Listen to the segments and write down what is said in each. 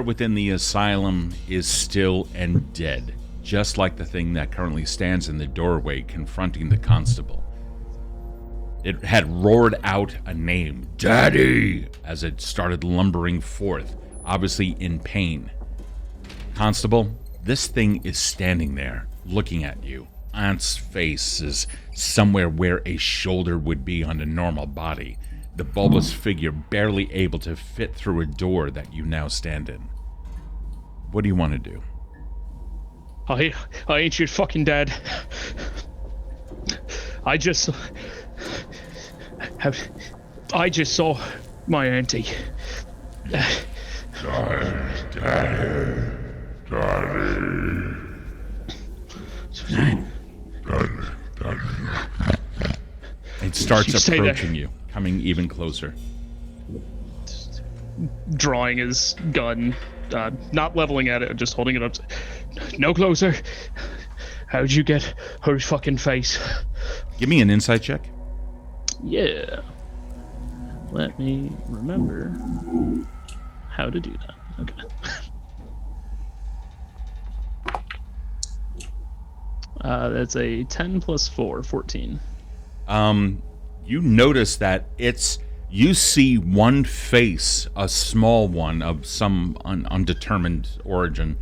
within the asylum is still and dead, just like the thing that currently stands in the doorway confronting the constable. It had roared out a name, Daddy, as it started lumbering forth, obviously in pain. Constable, this thing is standing there, looking at you. Aunt's face is somewhere where a shoulder would be on a normal body, the bulbous figure barely able to fit through a door that you now stand in. What do you want to do? I ain't your fucking dad. I just saw my auntie. Daddy. It starts approaching you, coming even closer. Drawing his gun, not leveling at it, just holding it up. No closer. How'd you get her fucking face? Give me an insight check. Yeah. Let me remember how to do that. Okay. That's a 10 plus 4, 14. You notice that you see one face, a small one of some undetermined origin,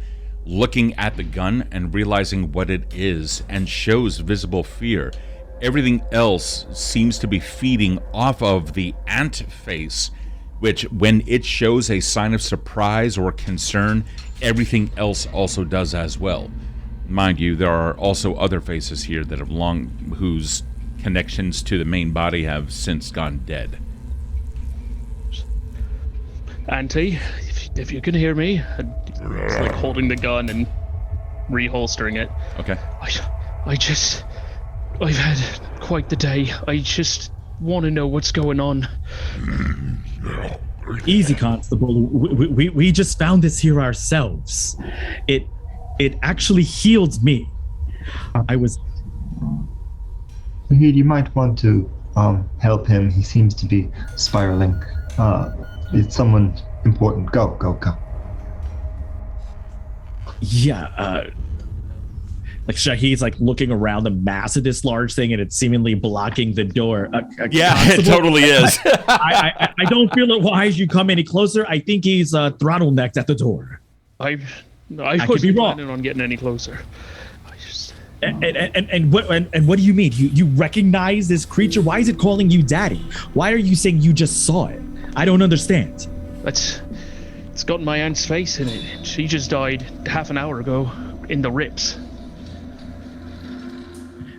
looking at the gun and realizing what it is, and shows visible fear. Everything else seems to be feeding off of the ant face, which when it shows a sign of surprise or concern, everything else also does as well. Mind you, there are also other faces here that have whose connections to the main body have since gone dead. Auntie, if you can hear me, it's like holding the gun and reholstering it. Okay. I've had quite the day. I just want to know what's going on. Easy, Constable. We just found this here ourselves. It actually healed me. Shahid, you might want to help him. He seems to be spiraling. It's someone important. Go. Yeah, like Shahid's like looking around the mass of this large thing, and it's seemingly blocking the door. Yeah, it totally is. I don't feel it wise you come any closer. I think he's throttle necked at the door. I could wasn't be wrong. planning on getting any closer. And what do you mean? You recognize this creature? Why is it calling you daddy? Why are you saying you just saw it? I don't understand. It's got my aunt's face in it. She just died half an hour ago in the rips.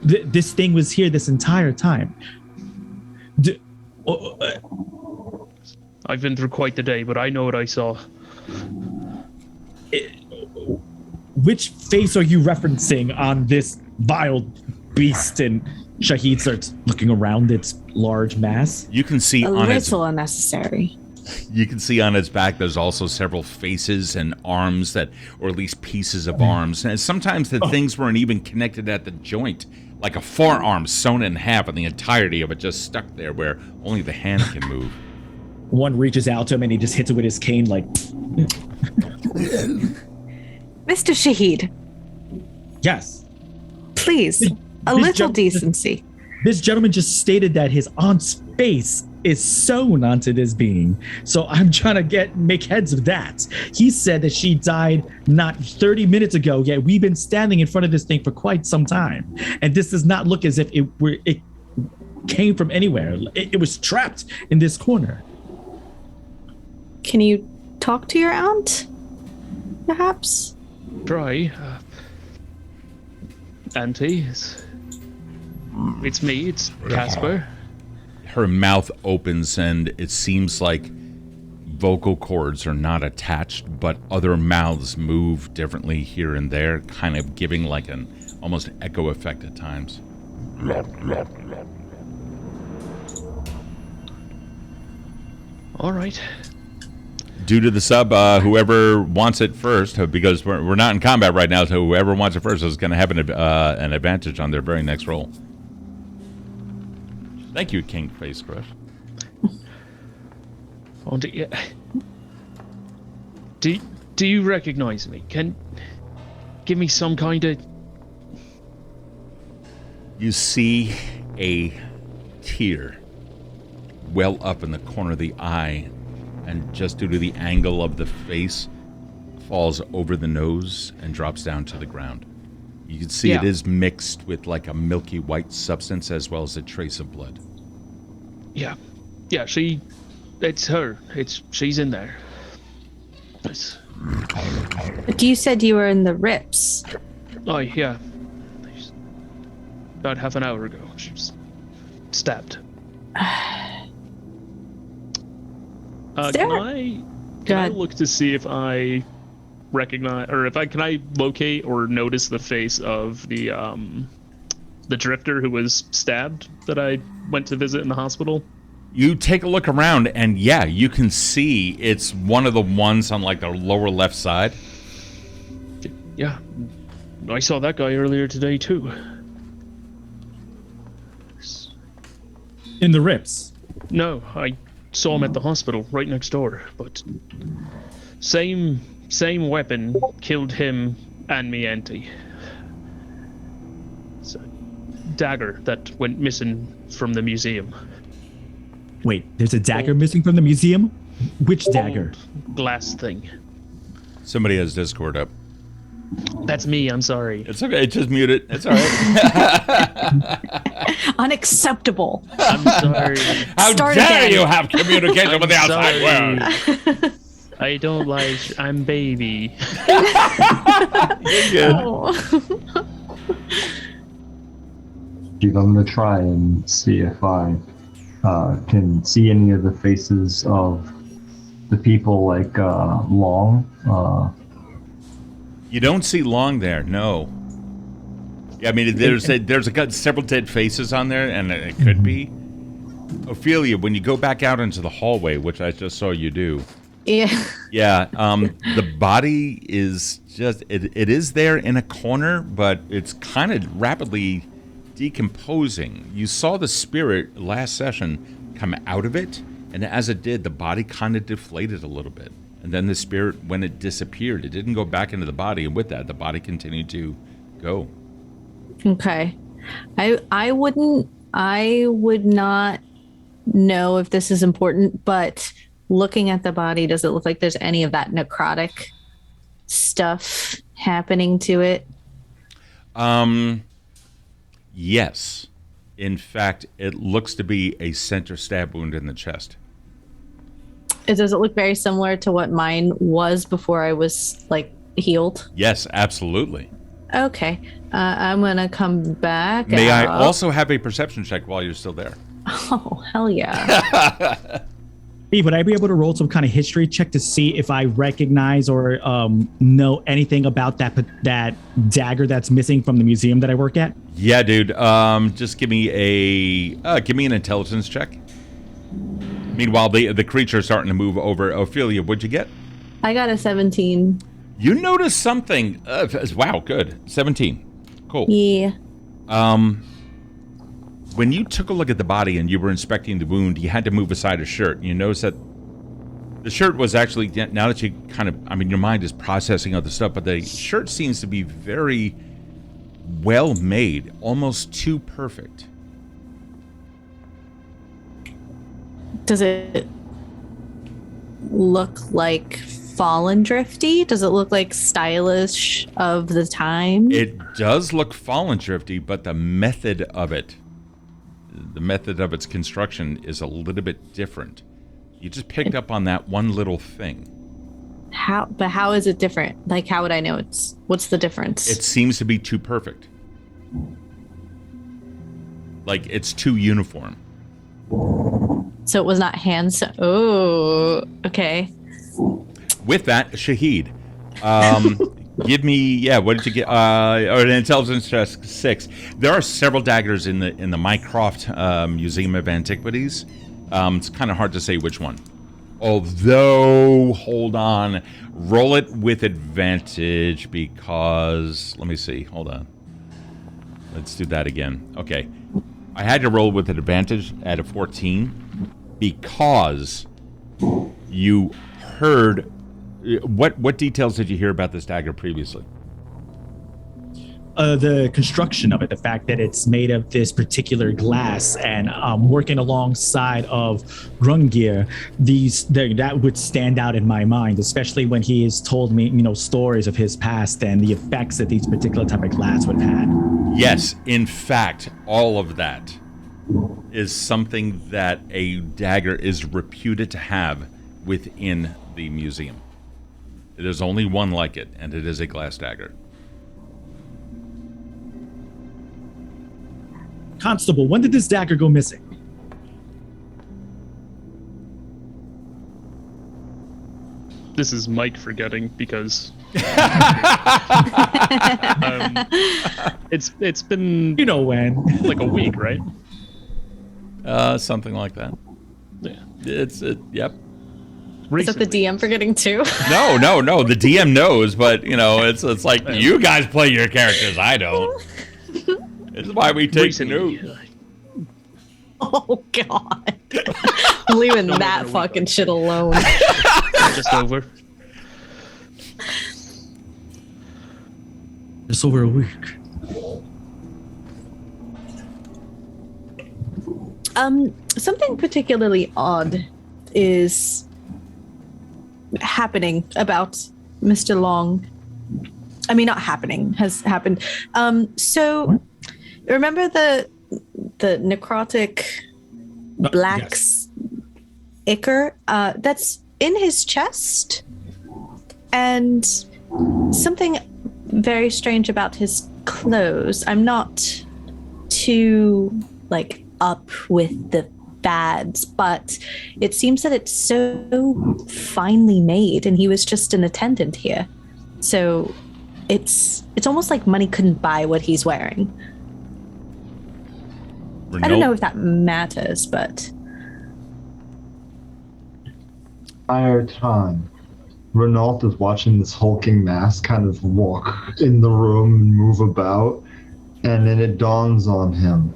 This thing was here this entire time. I've been through quite the day, but I know what I saw. Which face are you referencing on this vile beast? And Shahid starts looking around its large mass. You can see a little unnecessary. You can see on its back there's also several faces and arms or at least pieces of arms. And sometimes the things weren't even connected at the joint, like a forearm sewn in half and the entirety of it just stuck there where only the hand can move. One reaches out to him and he just hits it with his cane like... Mr. Shahid. Yes. Please, a little decency. This gentleman just stated that his aunt's face is sewn onto this being. So I'm trying to make heads of that. He said that she died not 30 minutes ago, yet we've been standing in front of this thing for quite some time. And this does not look as if it came from anywhere. It was trapped in this corner. Can you talk to your aunt? Perhaps? Try. Auntie, it's me, it's Casper. Her mouth opens and it seems like vocal cords are not attached, but other mouths move differently here and there, kind of giving like an almost echo effect at times. All right. Due to the sub, whoever wants it first, because we're not in combat right now, so whoever wants it first is going to have an advantage on their very next roll. Thank you, King Face Crush. Do Do you recognize me? Can give me some kind of... You see a tear well up in the corner of the eye, and just due to the angle of the face, falls over the nose and drops down to the ground. You can see it is mixed with like a milky white substance as well as a trace of blood. Yeah, it's her. She's in there. But you said you were in the rips. Oh, yeah. About half an hour ago, she was stabbed. Can I look to see if I recognize, or can I locate or notice the face of the drifter who was stabbed that I went to visit in the hospital? You take a look around, and yeah, you can see it's one of the ones on like the lower left side. Yeah, I saw that guy earlier today too. In the rips? No, I saw him at the hospital right next door, but same weapon killed him and me auntie. It's a dagger that went missing from the museum. Wait, there's a dagger missing from the museum? Which dagger? Glass thing. Somebody has Discord up. That's me, I'm sorry. It's okay, just mute it. It's all right. Unacceptable. I'm sorry. How Start dare again. you have communication with the outside world? I don't like... I'm baby. You're good. Oh. I'm gonna try and see if I can see any of the faces of the people like Long. You don't see Long there, no. Yeah, I mean, there's several dead faces on there, and it could be. Ophelia, when you go back out into the hallway, which I just saw you do. Yeah. Yeah, the body is just, it is there in a corner, but it's kind of rapidly decomposing. You saw the spirit last session come out of it, and as it did, the body kind of deflated a little bit. And then the spirit, when it disappeared, it didn't go back into the body, and with that, the body continued to go. Okay. I would not know if this is important, but looking at the body, does it look like there's any of that necrotic stuff happening to it? Yes. In fact, it looks to be a center stab wound in the chest. Does it look very similar to what mine was before I was like healed? Yes, absolutely. Okay. I'm going to come back. May I also have a perception check while you're still there? Oh, hell yeah. Hey, would I be able to roll some kind of history check to see if I recognize or know anything about that dagger that's missing from the museum that I work at? Yeah, dude. Just give me an intelligence check. Meanwhile, the creature's starting to move over. Ophelia, what'd you get? I got a 17. You noticed something. Wow, good. 17. Cool. Yeah. When you took a look at the body and you were inspecting the wound, you had to move aside a shirt. You noticed that the shirt was actually, now that you kind of, I mean, your mind is processing other stuff, but the shirt seems to be very well made, almost too perfect. Does it look like Fallendrifty? Does it look like stylish of the time? It does look Fallendrifty, but the method of its construction is a little bit different. You just picked up on that one little thing. How is it different? Like, how would I know what's the difference? It seems to be too perfect. Like, it's too uniform. So it was not hands. Oh, okay. With that, Shahid, give me, what did you get? An intelligence test 6. There are several daggers in the Mycroft Museum of Antiquities. It's kind of hard to say which one. Although, hold on, roll it with advantage because, let me see, hold on. Let's do that again. Okay. I had to roll with an advantage at a 14 because you heard What details did you hear about this dagger previously? The construction of it, the fact that it's made of this particular glass, and working alongside of Grungnir, that would stand out in my mind, especially when he has told me, stories of his past and the effects that these particular type of glass would have had. Yes, in fact, all of that is something that a dagger is reputed to have within the museum. There's only one like it, and it is a glass dagger. Constable, when did this dagger go missing? This is Mike forgetting because it's been when like a week, right? Something like that. Yeah. Yep. Is that the DM forgetting too? No. The DM knows, but it's like you guys play your characters. I don't. This is why we take notes. Oh God! I'm leaving that fucking shit alone. Just over. Just over a week. Something particularly odd is happening about Mr. Long. I mean, not happening, has happened. So remember the necrotic black ichor that's in his chest, and something very strange about his clothes. I'm not too up with the fads, but it seems that it's so finely made, and he was just an attendant here, so it's almost like money couldn't buy what he's wearing. Renault. I don't know if that matters, but entire time, Renault is watching this hulking mass kind of walk in the room and move about, and then it dawns on him.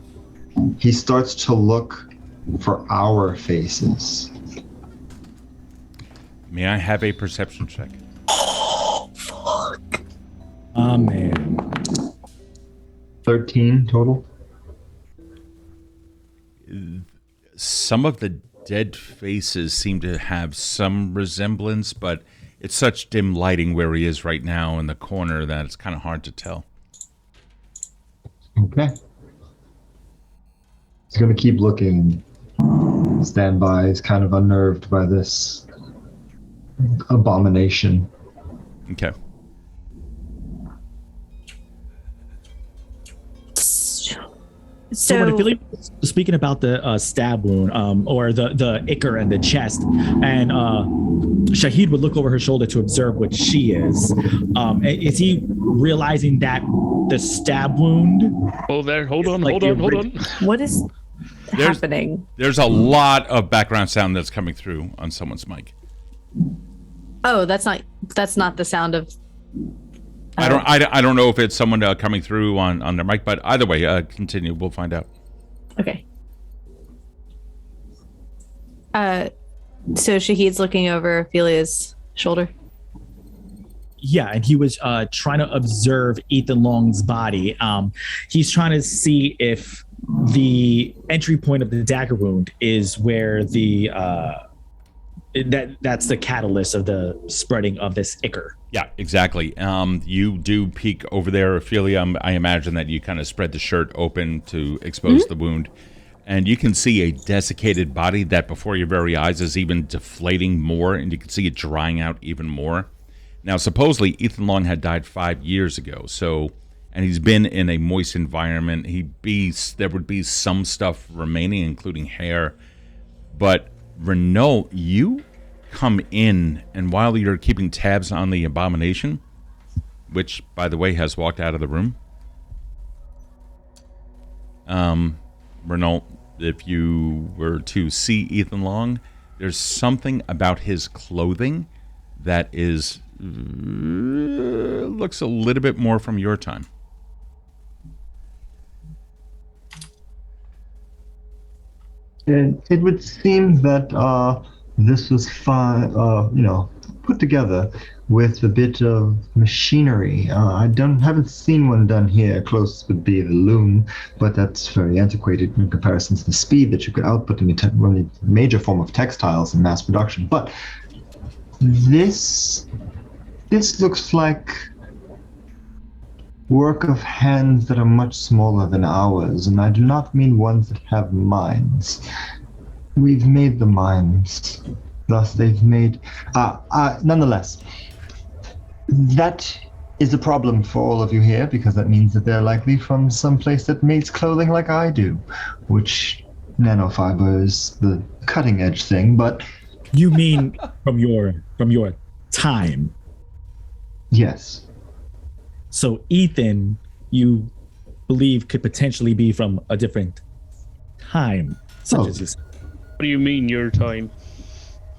He starts to look for our faces. May I have a perception check? oh fuck. Oh man. 13 total. Some of the dead faces seem to have some resemblance, but it's such dim lighting where he is right now in the corner that it's kind of hard to tell. Okay. He's going to keep looking. Stand by. He's kind of unnerved by this abomination. Okay. So when Ophelia was speaking about the stab wound, or the ichor in the chest, and Shahid would look over her shoulder to observe what she is. Is he realizing that the stab wound? Oh, there. Hold on. What is happening? There's a lot of background sound that's coming through on someone's mic. Oh, that's not the sound of. I don't know if it's someone coming through on their mic, but either way, continue. We'll find out. Okay. So Shahid's looking over Ophelia's shoulder. Yeah, and he was trying to observe Ethan Long's body. He's trying to see if the entry point of the dagger wound is where the that's the catalyst of the spreading of this ichor. Yeah, exactly. You do peek over there, Ophelia. I imagine that you kind of spread the shirt open to expose the wound. And you can see a desiccated body that before your very eyes is even deflating more, and you can see it drying out even more. Now, supposedly, Ethan Long had died 5 years ago, and he's been in a moist environment. There would be some stuff remaining, including hair. But Renault, you come in, and while you're keeping tabs on the abomination, which, by the way, has walked out of the room, Renault, if you were to see Ethan Long, there's something about his clothing that looks a little bit more from your time. It would seem that this was put together with a bit of machinery. I haven't seen one done here. Close would be the loom, but that's very antiquated in comparison to the speed that you could output in a major form of textiles in mass production. But this looks like work of hands that are much smaller than ours, and I do not mean ones that have minds. We've made the minds, thus they've made... nonetheless, that is a problem for all of you here, because that means that they're likely from some place that makes clothing like I do, which nanofiber is the cutting edge thing, but... You mean from your time? Yes. So Ethan, you believe could potentially be from a different time, such as this. What do you mean your time?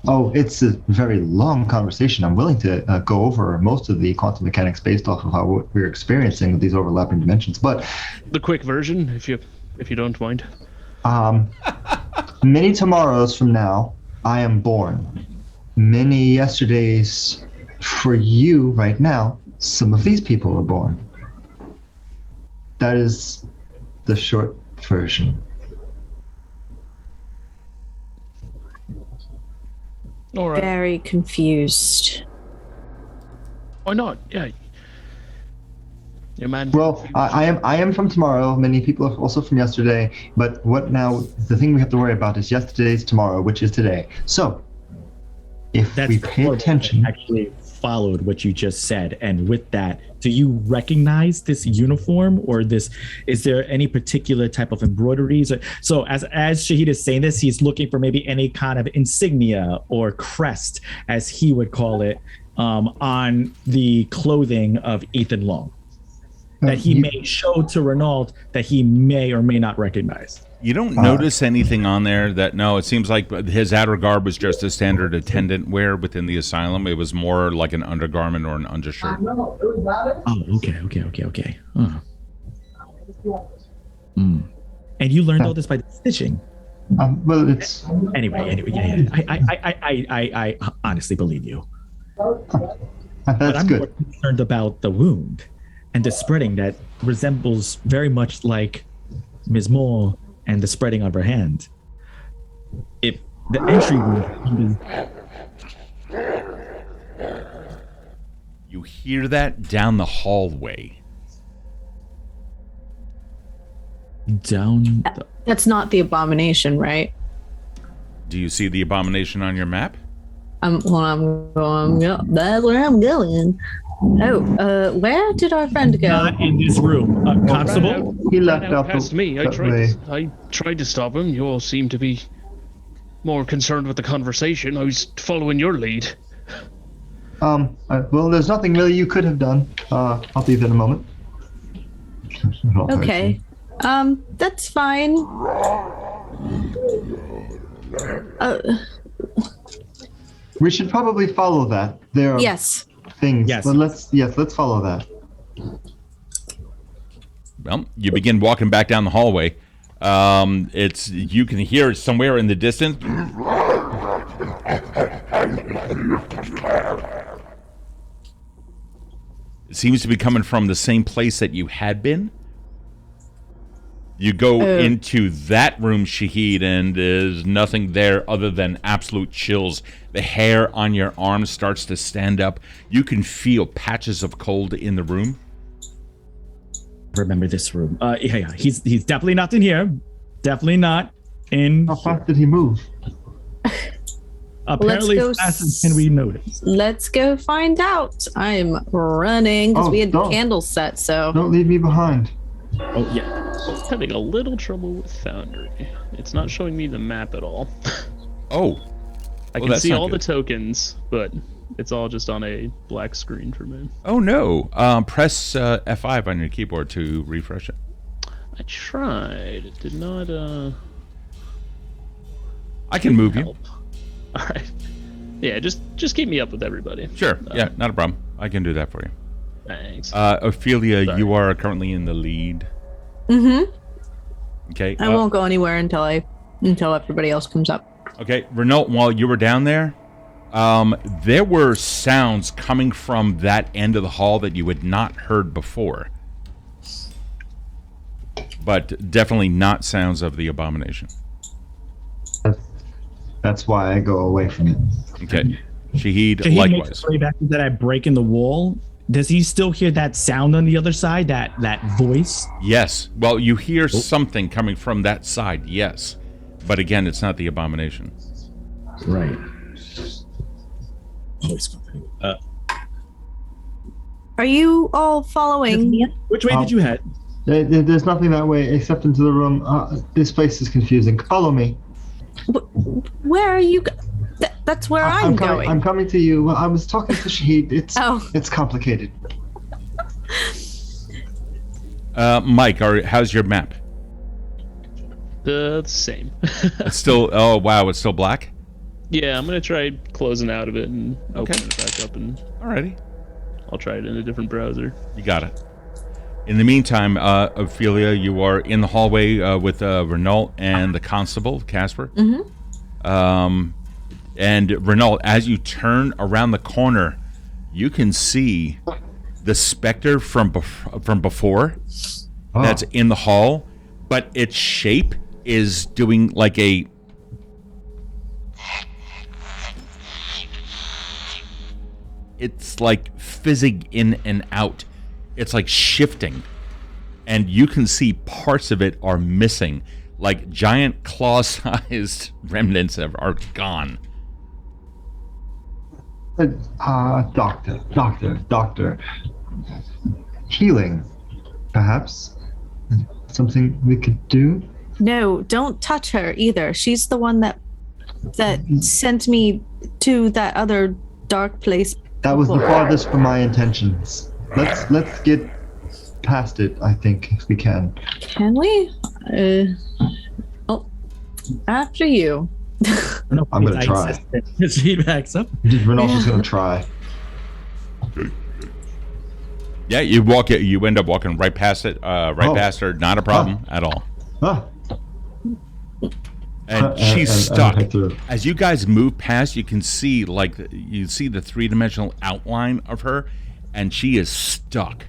Oh, it's a very long conversation. I'm willing to go over most of the quantum mechanics based off of how we're experiencing with these overlapping dimensions. But the quick version, if you don't mind. Many tomorrows from now, I am born. Many yesterdays for you right now, some of these people are born. That is the short version. All right. Very confused. Why not? Yeah. Yeah, man. Well, I am from tomorrow. Many people are also from yesterday. But what now? The thing we have to worry about is yesterday's tomorrow, which is today. So, if we pay attention, actually followed what you just said, and with that, do you recognize this uniform or this? Is there any particular type of embroideries? So, as Shahid is saying this, he's looking for maybe any kind of insignia or crest, as he would call it, on the clothing of Ethan Long, that he may show to Renault that he may or may not recognize. You don't notice anything on there that, no, it seems like his outer garb was just a standard attendant wear within the asylum. It was more like an undergarment or an undershirt. Oh, okay. Huh. And you learned all this by stitching. Well, it's... Anyway, yeah. I honestly believe you. But I'm more concerned about the wound and the spreading that resembles very much like Ms. Moore and the spreading of her hand. If the entry wound... You hear that down the hallway. That's not the abomination, right? Do you see the abomination on your map? That's where I'm going. Oh, where did our friend go? Not in this room. Constable? He left out past me. I tried to stop him. You all seem to be more concerned with the conversation. I was following your lead. Well, there's nothing really you could have done. I'll be there in a moment. Okay. That's fine. We should probably follow that. There are things. Yes. But let's follow that. Well, you begin walking back down the hallway. You can hear it somewhere in the distance. It seems to be coming from the same place that you had been. You go into that room, Shahid, and there's nothing there other than absolute chills. The hair on your arms starts to stand up. You can feel patches of cold in the room. Remember this room. Yeah. He's definitely not in here. Definitely not in. How fast did he move? Apparently faster than we noticed. Let's go find out. I'm running because we had candles set, so. Don't leave me behind. Oh, yeah. Having a little trouble with Foundry. It's not showing me the map at all. Oh. I can see all the tokens, but it's all just on a black screen for me. Oh, no. Press F5 on your keyboard to refresh it. I tried. It did not, I can move help. You. All right. Yeah, just keep me up with everybody. Sure. Yeah, not a problem. I can do that for you. Thanks. Ophelia, sorry. You are currently in the lead. Mm-hmm. Okay. I won't go anywhere until everybody else comes up. Okay, Renault, while you were down there, There were sounds coming from that end of the hall that you had not heard before. But definitely not sounds of the abomination. That's why I go away from it. Okay. Shahid, Shahid likewise. makes way back that I break in the wall. Does he still hear that sound on the other side? That voice? Yes. Well, you hear something coming from that side, yes. But again, it's not the abomination. Right. Voice company. Are you all following me? Which way did you head? There's nothing that way except into the room. This place is confusing. Follow me. Where are you? That's where I'm going. I'm coming to you. I was talking to Shahid. It's complicated. Mike, how's your map? The same. It's still. Oh wow, it's still black. Yeah, I'm gonna try closing out of it and opening it back up, and Alrighty, I'll try it in a different browser. you got it. In the meantime, Ophelia, you are in the hallway with Renault and the constable, Casper. Mm-hmm. And Renault, as you turn around the corner, you can see the specter from before that's in the hall, but its shape is doing like a... It's like fizzing in and out. It's like shifting, and you can see parts of it are missing, like giant claw-sized remnants are gone. Doctor. Healing, perhaps? Something we could do? No, don't touch her either. She's the one that sent me to that other dark place. That was the farthest from my intentions. Let's get past it, I think, if we can. Can we? After you. I'm going to try. His feedback's up. Renault's just going to try. Yeah, you end up walking right past it, past her. Not a problem at all. And she's stuck. As you guys move past, you can see the three-dimensional outline of her, and she is stuck.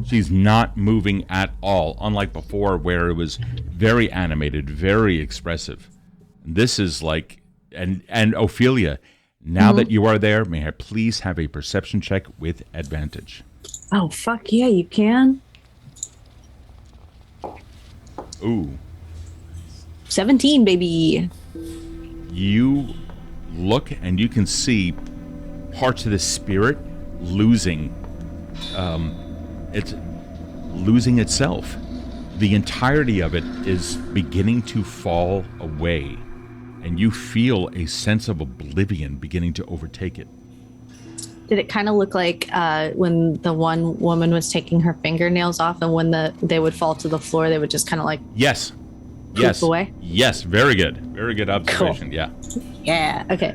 She's not moving at all, unlike before where it was very animated, very expressive. This is like, and Ophelia, now that you are there, may I please have a perception check with advantage? Oh, fuck yeah, you can. Ooh. 17, baby. You look and you can see parts of the spirit losing it's losing itself. The entirety of it is beginning to fall away, and you feel a sense of oblivion beginning to overtake it. Did it kind of look like when the one woman was taking her fingernails off, and when they would fall to the floor, they would just kind of like yes away? Yes, very good observation. Cool. Yeah Okay.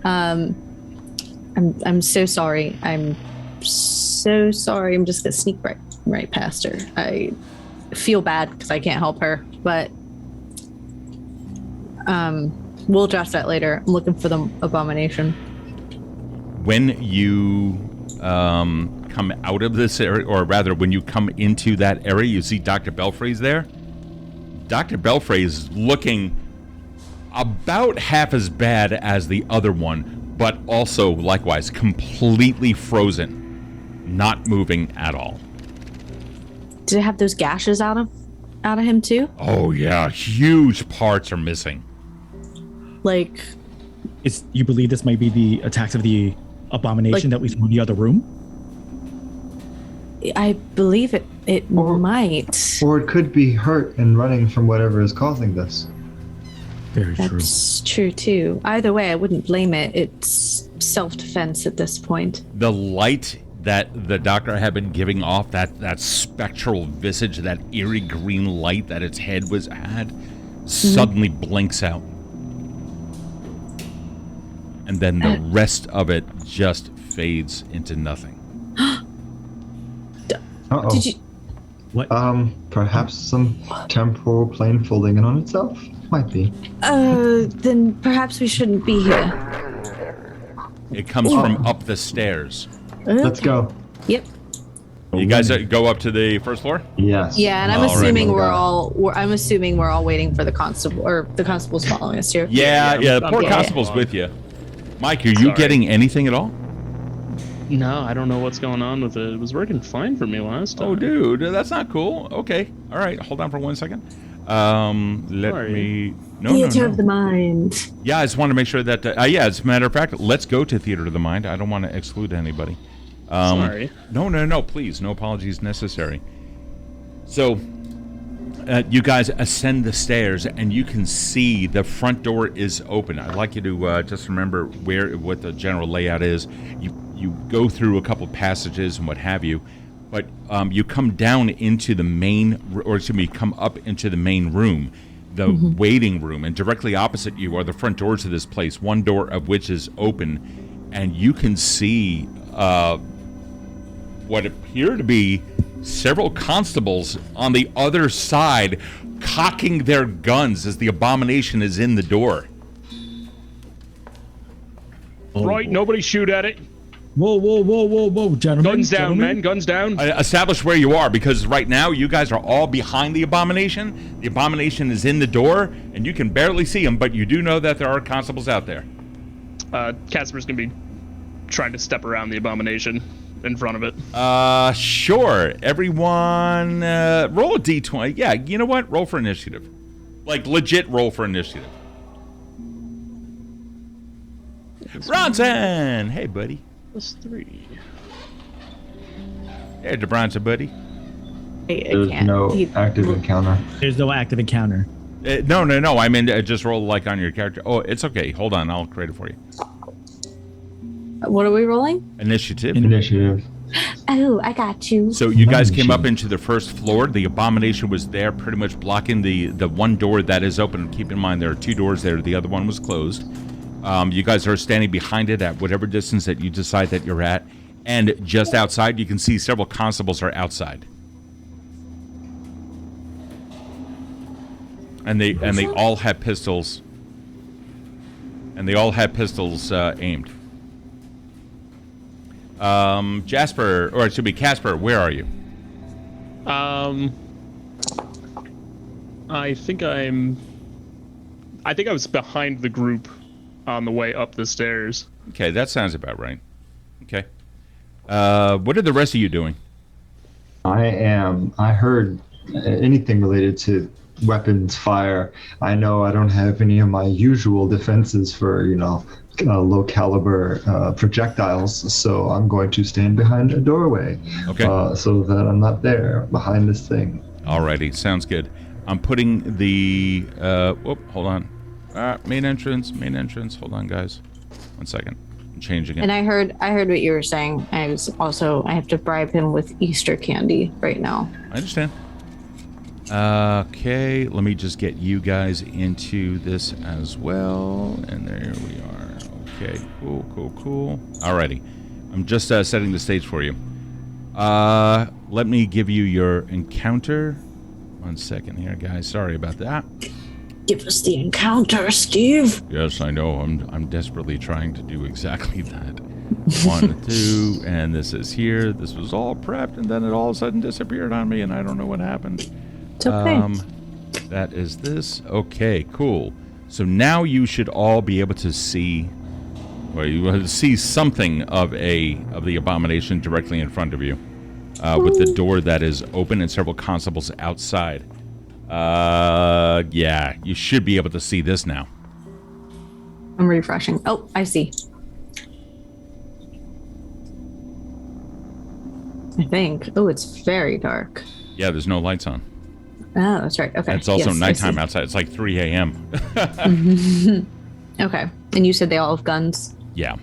I'm so sorry. I'm so sorry. I'm just gonna sneak right past her. I feel bad because I can't help her, but we'll address that later. I'm looking for the abomination. When you come out of this area, or rather when you come into that area, you see Dr. Belfray's there. Dr. Belfray is looking about half as bad as the other one, but also likewise completely frozen, not moving at all. Did it have those gashes out of him too? Oh yeah, huge parts are missing. Like, You believe this might be the attacks of the abomination that we saw in the other room? I believe it might. Or it could be hurt and running from whatever is causing this. Very true. That's true too. Either way, I wouldn't blame it. It's self-defense at this point. The light that the doctor had been giving off, that spectral visage, that eerie green light that its head had, suddenly blinks out. And then the rest of it just fades into nothing. Uh-oh. Did you? What? Perhaps some temporal plane folding in on itself? Might be. Then perhaps we shouldn't be here. It comes from up the stairs. Let's go. Yep. You guys go up to the first floor? Yes. Yeah, and I'm All right. assuming I'm assuming we're all waiting for the constable, or the constable's following us here. Yeah, the poor I'm constable's with you. Mike, are you Sorry. getting anything at all? No, I don't know what's going on with it. It was working fine for me last time. Oh, dude, that's not cool. Okay, all right, hold on for 1 second. Let Sorry. me. No. Theater of the mind. Yeah, I just want to make sure that. Yeah, as a matter of fact, let's go to Theater of the Mind. I don't want to exclude anybody. Sorry. No, please, no apologies necessary. So, you guys ascend the stairs, and you can see the front door is open. I'd like you to just remember what the general layout is. You go through a couple of passages and what have you, but you come down into the come up into the main room, the waiting room, and directly opposite you are the front doors of this place, one door of which is open, and you can see what appear to be several constables on the other side cocking their guns as the abomination is in the door. Right, nobody shoot at it. Whoa, gentlemen. Guns down, men. Guns down. Establish where you are, because right now you guys are all behind the abomination. The abomination is in the door, and you can barely see him, but you do know that there are constables out there. Casper's gonna be trying to step around the abomination in front of it. Sure. Everyone, roll a d20. Yeah, you know what? Roll for initiative. Like, legit roll for initiative. Bronson! Hey, buddy. +3. Hey, DeBronson, buddy. There's no active encounter. There's no active encounter. No. I mean, just roll like on your character. Oh, it's okay. Hold on. I'll create it for you. What are we rolling? Initiative. Initiative. Oh, I got you. So you guys came up into the first floor. The abomination was there, pretty much blocking the one door that is open. Keep in mind there are two doors there. The other one was closed. You guys are standing behind it at whatever distance that you decide that you're at. And just outside, you can see several constables are outside. And they all have pistols. And they all have pistols aimed. Jasper, or it should be Casper, where are you? I think I was behind the group on the way up the stairs. Okay, that sounds about right. Okay. What are the rest of you doing? I heard anything related to weapons, fire. I know I don't have any of my usual defenses for, low caliber projectiles, so I'm going to stand behind a doorway. Okay. So that I'm not there behind this thing. Alrighty, sounds good. I'm putting the hold on. Main entrance. Hold on, guys. 1 second. I'm changing it. And I heard what you were saying. I have to bribe him with Easter candy right now. I understand. Okay, let me just get you guys into this as well. And there we are. Okay, cool. Alrighty. I'm just setting the stage for you. Let me give you your encounter. 1 second here, guys. Sorry about that. Give us the encounter, Steve. Yes, I know. I'm desperately trying to do exactly that. 1, 2, and this is here. This was all prepped, and then it all of a sudden disappeared on me, and I don't know what happened. It's okay. That is this. Okay, cool. So now you should all be able to see, or you will see something of the abomination directly in front of you, with the door that is open and several constables outside. Yeah, you should be able to see this now. I'm refreshing. Oh, I see. I think. Oh, it's very dark. Yeah, there's no lights on. Oh, that's right. Okay. And it's also Yes, nighttime outside. It's like 3 a.m. Okay. And you said they all have guns? Yeah.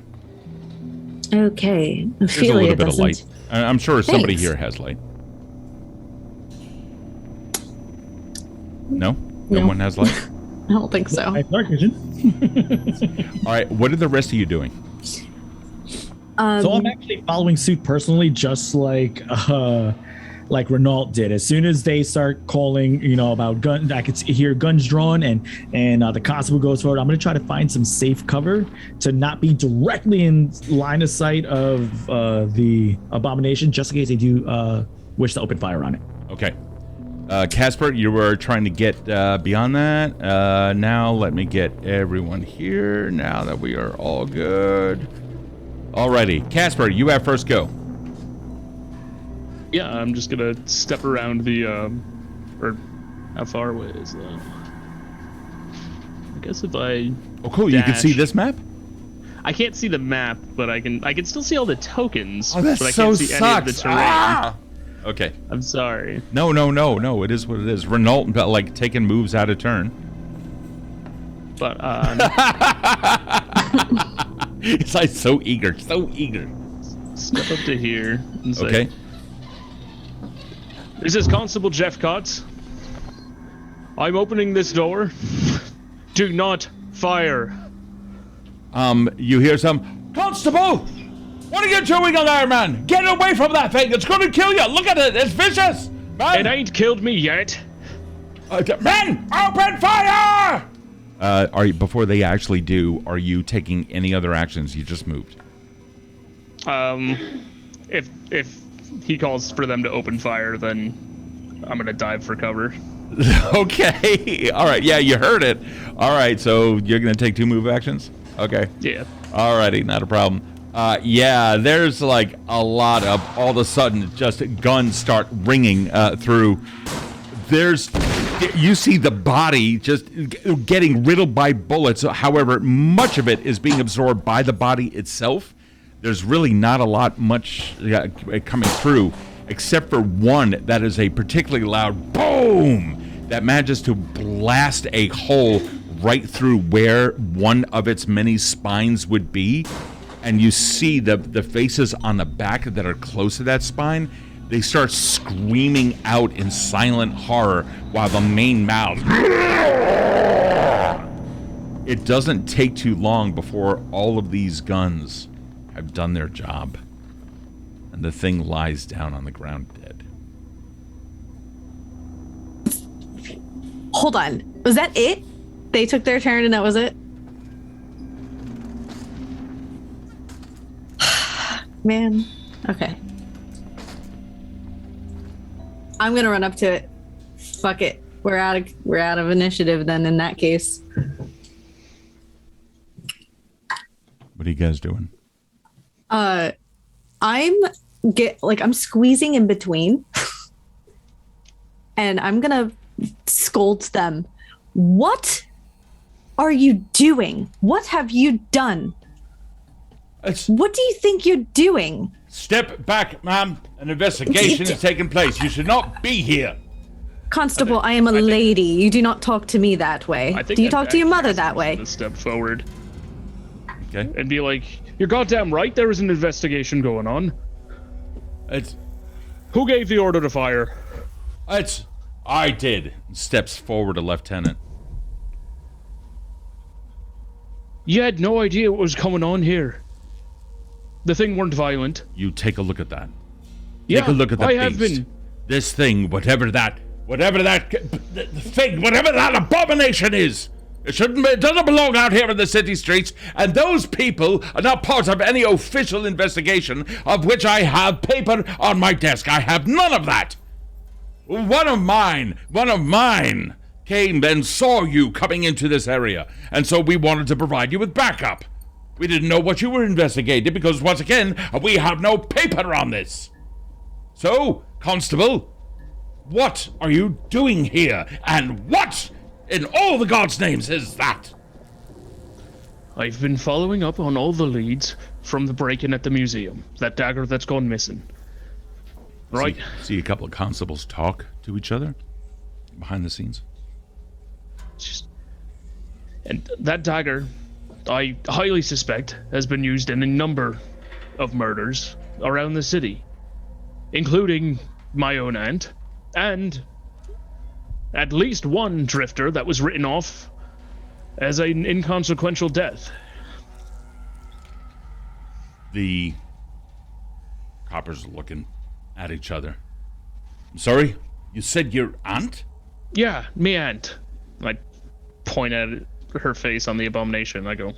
Okay. There's a little bit of light. I'm sure somebody Thanks. here has light. No? No No. one has light? I don't think so. I have dark vision. All right, what are the rest of you doing? So I'm actually following suit personally, just like like Renault did. As soon as they start calling, about guns, I could hear guns drawn, and the constable goes forward. I'm going to try to find some safe cover to not be directly in line of sight of the abomination, just in case they do wish to open fire on it. Okay. Casper, you were trying to get beyond that. Now let me get everyone here now that we are all good. Alrighty. Casper, you have first go. Yeah, I'm just gonna step around the, or how far away is that? I guess if I Oh, cool. You can see this map? I can't see the map, but I can still see all the tokens. Oh, that but I so can't see sucks. any of the terrain. Ah! Okay. I'm sorry. No. It is what it is. Renault, like, taking moves out of turn. But, It's like so eager. step up to here and say, Okay. This is Constable Jephcots. I'm opening this door. Do not fire. You hear some, Constable! What are you doing on there, man? Get away from that thing. It's going to kill you. Look at it. It's vicious. Man. It ain't killed me yet. Men, open fire! Before they actually do, are you taking any other actions? You just moved. If he calls for them to open fire, then I'm gonna dive for cover. Okay. All right. Yeah, you heard it. All right. So you're going to take 2 move actions? Okay. Yeah. All righty. Not a problem. Yeah, there's like a lot of, all of a sudden, just guns start ringing through. You see the body just getting riddled by bullets. However, much of it is being absorbed by the body itself. There's really not a lot much coming through, except for one that is a particularly loud boom that manages to blast a hole right through where one of its many spines would be. And you see the faces on the back that are close to that spine. They start screaming out in silent horror while the main mouth. It doesn't take too long before all of these guns have done their job. And the thing lies down on the ground dead. Hold on. Was that it? They took their turn and that was it? Man. Okay. I'm gonna run up to it. Fuck it. We're out of initiative then in that case. What are you guys doing? I'm squeezing in between. And I'm gonna scold them. What are you doing? What have you done? What do you think you're doing? Step back, ma'am. An investigation is taking place. You should not be here. Constable, I am a lady. You do not talk to me that way. Do you talk to your mother that way? Step forward. Okay. And be like, you're goddamn right, there is an investigation going on. Who gave the order to fire? I did. Steps forward a lieutenant. You had no idea what was going on here. The thing weren't violent. You take a look at that. Yeah, take a look at the I beast. have been. This thing, whatever that abomination is, it doesn't belong out here in the city streets, and those people are not part of any official investigation of which I have paper on my desk. I have none of that. One of mine came and saw you coming into this area, and so we wanted to provide you with backup. We didn't know what you were investigating because, once again, we have no paper on this. So, Constable, what are you doing here? And what in all the gods' names is that? I've been following up on all the leads from the break-in at the museum. That dagger that's gone missing. Right. See a couple of constables talk to each other behind the scenes. And that dagger, I highly suspect, has been used in a number of murders around the city, including my own aunt, and at least one drifter that was written off as an inconsequential death. The coppers are looking at each other. Sorry? You said your aunt? Yeah, me aunt. I point at her face on the abomination. I go,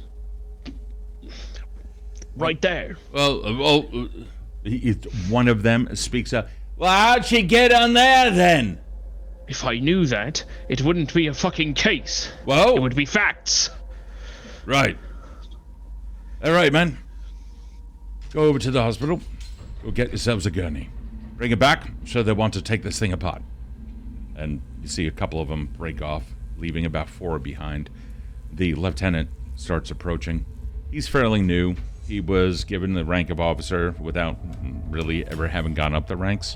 right there. Well, one of them speaks up. Well, how'd she get on there then? If I knew that, it wouldn't be a fucking case. Whoa. It would be facts. Right. All right, man. Go over to the hospital. Go get yourselves a gurney. Bring it back. I'm sure they want to take this thing apart. And you see a couple of them break off, leaving about 4 behind. The lieutenant starts approaching. He's fairly new. He was given the rank of officer without really ever having gone up the ranks.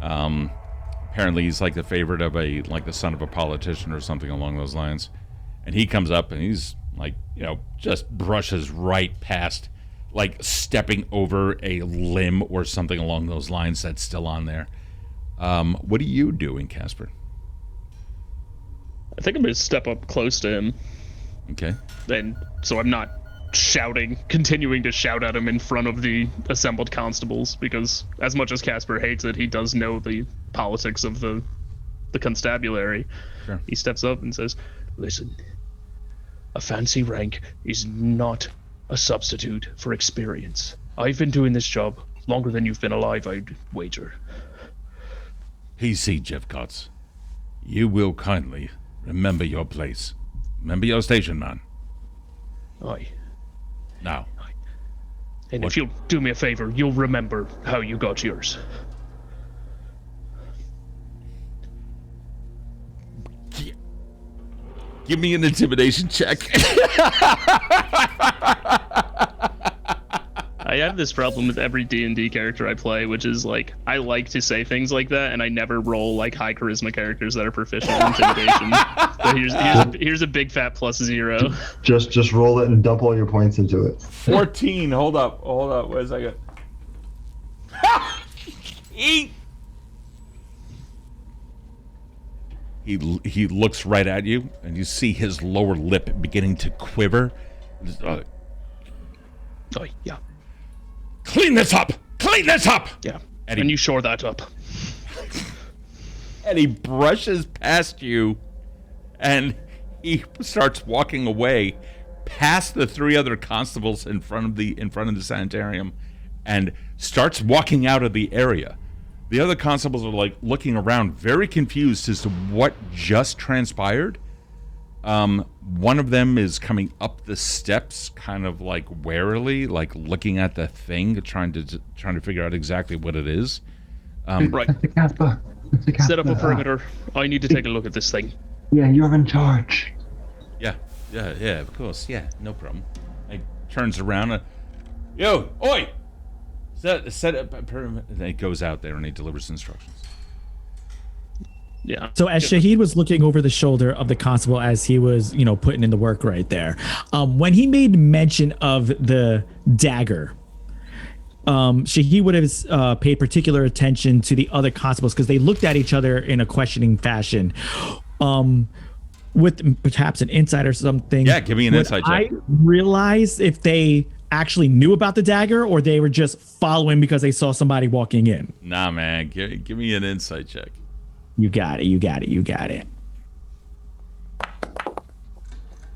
Apparently he's like the favorite of the son of a politician or something along those lines. And he comes up and he's like, just brushes right past, like stepping over a limb or something along those lines that's still on there. What are you doing, Casper? I think I'm going to step up close to him. Okay. And so I'm not continuing to shout at him in front of the assembled constables, because as much as Casper hates it, he does know the politics of the constabulary. Sure. He steps up and says, listen, a fancy rank is not a substitute for experience. I've been doing this job longer than you've been alive, I'd wager. PC, Jephcots. You will kindly remember your place. Remember your station, man. Aye. Now. And What? if you'll do me a favor, you'll remember how you got yours. Give me an intimidation check. I have this problem with every D&D character I play, which is like, I like to say things like that, and I never roll like high charisma characters that are proficient in intimidation. So here's a big fat +0. Just roll it and dump all your points into it. 14. Hold up. Wait a second. He looks right at you, and you see his lower lip beginning to quiver. Oh, yeah. Clean this up! Clean this up! Yeah. And And you shore that up. And he brushes past you, and he starts walking away past the 3 other constables in front of the sanitarium, and starts walking out of the area. The other constables are like looking around, very confused as to what just transpired. One of them is coming up the steps, kind of like warily, like looking at the thing, trying to figure out exactly what it is. Right. Casper. Set up a perimeter. I need to take a look at this thing. Yeah, you're in charge. Yeah, of course, yeah, no problem. He turns around, yo, oi! Set up a perimeter. And he goes out there and he delivers instructions. Yeah. So as Shahid was looking over the shoulder of the constable as he was, putting in the work right there, when he made mention of the dagger, Shahid would have paid particular attention to the other constables because they looked at each other in a questioning fashion. With perhaps an insight or something. Yeah, give me an insight check. I realized if they actually knew about the dagger or they were just following because they saw somebody walking in. Nah, man, give me an insight check. You got it.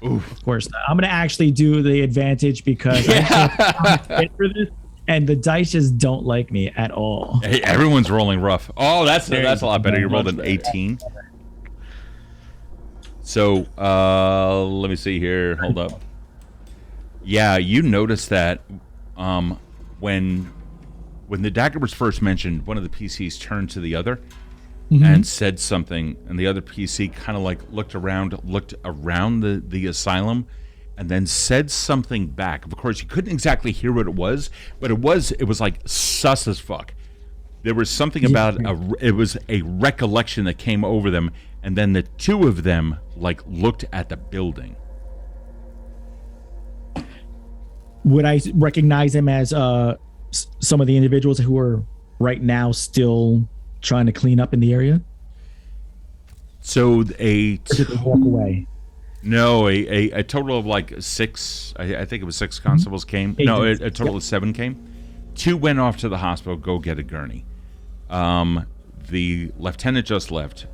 Oof. Of course, I'm going to actually do the advantage because I'm fit for this, and the dice just don't like me at all. Hey, everyone's rolling rough. Oh, that's a lot better. You rolled an 18. So, let me see here. Hold up. Yeah, you noticed that when the dagger was first mentioned, one of the PCs turned to the other and said something, and the other PC kind of like looked around the asylum, and then said something back. Of course, you couldn't exactly hear what it was, but it was like sus as fuck. There was something about it was a recollection that came over them, and then the 2 of them like looked at the building. Would I recognize him as some of the individuals who are right now still trying to clean up in the area? So Or did they walk away? No, a total of like 6. I think it was 6 constables came. No, a total of 7 came. 2 went off to the hospital, go get a gurney. the lieutenant just left.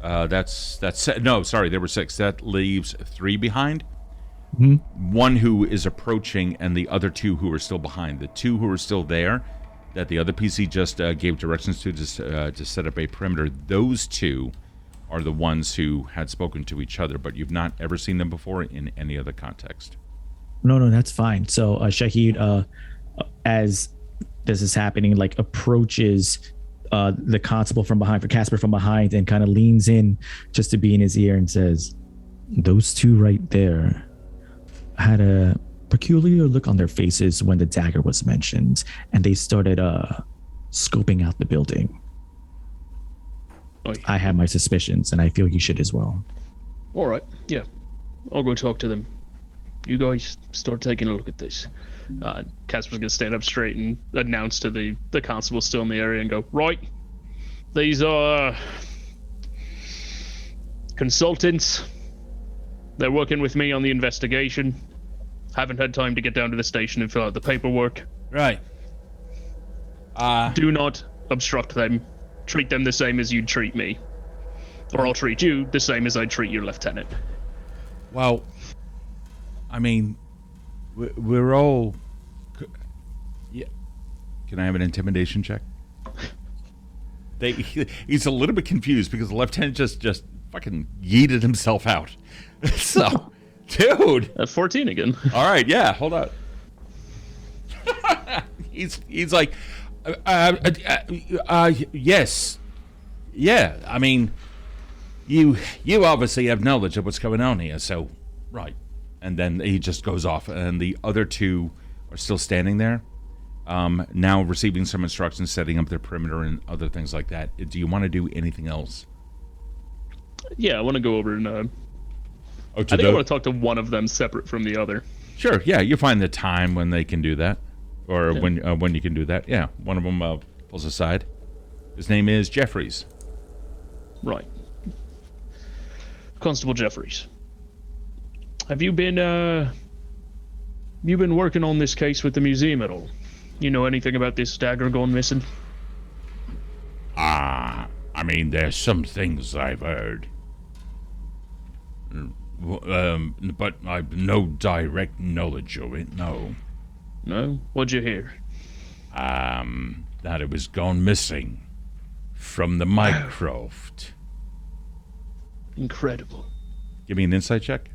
No, sorry, there were 6. That leaves 3 behind. Mm-hmm. 1 who is approaching, and the other 2 who are still behind. The 2 who are still there, that the other PC just gave directions to set up a perimeter. Those 2 are the ones who had spoken to each other, but you've not ever seen them before in any other context. No, that's fine. So Shahid, as this is happening, like approaches the constable from behind, for Casper from behind, and kind of leans in just to be in his ear and says, "Those 2 right there had a peculiar look on their faces when the dagger was mentioned, and they started scoping out the building. I have my suspicions, and I feel you should as well." All right, yeah. I'll go talk to them. You guys start taking a look at this. Casper's going to stand up straight and announce to the constable still in the area and go, "Right, these are consultants. They're working with me on the investigation. Haven't had time to get down to the station and fill out the paperwork. Right. Do not obstruct them. Treat them the same as you'd treat me. Or I'll treat you the same as I'd treat your lieutenant." Well, I mean, we're all... Yeah. Can I have an intimidation check? He's a little bit confused because the lieutenant just fucking yeeted himself out. So, dude. 14 again. All right, yeah, hold on. he's like, yes. Yeah, I mean, you obviously have knowledge of what's going on here, so, right. And then he just goes off, and the other 2 are still standing there, now receiving some instructions, setting up their perimeter and other things like that. Do you want to do anything else? Yeah, I want to go over and... I want to talk to one of them separate from the other. Sure, yeah, you find the time when they can do that, or when you can do that. Yeah, one of them pulls aside. His name is Jeffries. Right. Constable Jeffries. Have you been working on this case with the museum at all? You know anything about this dagger going missing? I mean, there's some things I've heard. But I've no direct knowledge of it, no. No? What'd you hear? That it was gone missing from the Mycroft. Incredible. Give me an insight check.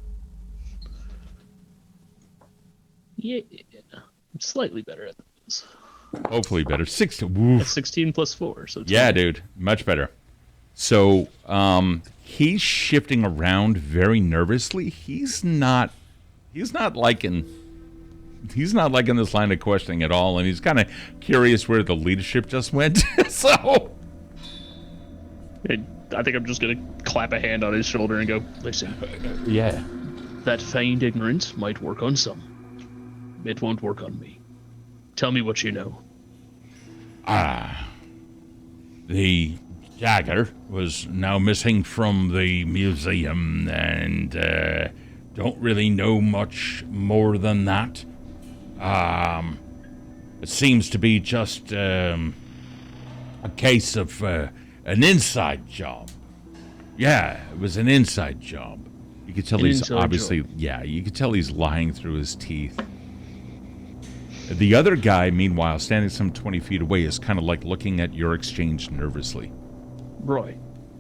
Yeah, I'm slightly better at this. Hopefully better. 16. 16 plus 4. So yeah, dude, much better. So he's shifting around very nervously. He's not liking this line of questioning at all, and he's kind of curious where the leadership just went. So I think I'm just gonna clap a hand on his shoulder and go, "Listen, yeah, that feigned ignorance might work on some. It won't work on me. Tell me what you know." The dagger was now missing from the museum, and don't really know much more than that. It seems to be just a case of an inside job. Yeah, it was an inside job. You could tell he's obviously, you could tell he's lying through his teeth. The other guy, meanwhile, standing some 20 feet away, is kind of like looking at your exchange nervously. Right.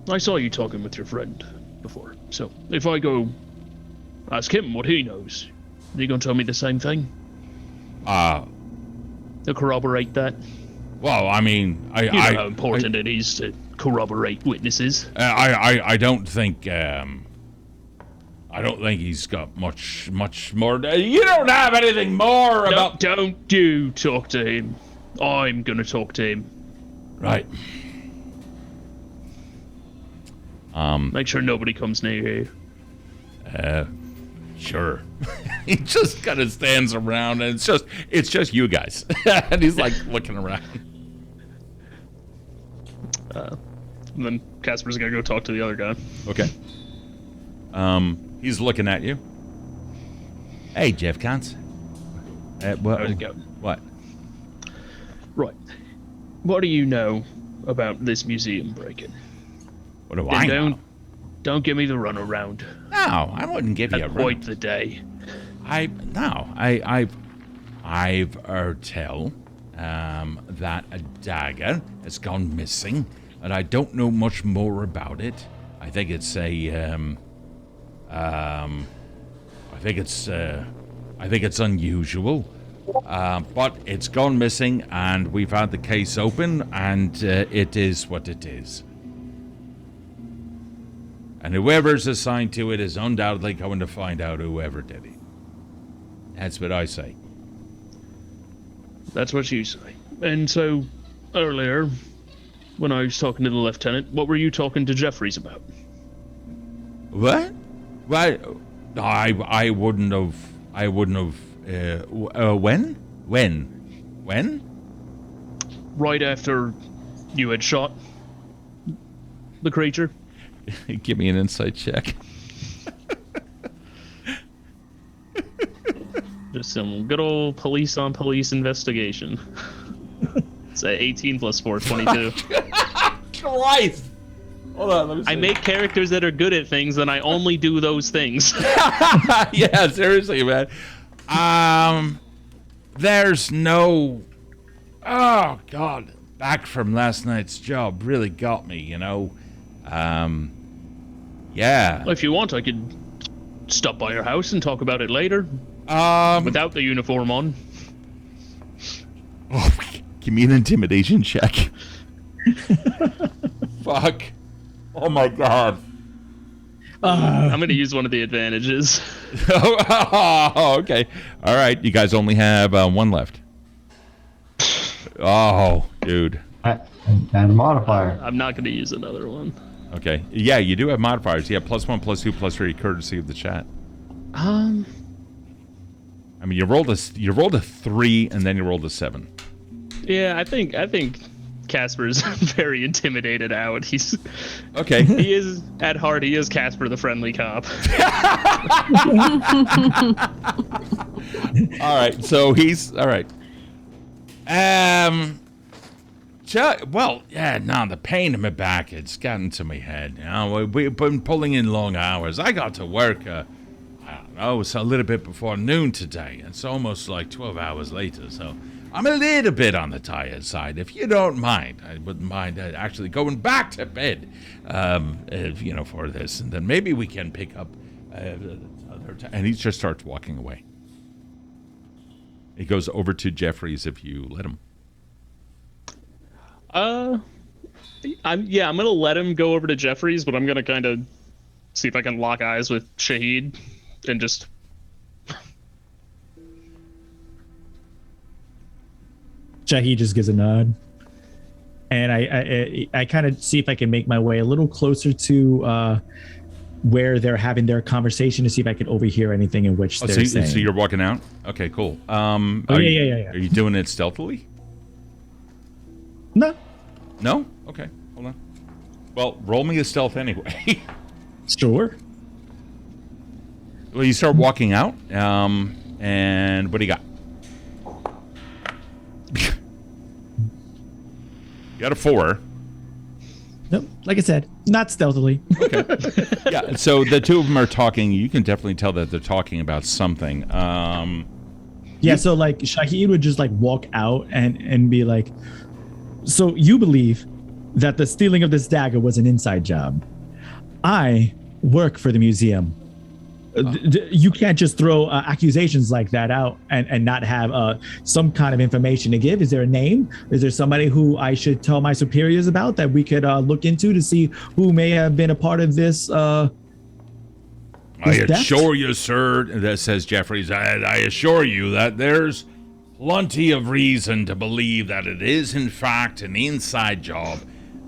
I saw you talking with your friend before. So, if I go ask him what he knows, are you going to tell me the same thing? To corroborate that? Well, I mean, you know how important it is to corroborate witnesses. I don't think he's got much more. You don't have anything more about. Don't you talk to him. I'm gonna talk to him. Right. Make sure nobody comes near here. Sure. He just kind of stands around, and it's just you guys, and he's like looking around. And then Casper's gonna go talk to the other guy. Okay. He's looking at you. Hey, Jephcots. How's it go? What? Right. What do you know about this museum break-in. What do I know? Don't give me the runaround. No, I wouldn't give you a At run. quite the day. I've heard tell that a dagger has gone missing, and I don't know much more about it. I think it's unusual, but it's gone missing, and we've had the case open, and it is what it is. And whoever's assigned to it is undoubtedly going to find out whoever did it. That's what I say. That's what you say. And so, earlier, when I was talking to the lieutenant, what were you talking to Jeffries about? What? Why? I wouldn't have. When? When? Right after you had shot the creature? Give me an insight check. Just some good old police on police investigation. It's 18 plus 4, 22. Christ! Hold on, let me see. I make characters that are good at things, and I only do those things. Yeah, seriously, man. There's no. Oh God! Back from last night's job really got me, you know. Yeah. If you want, I could stop by your house and talk about it later. Without the uniform on. Oh, give me an intimidation check. Fuck. Oh my god. I'm going to use one of the advantages. Oh, okay. All right, you guys only have one left. Oh, dude. And a modifier. I'm not going to use another one. Okay. Yeah, you do have modifiers. You have +1, +2, +3, courtesy of the chat. I mean, you rolled a 3 and then you rolled a 7. Yeah, I think Casper's very intimidated out. He's Okay. he is at heart. He is Casper, the friendly cop. All right. So he's all right. Well, yeah, no, the pain in my back, it's gotten to my head. You know, we've been pulling in long hours. I got to work, I don't know, it's a little bit before noon today. It's almost like 12 hours later, so I'm a little bit on the tired side. If you don't mind, I wouldn't mind actually going back to bed, for this, and then maybe we can pick up other time. And he just starts walking away. He goes over to Jeffries if you let him. I'm gonna let him go over to Jeffries, but I'm gonna kind of see if I can lock eyes with Shahid and just. Shahid just gives a nod, and I kind of see if I can make my way a little closer to where they're having their conversation to see if I can overhear anything in which they're saying. So you're walking out? Okay, cool. Yeah. Are you doing it stealthily? No. No? Okay, hold on. Well, roll me a stealth anyway. Sure. Well, you start walking out, and what do you got? You got a 4. Nope. Like I said, not stealthily. Okay. Yeah, so the two of them are talking. You can definitely tell that they're talking about something. Yeah, so like Shahid would just like walk out and be like, so you believe that the stealing of this dagger was an inside job. I work for the museum. You can't just throw accusations like that out and not have some kind of information to give. Is there a name? Is there somebody who I should tell my superiors about that we could look into to see who may have been a part of this? I assure you, sir, that says Jeffries, I assure you that there's plenty of reason to believe that it is, in fact, an inside job.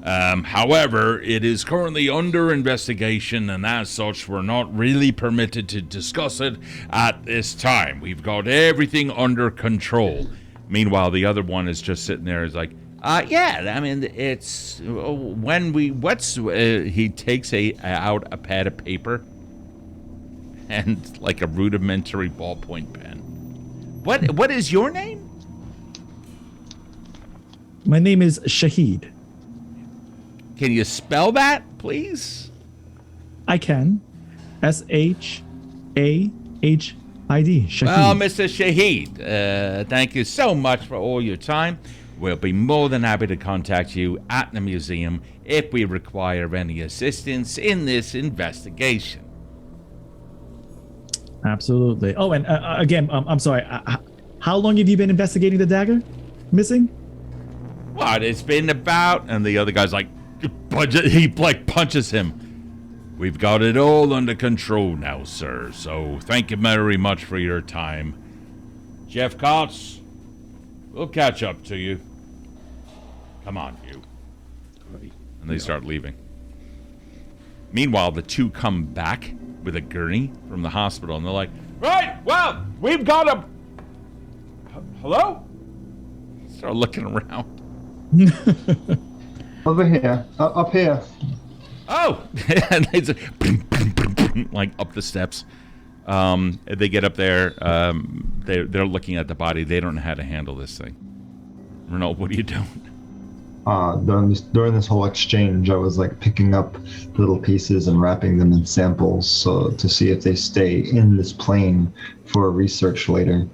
However, it is currently under investigation, and as such, we're not really permitted to discuss it at this time. We've got everything under control. Meanwhile, the other one is just sitting there. Is like, yeah. I mean, it's when he takes out a pad of paper and like a rudimentary ballpoint pen. What is your name? My name is Shahid. Can you spell that, please? I can. Shahid. Shahid. Well, Mr. Shahid, thank you so much for all your time. We'll be more than happy to contact you at the museum if we require any assistance in this investigation. Absolutely. Oh, and again, I'm sorry. How long have you been investigating the dagger missing? What? It's been about... And the other guy's like... He like punches him. We've got it all under control now, sir. So thank you very much for your time. Jephcots, we'll catch up to you. Come on, you. And they start leaving. Meanwhile, the two come back with a gurney from the hospital, and they're like, right, well, we've got a... Hello? Start looking around. Over here. Up here. Oh! And they just, like up the steps. They get up there. They're looking at the body. They don't know how to handle this thing. Renault, what are you doing? During this whole exchange, I was like picking up little pieces and wrapping them in samples so to see if they stay in this plane for research later.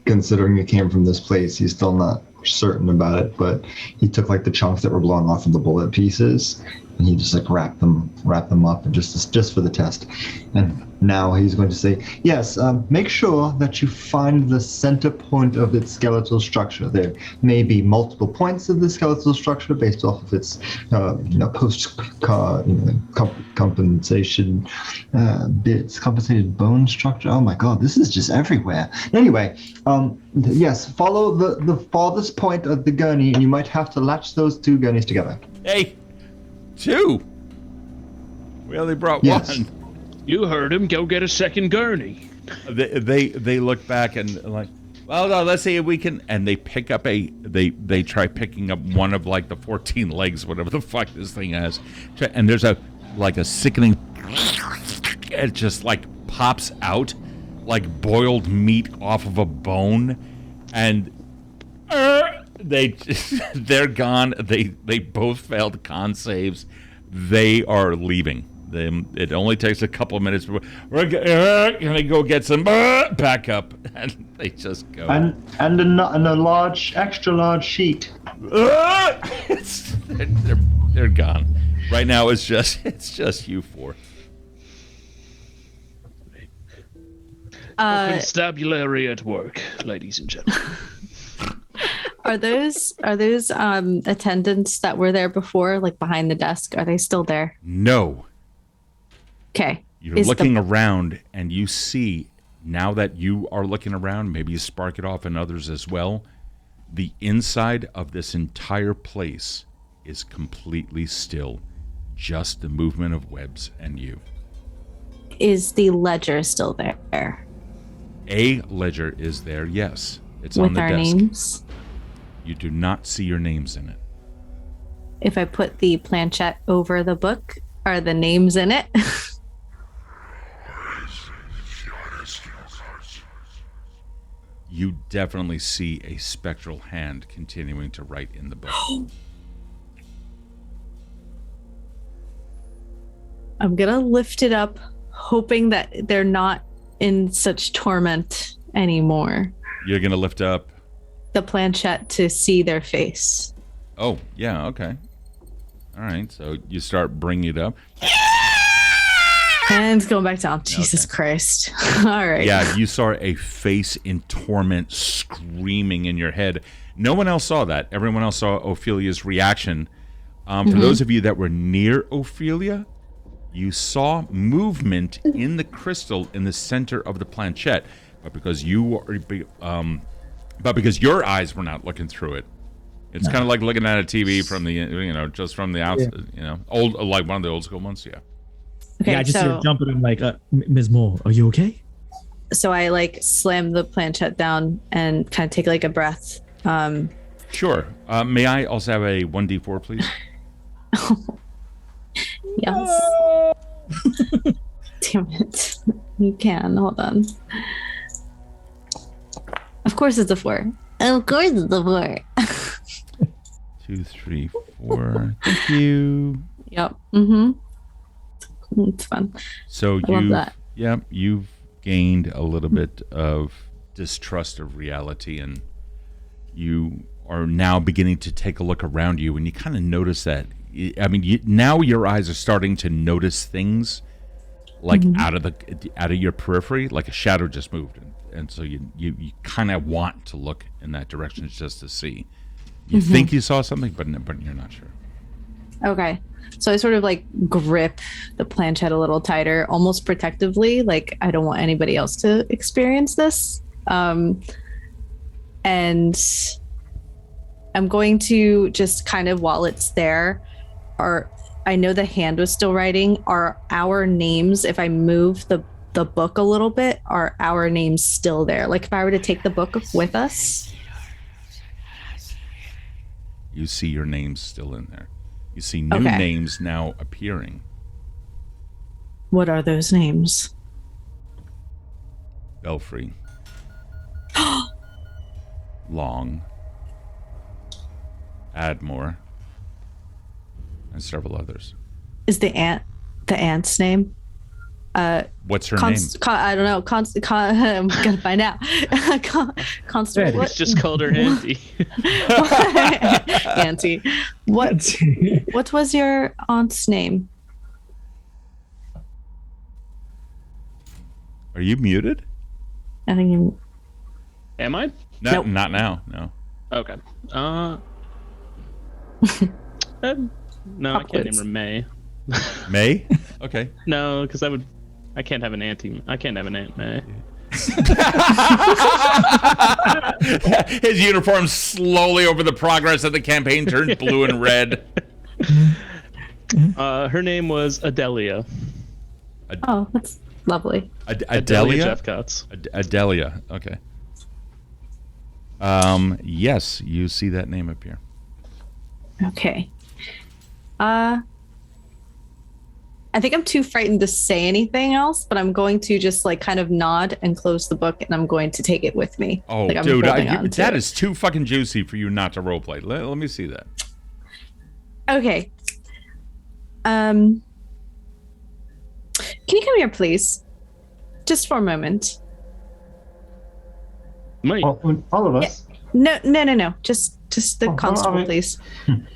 Considering it came from this place, he's still not certain about it, but he took like the chunks that were blown off of the bullet pieces and he just like wrapped them up and just for the test. And now he's going to say, yes, make sure that you find the center point of its skeletal structure. There may be multiple points of the skeletal structure based off of its compensation bits, compensated bone structure. Oh my god, this is just everywhere. Anyway, yes, follow the farthest point of the gurney and you might have to latch those two gurneys together. Hey, two? We only brought one. You heard him. Go get a second gurney. They look back and like, well, no, let's see if we can. And they pick up they try picking up one of like the 14 legs, whatever the fuck this thing has. And there's a sickening. It just like pops out like boiled meat off of a bone, and they're gone. They both failed con saves. They are leaving. It only takes a couple of minutes. We're gonna go get some back up, and they just go. And a extra large sheet. They're gone. Right now, it's just you four. Constabulary at work, ladies and gentlemen. Are those attendants that were there before, like behind the desk? Are they still there? No. Okay. You're looking around, and you see, now that you are looking around, maybe you spark it off in others as well, the inside of this entire place is completely still. Just the movement of webs and you. Is the ledger still there? A ledger is there, yes. It's with on the our desk. Names? You do not see your names in it. If I put the planchette over the book, are the names in it? You definitely see a spectral hand continuing to write in the book. I'm gonna lift it up, hoping that they're not in such torment anymore. You're gonna lift up the planchette to see their face. Oh, yeah, okay. All right, so you start bringing it up. And it's going back down. Jesus Christ. All right. Yeah, you saw a face in torment screaming in your head. No one else saw that. Everyone else saw Ophelia's reaction. For those of you that were near Ophelia, you saw movement in the crystal in the center of the planchette, but because your eyes were not looking through it. It's kind of like looking at a TV from the, just from the outside, old, like one of the old school ones, yeah. Okay, yeah, I just see her jumping. I'm like, Ms. Moore, are you okay? So I slam the planchette down and kind of take a breath. Sure. May I also have a 1d4, please? Yes. Damn it. You can. Hold on. Of course it's a 4. Of course it's a 4. 2, 3, 4. Thank you. Yep. Mm-hmm. It's fun. So I love that. You've gained a little bit of distrust of reality, and you are now beginning to take a look around you, and you kind of notice that. I mean, now your eyes are starting to notice things like out of your periphery, like a shadow just moved, and so you kind of want to look in that direction just to see. You think you saw something, but you're not sure. Okay. So I sort of like grip the planchette a little tighter, almost protectively. Like I don't want anybody else to experience this. And I'm going to just kind of, while it's there, I know the hand was still writing. Are our names, if I move the book a little bit, are our names still there? Like if I were to take the book with us? You see your names still in there. You see new names now appearing. What are those names? Belfry. Long. Admore. And several others. Is the aunt's name? What's her name? I don't know. I'm gonna find out. Constable. It's just called her Auntie. Auntie. What was your aunt's name? Are you muted? I think you. Am I? No, Nope. Not now. No. Okay. No, I can't name her May. May? Okay. No, because I can't have an auntie. I can't have an Aunt May. His uniform slowly over the progress of the campaign turned blue and red. Her name was Adelia. Oh, that's lovely. Adelia? Jephcots. Adelia. Okay. Yes, you see that name appear. Okay. I think I'm too frightened to say anything else, but I'm going to just like kind of nod and close the book, and I'm going to take it with me. Oh, like dude, that is too fucking juicy for you not to roleplay. Let me see that. Okay. Can you come here, please? Just for a moment. Mate. All of us. No. Just the constable, all right. please.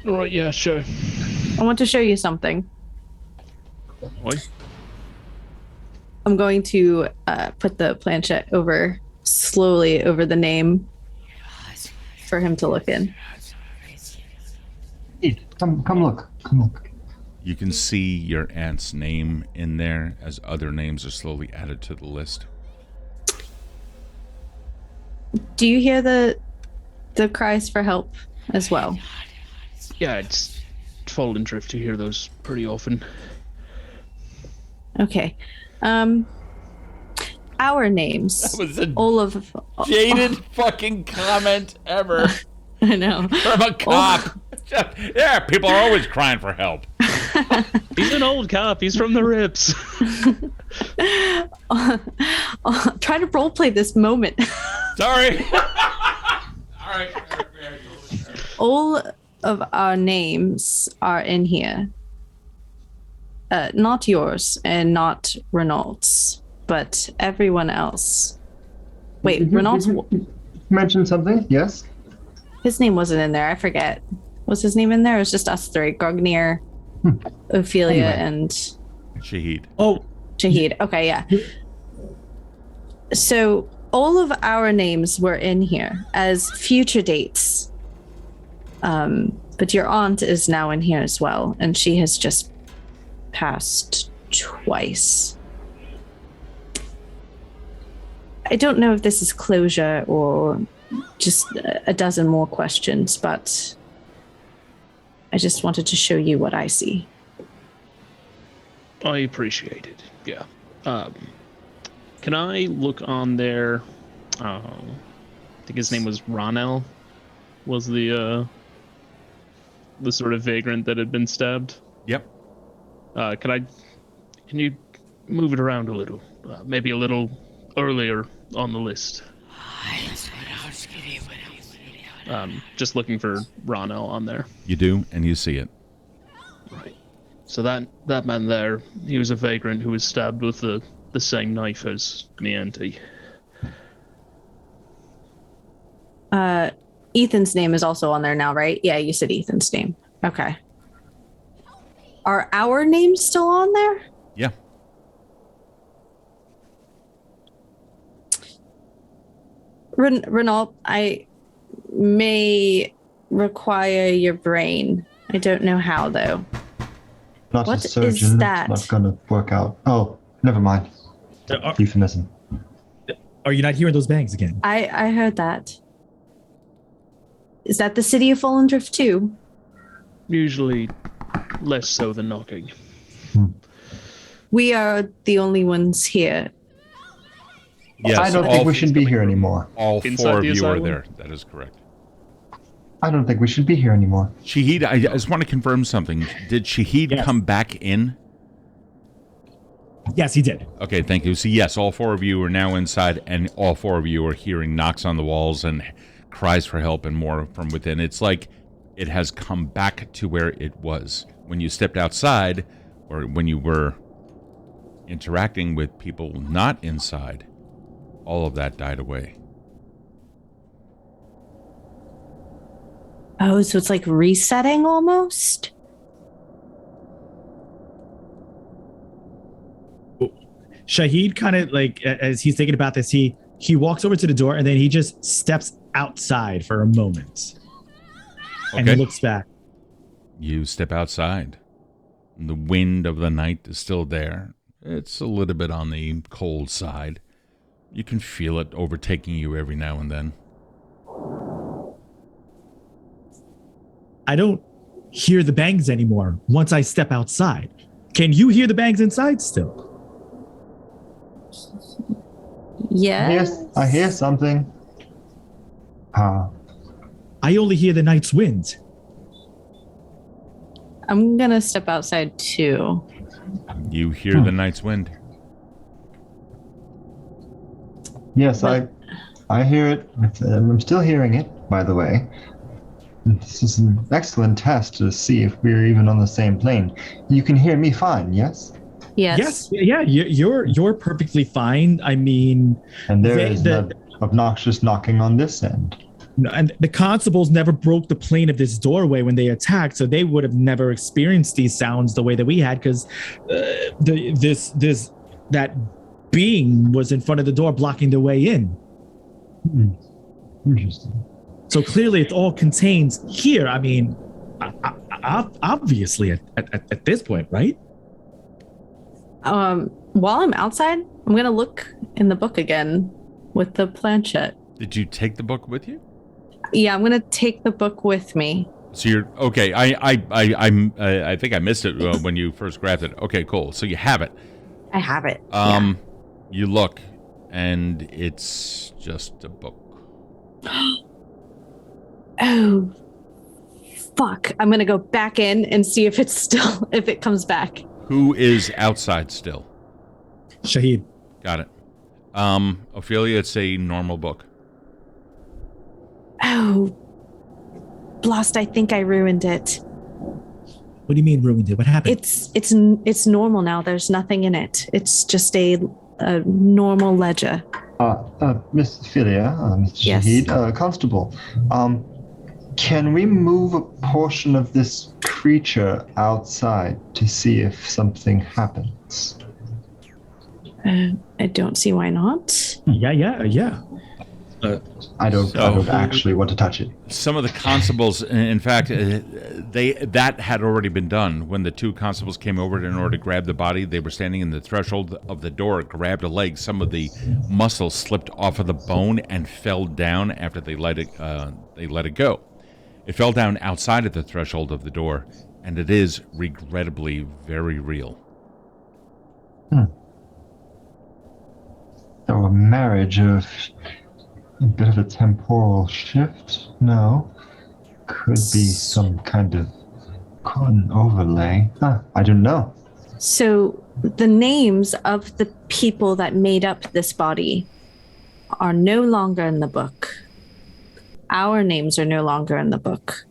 All right, yeah, sure. I want to show you something. What? I'm going to put the planchette slowly over the name for him to look in. Come look. You can see your aunt's name in there as other names are slowly added to the list. Do you hear the cries for help as well? Yeah, it's Fallendrift to hear those pretty often. Okay. Our names. That was the all of jaded fucking comment ever I know. from a cop. Yeah, people are always crying for help. He's an old cop. He's from the Rips. Try to roleplay this moment. Sorry. All right. All of our names are in here. Not yours and not Renault's, but everyone else. Wait, Renault's... Mention something? Yes. His name wasn't in there. I forget. Was his name in there? It was just us three. Grungnir, Ophelia, and... Shahid. Oh, Shahid. Okay, yeah. So all of our names were in here as future dates. But your aunt is now in here as well, and she has just passed twice. I don't know if this is closure or just a dozen more questions, but I just wanted to show you what I see. I appreciate it. Yeah. Can I look on there? I think his name was Ronel. Was the sort of vagrant that had been stabbed? Yep. Can you move it around a little? Maybe a little earlier on the list. Just looking for Renault on there. You do, and you see it. Right. So that man there, he was a vagrant who was stabbed with the same knife as me auntie. Ethan's name is also on there now, right? Yeah, you said Ethan's name. Okay. Are our names still on there? Yeah. Renault, I may require your brain. I don't know how, though. Not What a surgeon. is that? It's not gonna work out. Oh, never mind. Euphemism. Are you not hearing those bangs again? I heard that. Is that the city of Fallendrift too? Usually less so than knocking. We are the only ones here. Yes, I don't think we should be here anymore. All Inside four of the you are asylum? there. That is correct. I don't think we should be here anymore. Shahid, I just want to confirm something. Did Shahid Yes. come back in? Yes, he did. Okay, thank you. So yes, all four of you are now inside, and all four of you are hearing knocks on the walls and cries for help and more from within. It's like it has come back to where it was. When you stepped outside, or when you were interacting with people not inside, all of that died away. Oh, so it's like resetting almost? Shahid kind of like, as he's thinking about this, he walks over to the door and then he just steps outside for a moment. And he Okay. looks back. You step outside. The wind of the night is still there. It's a little bit on the cold side. You can feel it overtaking you every now and then. I don't hear the bangs anymore once I step outside. Can you hear the bangs inside still? Yes. I hear something. I only hear the night's wind. I'm gonna step outside too. You hear the night's wind. Yes, I hear it. I'm still hearing it, by the way. This is an excellent test to see if we're even on the same plane. You can hear me fine, yes? Yes. Yeah, you're perfectly fine. I mean, And there is no obnoxious knocking on this end. and the constables never broke the plane of this doorway when they attacked, so they would have never experienced these sounds the way that we had, because that being was in front of the door blocking the way in. Interesting. So clearly it's all contained here. I mean, obviously at this point, right? While I'm outside, I'm gonna look in the book again with the planchette. Did you take the book with you? Yeah, I'm gonna take the book with me. So you're okay. I think I missed it when you first grabbed it. Okay, cool. So you have it. I have it. You look, and it's just a book. Oh, fuck! I'm gonna go back in and see if it comes back. Who is outside still? Shahid. Got it. Ophelia, it's a normal book. Oh, Blast! I think I ruined it. What do you mean ruined it? What happened? It's normal now. There's nothing in it. It's just a normal ledger. Miss Ophelia, Mr. Yes. Shahid, Constable, can we move a portion of this creature outside to see if something happens? I don't see why not. Yeah. I don't actually want to touch it. Some of the constables, in fact, that had already been done. When the two constables came over in order to grab the body, they were standing in the threshold of the door, grabbed a leg. Some of the muscle slipped off of the bone and fell down after they let it go. It fell down outside of the threshold of the door, and it is regrettably very real. So a marriage of a bit of a temporal shift? No. Could be some kind of overlay. I don't know. So the names of the people that made up this body are no longer in the book. our names are no longer in the book,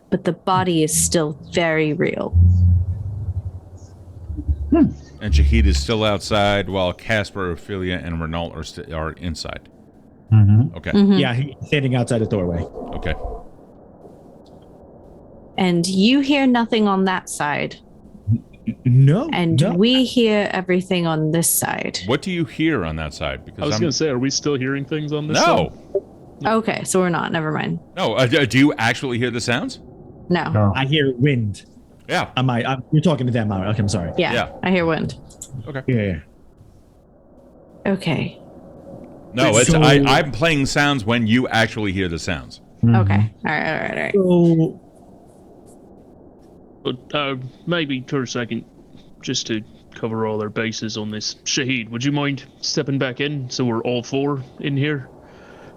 but the body is still very real. And Shahid is still outside while Casper, Ophelia, and Renault are inside. Mm-hmm. Okay. Mhm. Yeah, he's standing outside the doorway. Okay. And you hear nothing on that side. No. And no. we hear everything on this side. What do you hear on that side? Because I was going to say, are we still hearing things on this side? Okay, so we're not. Never mind. No. Do you actually hear the sounds? No. No. I hear wind. Yeah. You're talking to them. Okay, I'm sorry. Yeah, Yeah. I hear wind. Okay. Yeah. Okay. No, it's So- I'm playing sounds when you actually hear the sounds. Mm-hmm. Okay. All right. So, But maybe for a second, just to cover all our bases on this. Shahid, would you mind stepping back in so we're all four in here?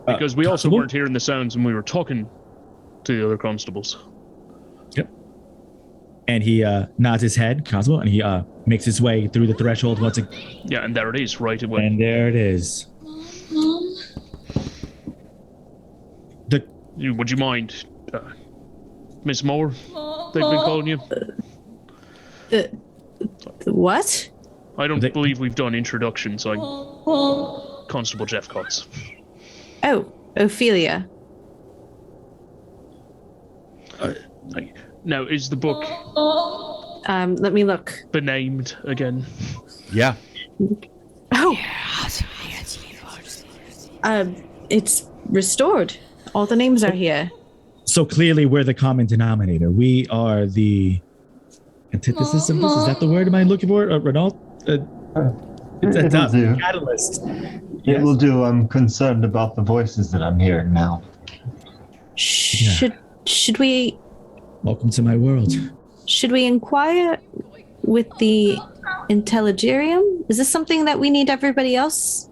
Because we also possible. weren't hearing the sounds when we were talking to the other constables. Yep. And he nods his head, Cosmo, and he makes his way through the threshold once again. Yeah, and there it is, right away. And there it is. Would you mind, Miss Moore? They've been calling you. What? I don't They- believe we've done introductions. I'm Constable Jephcots. Oh, Ophelia. Now, is the book Let me look. benamed again? Yeah. Oh. It's restored. All the names are here. So clearly, we're the common denominator. We are the antithesis of this. Is that the word am I looking for, Renault? It's a It'll do. catalyst. It will do. I'm concerned about the voices that I'm hearing now. Should we Welcome to my world. inquire with the Intelligirium? Is this something that we need everybody else?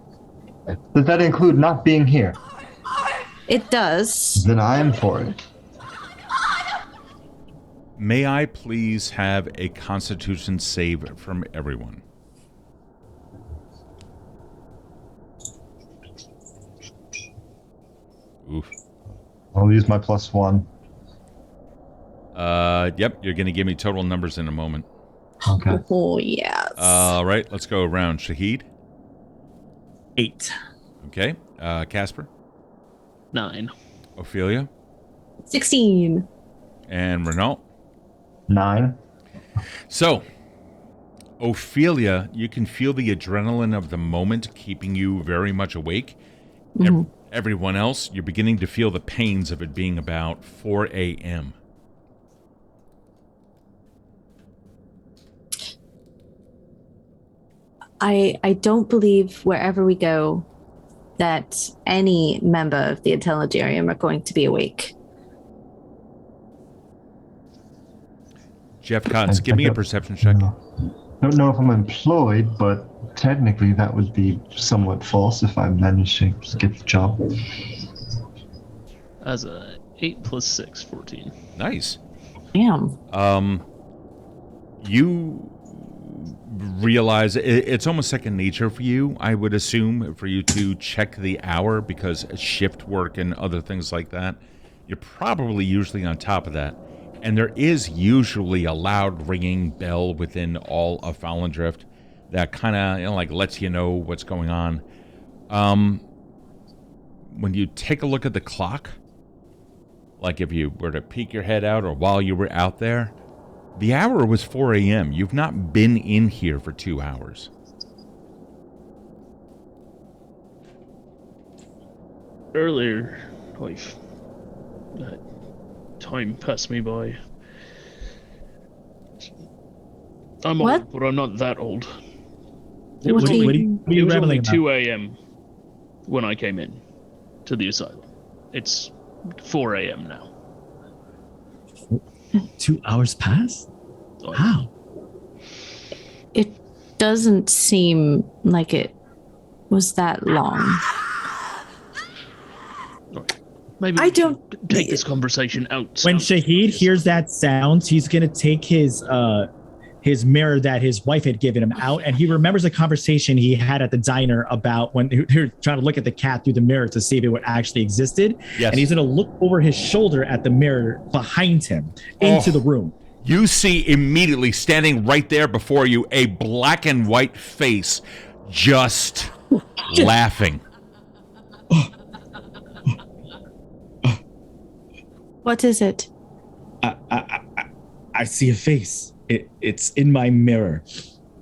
Does that include not being here? It does. Then I am for it. May I please have a Constitution save from everyone? Oof. I'll use my +1. Yep, you're going to give me total numbers in a moment. Okay. Oh, yes. All right, let's go around. Shahid. 8. Okay. Casper. 9. Ophelia. 16. And Renault. 9. So, Ophelia, you can feel the adrenaline of the moment keeping you very much awake. Everyone else, you're beginning to feel the pains of it being about 4 a.m. I don't believe wherever we go that any member of the Intelligirium are going to be awake. Jephcots, give me a perception check. Don't know if I'm employed, but technically that would be somewhat false if I managed to get the job. As a 8 + 6, 14. Nice. Damn. You realize it's almost second nature for you, I would assume, for you to check the hour because shift work and other things like that. You're probably usually on top of that. And there is usually a loud ringing bell within all of Fallendrift that kind of like lets you know what's going on. When you take a look at the clock, like if you were to peek your head out or while you were out there, the hour was 4 a.m. You've not been in here for 2 hours. Earlier, that time passed me by. I'm What? old, but I'm not that old. What was are only, you- what are you it was only rambling about? 2 a.m. when I came in to the asylum. It's 4 a.m. now. 2 hours pass? How? It doesn't seem like it was that long. Maybe I we should don't- take this conversation out. When Shahid hears that sound, he's gonna take his his mirror that his wife had given him out, and he remembers a conversation he had at the diner about when he were trying to look at the cat through the mirror to see if it actually existed. Yes. And he's going to look over his shoulder at the mirror behind him into the room. You see immediately standing right there before you a black and white face just laughing. What is it? I see a face. It's in my mirror.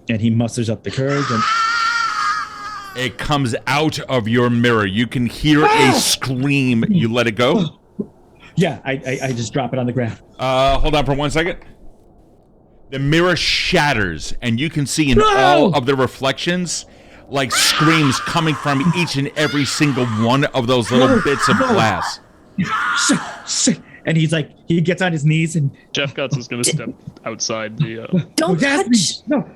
And he musters up the courage and It comes out of your mirror. You can hear a scream. You let it go? yeah, I just drop it on the ground. Hold on for 1 second. The mirror shatters, and you can see in all of the reflections, like screams coming from each and every single one of those little bits of glass. Shit. And he's like, he gets on his knees and Jephcots is going to step outside the. Don't touch. No,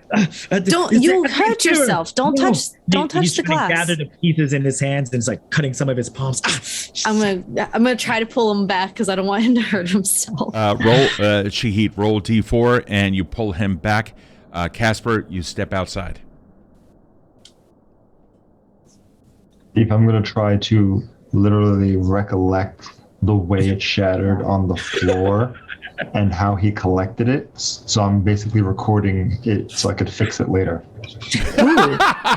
Don't you hurt yourself. Don't touch he's the trying glass. to gather the pieces in his hands and it's like cutting some of his palms. I'm gonna try to pull him back because I don't want him to hurt himself. Shahid, roll D4, and you pull him back. Casper, you step outside. If I'm going to try to literally recollect the way it shattered on the floor and how he collected it. So I'm basically recording it so I could fix it later.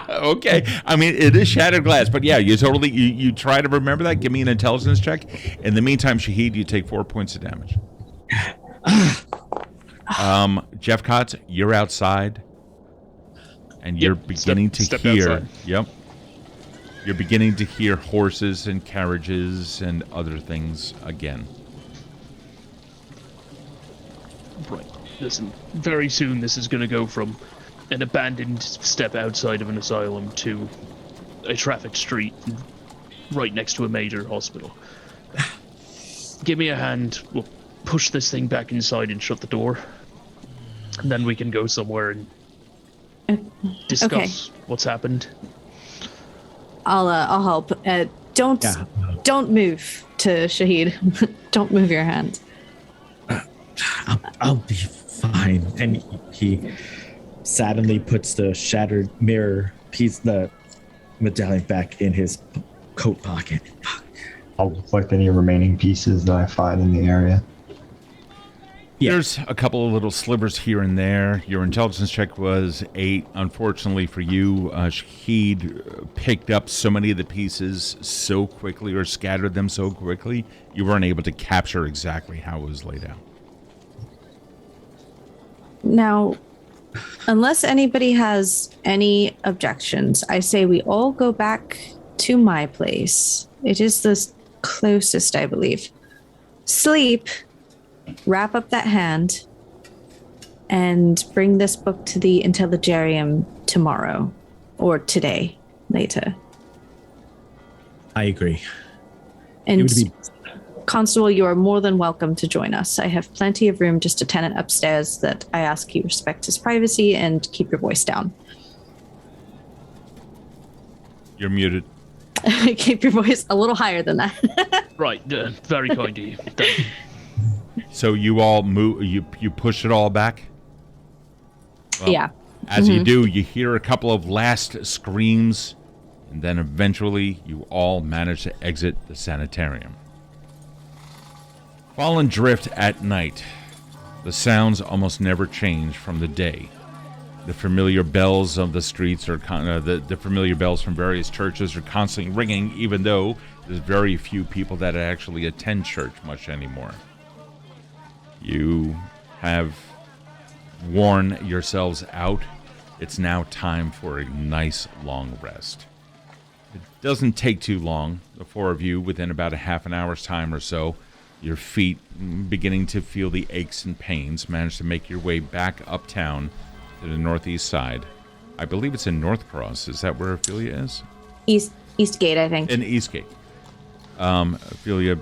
Okay. I mean, it is shattered glass, but yeah, you totally, you try to remember that. Give me an intelligence check. In the meantime, Shahid, you take 4 points of damage. Jephcots, you're outside and you're beginning to hear. Outside. Yep. You're beginning to hear horses and carriages and other things again. Right. Listen, very soon this is going to go from an abandoned step outside of an asylum to a traffic street right next to a major hospital. Give me a hand. We'll push this thing back inside and shut the door. And then we can go somewhere and discuss what's happened. I'll help. Don't move to Shahid. Don't move your hand. I'll be fine. And he sadly puts the shattered mirror piece, the medallion, back in his coat pocket. I'll collect any remaining pieces that I find in the area. Yeah. There's a couple of little slivers here and there. Your intelligence check was 8. Unfortunately for you, Shahid picked up so many of the pieces so quickly or scattered them so quickly, you weren't able to capture exactly how it was laid out. Now, unless anybody has any objections, I say we all go back to my place. It is the closest, I believe. Sleep. Wrap up that hand and bring this book to the Intelligarium tomorrow or today, later. I agree. And Constable, you are more than welcome to join us. I have plenty of room, just a tenant upstairs that I ask you respect his privacy and keep your voice down. You're muted. Keep your voice a little higher than that. Right. Very kind of you. Thank you. So you all move, you push it all back? Well, yeah. As you do, you hear a couple of last screams, and then eventually you all manage to exit the sanitarium. Fallendrift at night. The sounds almost never change from the day. The familiar bells of the streets are the familiar bells from various churches are constantly ringing, even though there's very few people that actually attend church much anymore. You have worn yourselves out. It's now time for a nice long rest. It doesn't take too long. The four of you, within about a half an hour's time or so, your feet beginning to feel the aches and pains, manage to make your way back uptown to the northeast side. I believe it's in North Cross. Is that where Ophelia is? Eastgate, I think. In Eastgate. Ophelia,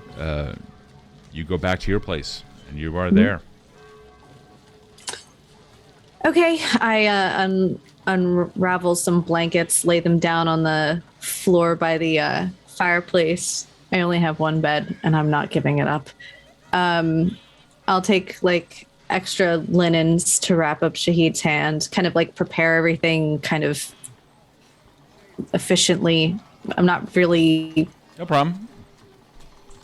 you go back to your place, and you are there. Okay, I unravel some blankets, lay them down on the floor by the fireplace. I only have one bed, and I'm not giving it up. I'll take extra linens to wrap up Shahid's hand, kind of like prepare everything kind of efficiently. I'm not really... No problem.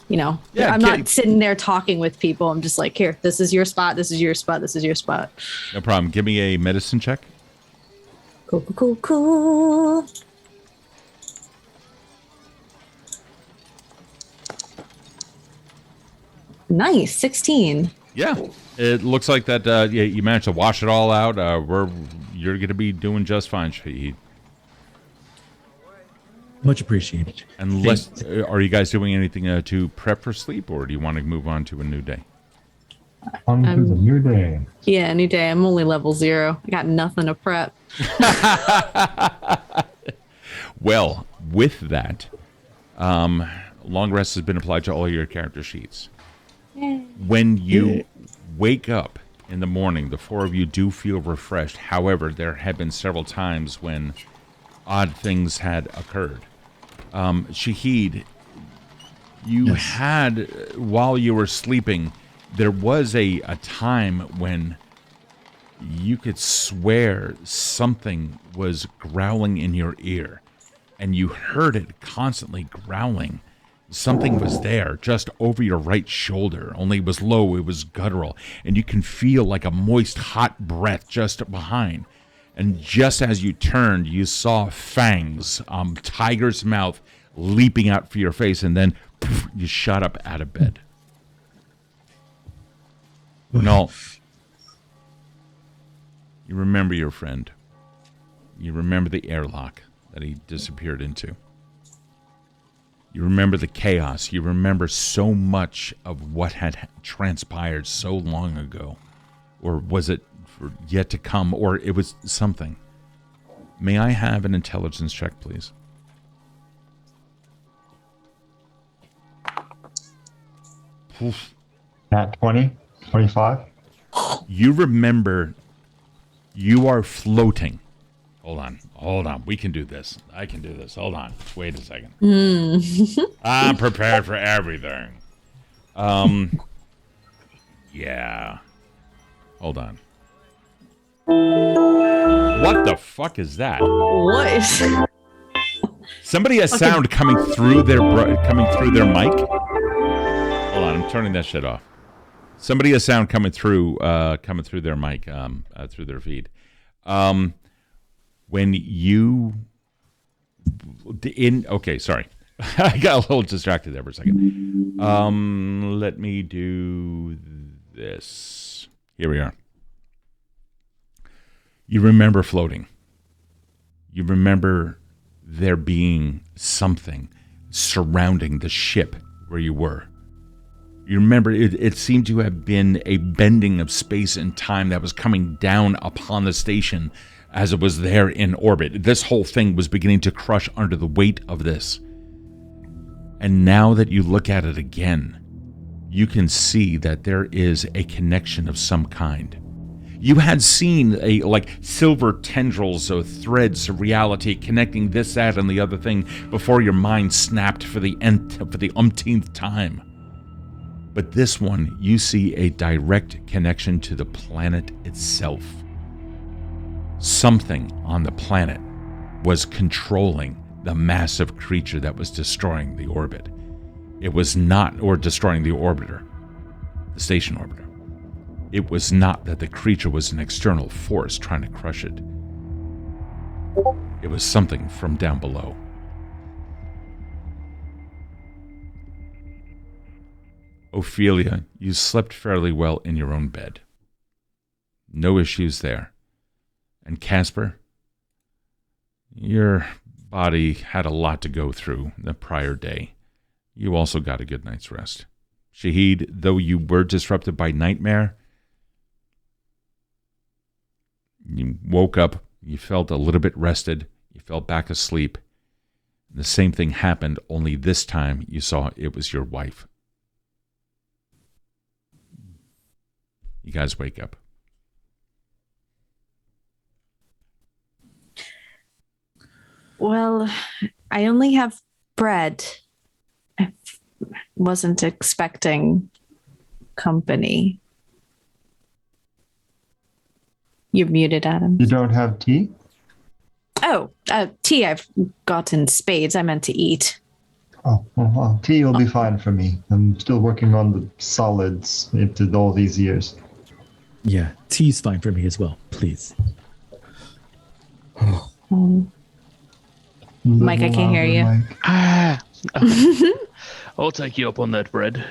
I'm not sitting there talking with people. I'm just like, here, this is your spot, this is your spot, this is your spot. No problem. Give me a medicine check. Cool. Nice, 16. Yeah, it looks like that. You managed to wash it all out. You're going to be doing just fine, Shahid. Much appreciated. Unless, are you guys doing anything to prep for sleep, or do you want to move on to a new day? On to the new day. Yeah, new day. I'm only level 0. I got nothing to prep. Well, with that, long rest has been applied to all your character sheets. When you wake up in the morning, the 4 of you do feel refreshed. However, there have been several times when odd things had occurred. Shahid, you had, while you were sleeping, there was a time when you could swear something was growling in your ear, and you heard it constantly growling. Something was there just over your right shoulder, only it was low, it was guttural, and you can feel like a moist, hot breath just behind. And just as you turned, you saw fangs, tiger's mouth, leaping out for your face, and then poof, you shot up out of bed. Renault, you remember your friend. You remember the airlock that he disappeared into. You remember the chaos. You remember so much of what had transpired so long ago. Or was it for yet to come? Or it was something. May I have an intelligence check, please? At 20, 25. You remember you are floating. Hold on. We can do this. I can do this. Hold on. Wait a second. I'm prepared for everything. Yeah. Hold on. What the fuck is that? What is... Somebody has sound coming through their mic. Hold on, I'm turning that shit off. Somebody has sound coming through their mic, through their feed. When you okay, sorry. I got a little distracted there for a second. Let me do this. Here we are. You remember floating. You remember there being something surrounding the ship where you were. You remember it seemed to have been a bending of space and time that was coming down upon the station as it was there in orbit. This whole thing was beginning to crush under the weight of this. And now that you look at it again, you can see that there is a connection of some kind. You had seen silver tendrils or threads of reality connecting this, that, and the other thing before your mind snapped for the umpteenth time. But this one, you see a direct connection to the planet itself. Something on the planet was controlling the massive creature that was destroying the orbit. It was not, or destroying the orbiter, the station orbiter. It was not that the creature was an external force trying to crush it. It was something from down below. Ophelia, you slept fairly well in your own bed. No issues there. And Casper, your body had a lot to go through the prior day. You also got a good night's rest. Shahid, though you were disrupted by nightmare, you woke up, you felt a little bit rested, you fell back asleep. The same thing happened, only this time you saw it was your wife. You guys wake up. Well, I only have bread. I wasn't expecting company. You're muted, Adam. You don't have tea? Oh, tea I've got in spades. I meant to eat. Oh, well, tea will be fine for me. I'm still working on the solids after all these years. Yeah, tea's fine for me as well, please. Mike, I can't hear you. Mike. I'll take you up on that bread.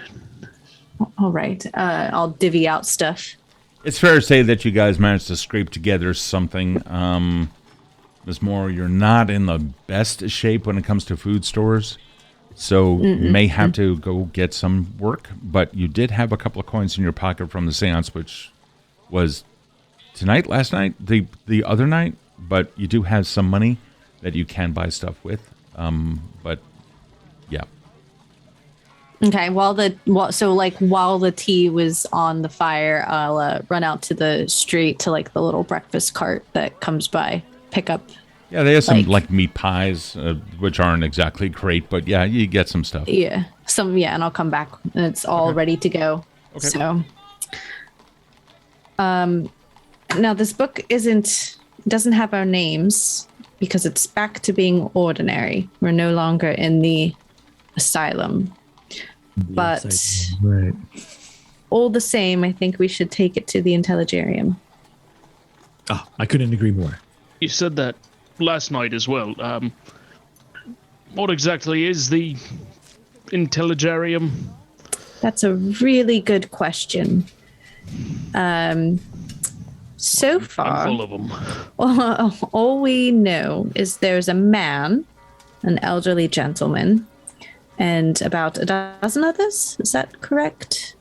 All right. I'll divvy out stuff. It's fair to say that you guys managed to scrape together something. Ms. Moore, you're not in the best shape when it comes to food stores, so you may have to go get some work, but you did have a couple of coins in your pocket from the seance, which was last night, the other night, but you do have some money that you can buy stuff with. But yeah. Okay. While the tea was on the fire, I'll run out to the street to like the little breakfast cart that comes by, pick up. Yeah, they have some like meat pies, which aren't exactly great, but yeah, you get some stuff. Yeah, and I'll come back and it's all ready to go. Okay. So, now this book doesn't have our names because it's back to being ordinary. We're no longer in the asylum. But right. All the same, I think we should take it to the Intelligarium. Oh, I couldn't agree more. You said that last night as well. What exactly is the Intelligarium? That's a really good question. So far, I'm full of them. all we know is there's a man, an elderly gentleman, and about a dozen others. Is that correct?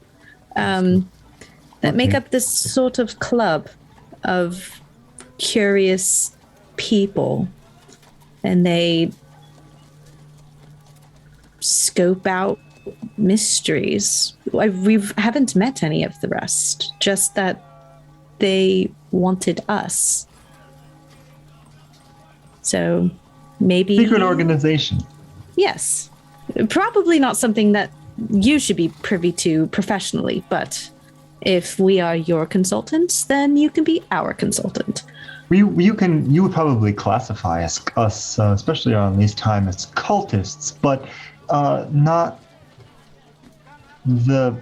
That make up this sort of club of curious people, and they scope out mysteries. We haven't met any of the rest, just that they wanted us. So maybe... Secret organization. Yes. Probably not something that you should be privy to professionally, but if we are your consultants, then you can be our consultant. You would probably classify us, especially around this time, as cultists, but not the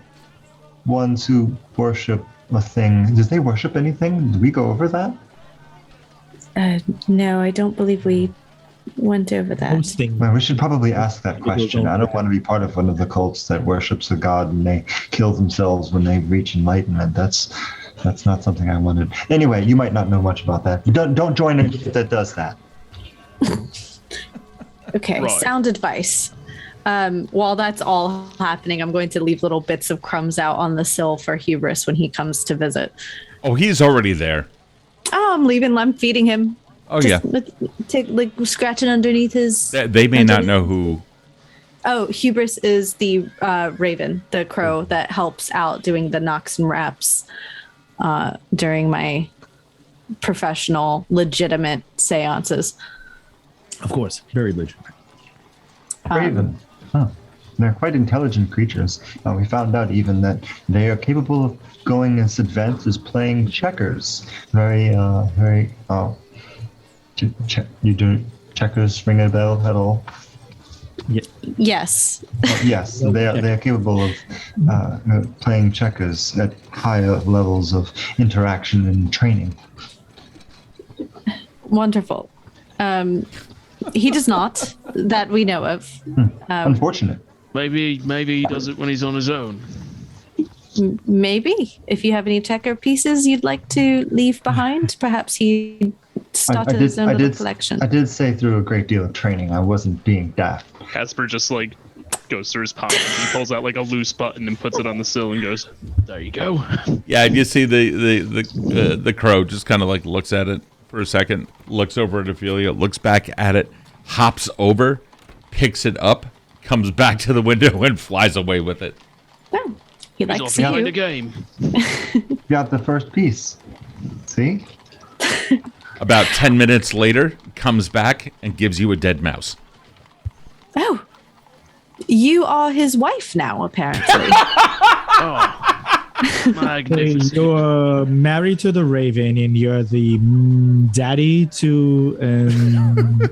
ones who worship a thing. Does they worship anything? Did we go over that? No, I don't believe we went over that. Well, we should probably ask that question. I don't want to be part of one of the cults that worships a god and they kill themselves when they reach enlightenment. That's not something I wanted. Anyway, you might not know much about that. Don't join a group that does that. Okay, right. Sound advice. While that's all happening, I'm going to leave little bits of crumbs out on the sill for Hubris when he comes to visit. Oh, he's already there. Oh, I'm feeding him. Oh, just, yeah. Scratching underneath his... They may not know who... Oh, Hubris is the raven, the crow that helps out doing the knocks and raps during my professional, legitimate seances. Of course, very legitimate. Raven. They're quite intelligent creatures. We found out even that they are capable of going as advanced as playing checkers. You do checkers ring a bell at all? Yes. Yes, they are capable of playing checkers at higher levels of interaction and training. Wonderful. He does not, that we know of. Unfortunate. Maybe he does it when he's on his own. Maybe. If you have any checker pieces you'd like to leave behind, perhaps he started his own little collection. I did say through a great deal of training. I wasn't being daft. Casper just goes through his pockets and pulls out a loose button and puts it on the sill and goes, "There you go." Yeah, and you see the crow just kind of looks at it for a second, looks over at Ophelia, looks back at it, hops over, picks it up, comes back to the window, and flies away with it. Oh, he likes off behind you. the game. Got the first piece. See? About 10 minutes later, comes back and gives you a dead mouse. Oh, you are his wife now, apparently. Oh, Magnificent. You're married to the Raven, and you're the daddy to.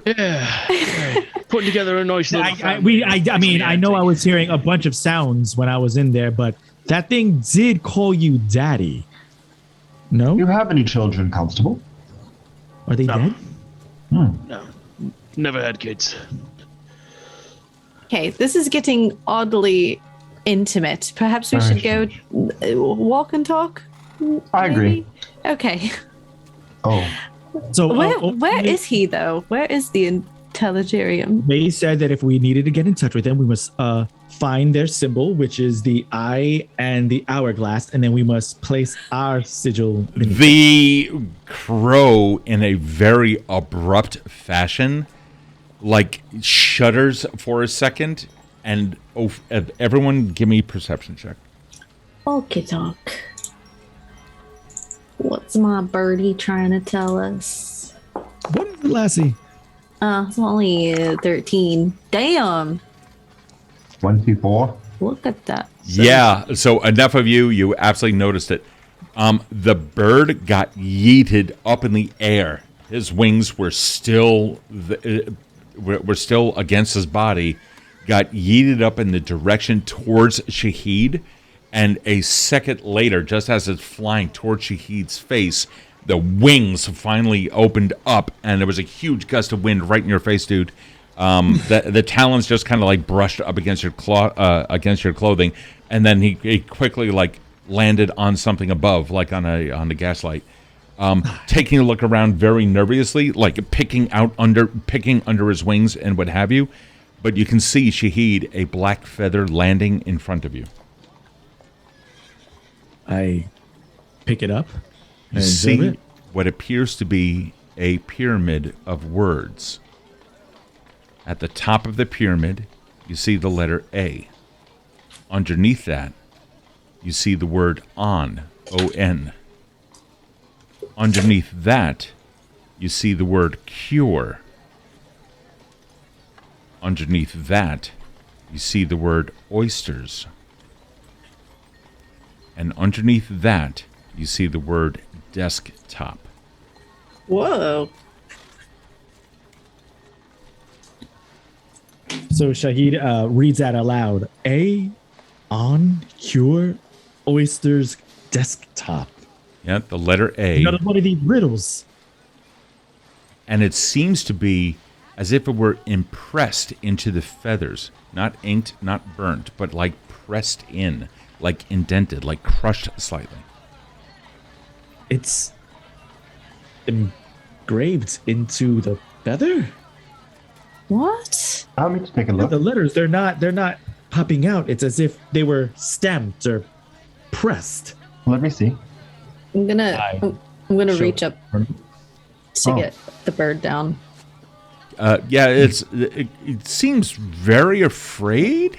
Yeah. Putting together a nice little I mean, I know I was hearing a bunch of sounds when I was in there, but that thing did call you daddy. No? You have any children, Constable? Are they dead? No. Never had kids. Okay, this is getting oddly intimate. Perhaps we should go walk and talk? I agree. Okay. Oh. So Where is he, though? Where is the Intelligarium? They said that if we needed to get in touch with them, we must find their symbol, which is the eye and the hourglass, and then we must place our sigil. The crow, in a very abrupt fashion, like shudders for a second, and everyone give me a perception check. Okay, talk. What's my birdie trying to tell us? What is it, Lassie? It's only 13. Damn. 24. Look at that. Yeah, so enough of you absolutely noticed it. The bird got yeeted up in the air. His wings were still against his body, got yeeted up in the direction towards Shahid, and a second later, just as it's flying towards Shahid's face, the wings finally opened up, and there was a huge gust of wind right in your face, dude. The talons just kind of like brushed up against your clothing, and then he quickly like landed on something above, like on a gaslight. Taking a look around very nervously, like picking under his wings and what have you. But you can see Shahid, a black feather, landing in front of you. I pick it up. You see what appears to be a pyramid of words. At the top of the pyramid, you see the letter A. Underneath that, you see the word on, O-N. Underneath that, you see the word cure. Underneath that, you see the word oysters. And underneath that, you see the word desktop. Whoa. So Shahid reads that aloud. A, on, cure, oysters, desktop. Yeah, the letter A. Another one of these riddles. And it seems to be as if it were impressed into the feathers. Not inked, not burnt, but like pressed in, like indented, like crushed slightly. It's engraved into the feather? What? Allow me to take a look. The letters, they're not popping out. It's as if they were stamped or pressed. Let me see. I'm gonna reach up to Oh. get the bird down. Yeah, it seems very afraid.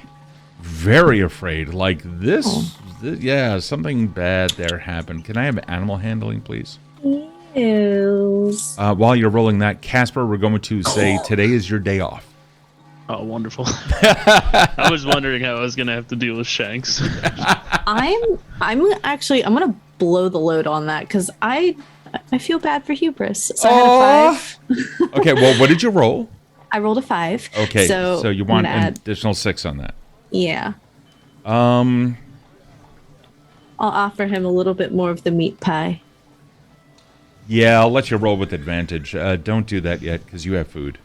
Very afraid. Like this, yeah, something bad there happened. Can I have animal handling, please? Yes. While you're rolling that, Casper, we're going to say today is your day off. Oh, wonderful. I was wondering how I was going to have to deal with Shanks. I'm gonna blow the load on that because I feel bad for hubris. So I had a 5. Okay, well, what did you roll? I rolled a 5. Okay, so you want I'm gonna an additional 6 on that. Yeah. Um, I'll offer him a little bit more of the meat pie. yeah, I'll let you roll with advantage. Don't do that yet because you have food.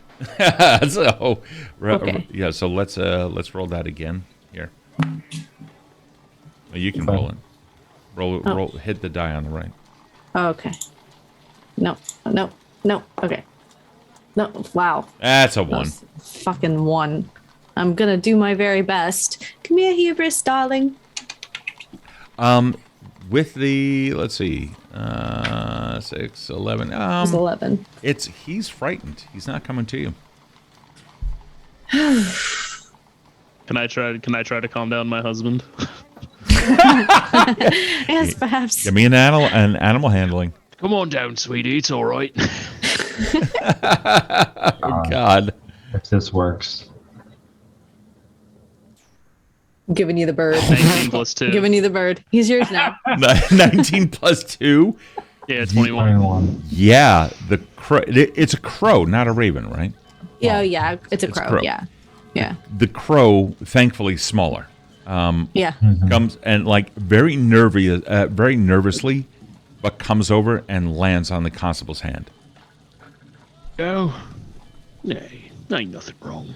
So, Okay. yeah. So let's roll that again. Here, well, you can roll it. Roll. Hit the die on the right. Okay. No. Okay. No. Wow. That's a That 1. was fucking 1. I'm gonna do my very best. Come here, hubris, darling. With the, let's see, 6, 11. It's 11. He's frightened. He's not coming to you. Can I try to calm down my husband? Yes, perhaps. Give me an animal handling. Come on down, sweetie. It's all right. Oh God. If this works. Giving you the bird. 19 plus 2. Giving you the bird. He's yours now. 19 plus 2? Yeah, 21. 21. Yeah, the crow. It's a crow, not a raven, right? Yeah, it's a crow. Yeah. The crow, thankfully smaller, Yeah. comes and like very nervously, but comes over and lands on the constable's hand. Oh, nay, ain't nothing wrong.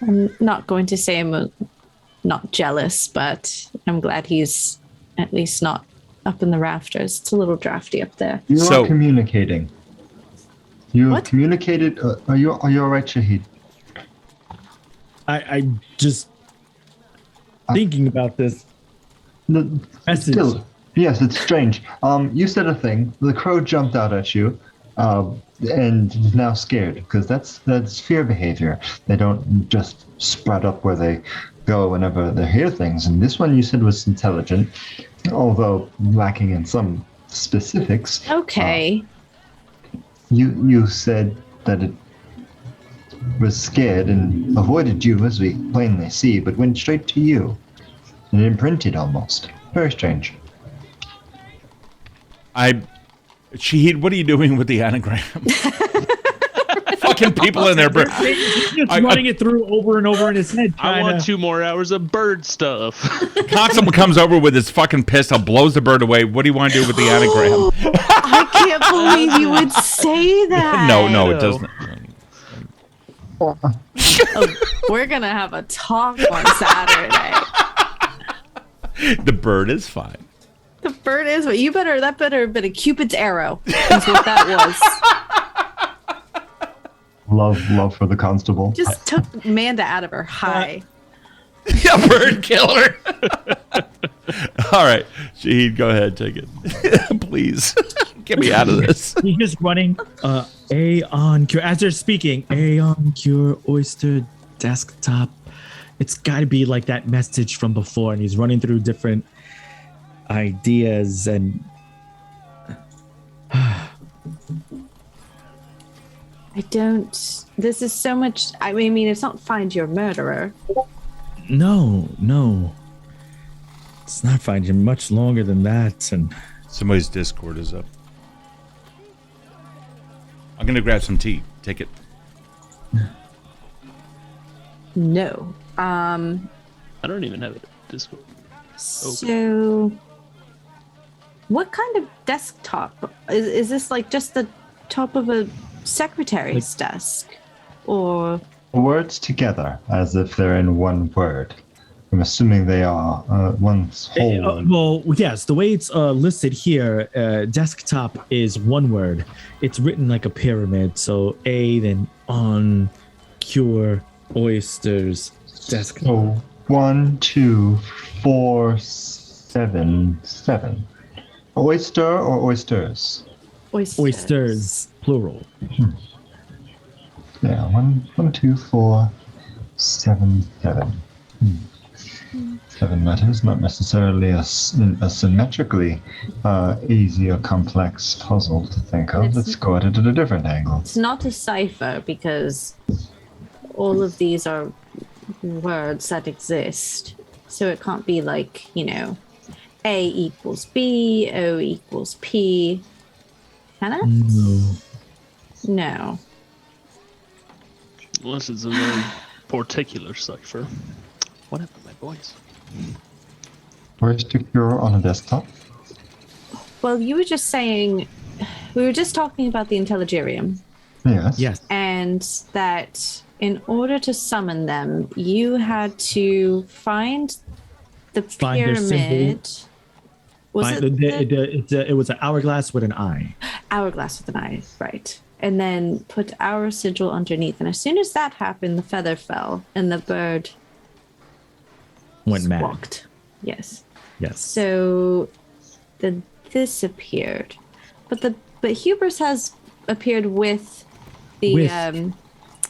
I'm not going to say I'm not jealous, but I'm glad he's at least not up in the rafters. It's a little drafty up there. You So- are communicating. You What? communicated. Are you all right, Shahid? I just thinking about this No, message. still, yes, it's strange. You said a thing. The crow jumped out at you, and is now scared because that's fear behavior. They don't just spread up where they go whenever they hear things. And this one you said was intelligent, although lacking in some specifics. Okay. You said that it was scared and avoided you, as we plainly see, but went straight to you. And imprinted almost. Very strange. Shahid, what are you doing with the anagram? Fucking people in there. He's just running it through over and over in his head. I want trying 2 more hours of bird stuff. Constable comes over with his fucking pistol, blows the bird away. What do you want to do with the anagram? I can't believe you would say that. No, it doesn't. Oh, we're gonna have a talk on Saturday. The bird is fine. The bird is, but that better have been a Cupid's arrow. That's what that was. Love for the constable. Just took Amanda out of her high. Yeah, bird killer. All right, Shahid, go ahead, take it. Please, get me out of this. He's just running Aeon Cure. As they're speaking, Aeon Cure Oyster Desktop. It's got to be like that message from before, and he's running through different ideas and. This is so much. I mean, it's not find your murderer. No. It's not finding much longer than that, and. Somebody's Discord is up. I'm gonna grab some tea. Take it. No. I don't even have a Discord. So, what kind of desktop is this? Like just the top of a secretary's desk, or Words together as if they're in one word. I'm assuming they are one whole word. Well, yes, the way it's listed here, desktop is one word. It's written like a pyramid. So A, then on, cure, oysters, desktop. So 1, 2, 4, 7, 7. Oyster or oysters? Oysters, plural. Yeah, 1, 2, 4, 7, 7. 7 letters, not necessarily a symmetrically easy or complex puzzle to think of. Let's go at it at a different angle. It's not a cipher because all of these are words that exist. So it can't be like, A equals B, O equals P. Can it? No. Unless it's a very particular cipher. What happened to my voice? Oyster cure on a desktop? Well, you were just saying, we were just talking about the Intelligirium. Yes. Yes. And that in order to summon them, you had to find the Find their symbol. pyramid. It was an hourglass with an eye. Hourglass with an eye, right. And then put our sigil underneath. And as soon as that happened, the feather fell and the bird Went mad. walked. Yes. Yes. So this appeared. But Hubris has appeared with the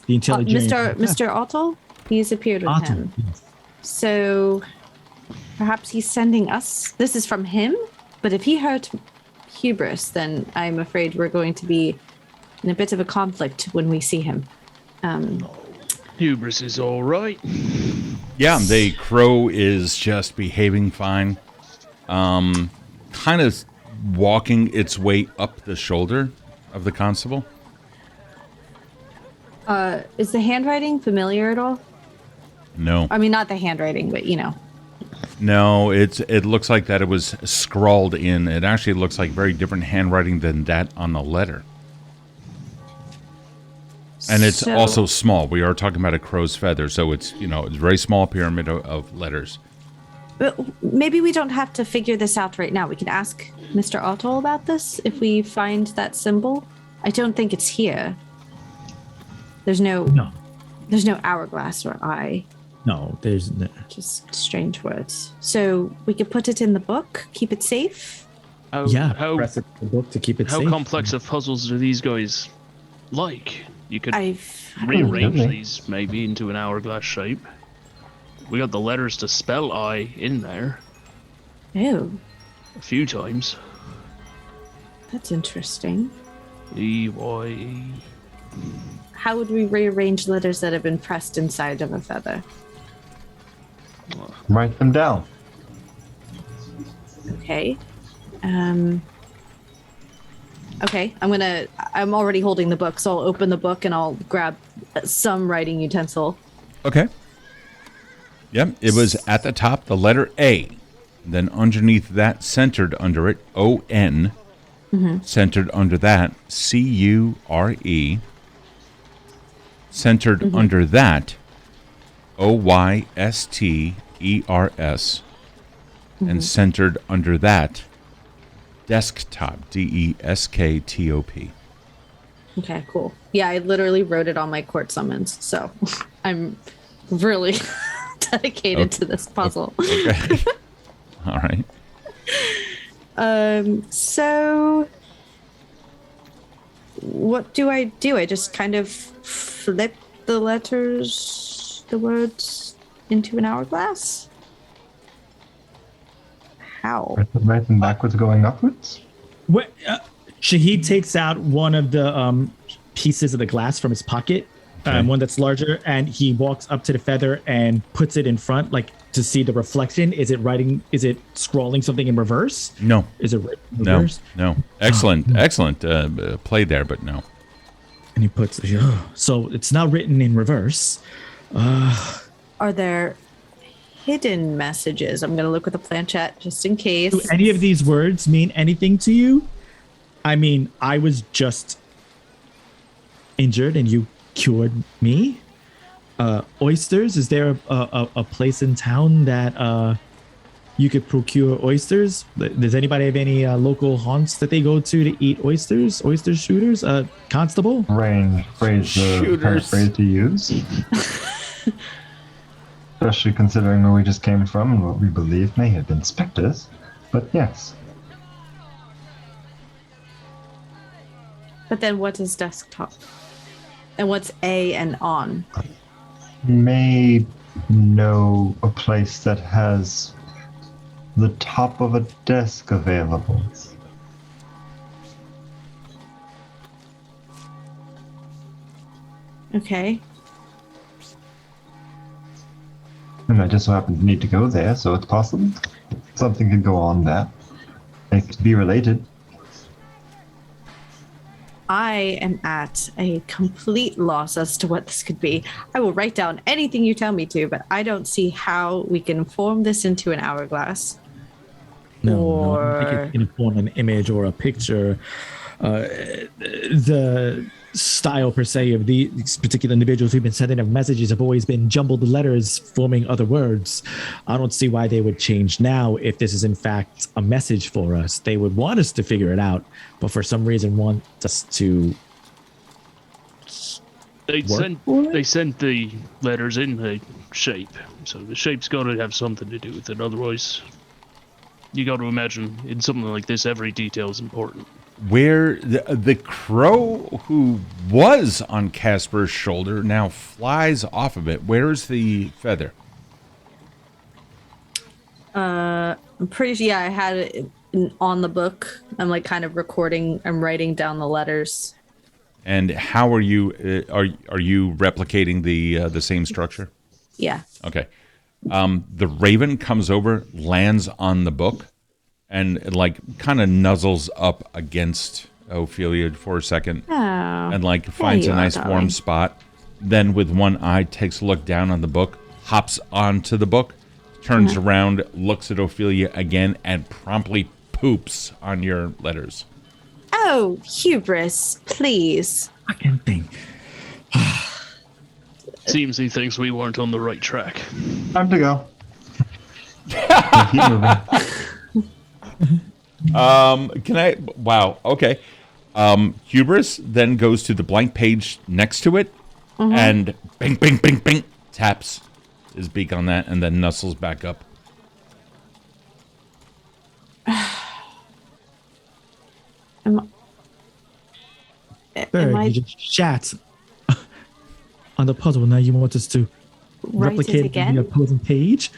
the intelligent Mr. Otto. He's appeared with Otto, him. yes. So perhaps he's sending us. This is from him. But if he hurt Hubris, then I'm afraid we're going to be in a bit of a conflict when we see him. Hubris is all right. Yeah, the crow is just behaving fine. Kind of walking its way up the shoulder of the constable. Is the handwriting familiar at all? No. I mean, not the handwriting, but you know. No, it looks like that it was scrawled in. It actually looks like very different handwriting than that on the letter. And it's also small. We are talking about a crow's feather, so it's, it's a very small pyramid of letters. But maybe we don't have to figure this out right now. We can ask Mr. Otto about this if we find that symbol. I don't think it's here. There's no hourglass or eye. No, there's no. Just strange words. So we could put it in the book, keep it safe. How press it in the book to keep it how safe. complex of puzzles do these guys like? You could I've rearrange these maybe into an hourglass shape. We got the letters to spell I in there Oh, a few times. that's interesting. E-Y. How would we rearrange letters that have been pressed inside of a feather? Write them down. Okay. Okay, I'm already holding the book, so I'll open the book and I'll grab some writing utensil. Okay. Yep, it was at the top, the letter A. Then underneath that, centered under it, O-N. Mm-hmm. Centered under that, C-U-R-E. Centered under that, O-Y-S-T-E-R-S. And centered under that, desktop, D-E-S-K-T-O-P. Okay, cool. Yeah, I literally wrote it on my court summons, so I'm really dedicated to this puzzle. Okay. All right. So what do? I just kind of flip the words into an hourglass? How? Write them backwards going upwards? What, Shahid takes out one of the pieces of the glass from his pocket, one that's larger, and he walks up to the feather and puts it in front, like to see the reflection. Is it writing? Is it scrawling something in reverse? No. Is it written in reverse? No. Excellent play there, but no. And he puts, so it's not written in reverse. Are there hidden messages? I'm going to look at the planchette just in case. Do any of these words mean anything to you? I mean, I was just injured and you cured me. Oysters, is there a place in town that you could procure oysters? Does anybody have any local haunts that they go to eat oysters? Oyster shooters? Constable? Range phrase to use. Especially considering where we just came from and what we believe may have been specters. But yes. But then what is desktop? And what's A and on? May know a place that has the top of a desk available. Okay. And I just so happen to need to go there, so it's possible something could go on there. It could be related. I am at a complete loss as to what this could be. I will write down anything you tell me to, but I don't see how we can form this into an hourglass. No, I don't think it can form an image or a picture. The style per se of these particular individuals who've been sending them messages have always been jumbled letters forming other words. I don't see why they would change now if this is in fact a message for us. They would want us to figure it out, but for some reason want us to. They sent the letters in a shape, so the shape's got to have something to do with it. Otherwise, you got to imagine in something like this, every detail is important. Where the crow who was on Casper's shoulder now flies off of it. Where's the feather? I'm pretty sure. Yeah, I had it on the book. I'm like kind of recording. I'm writing down the letters. And how are you? Are you replicating the same structure? Yeah. Okay. The raven comes over, lands on the book, and like kind of nuzzles up against Ophelia for a second, and like finds a nice warm spot. Then with one eye takes a look down on the book, hops onto the book, turns around, looks at Ophelia again, and promptly poops on your letters. Oh, hubris, please. Fucking thing. Seems he thinks we weren't on the right track. Time to go. Can I? Wow. Okay. Hubris then goes to the blank page next to it, and bing, bing, bing, bing, taps his beak on that, and then nuzzles back up. Am I You just shat on the puzzle. Now you want us to write replicate it again? the opposing page?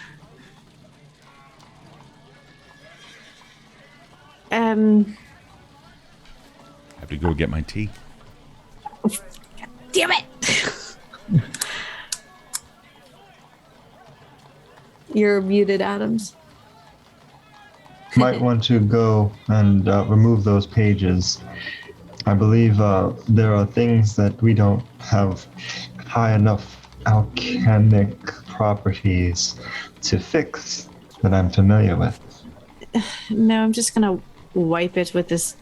I have to go get my tea. Damn it! You're muted, Adams. Might want to go and remove those pages. I believe there are things that we don't have high enough alchemic properties to fix that I'm familiar with. No, I'm just gonna wipe it with this.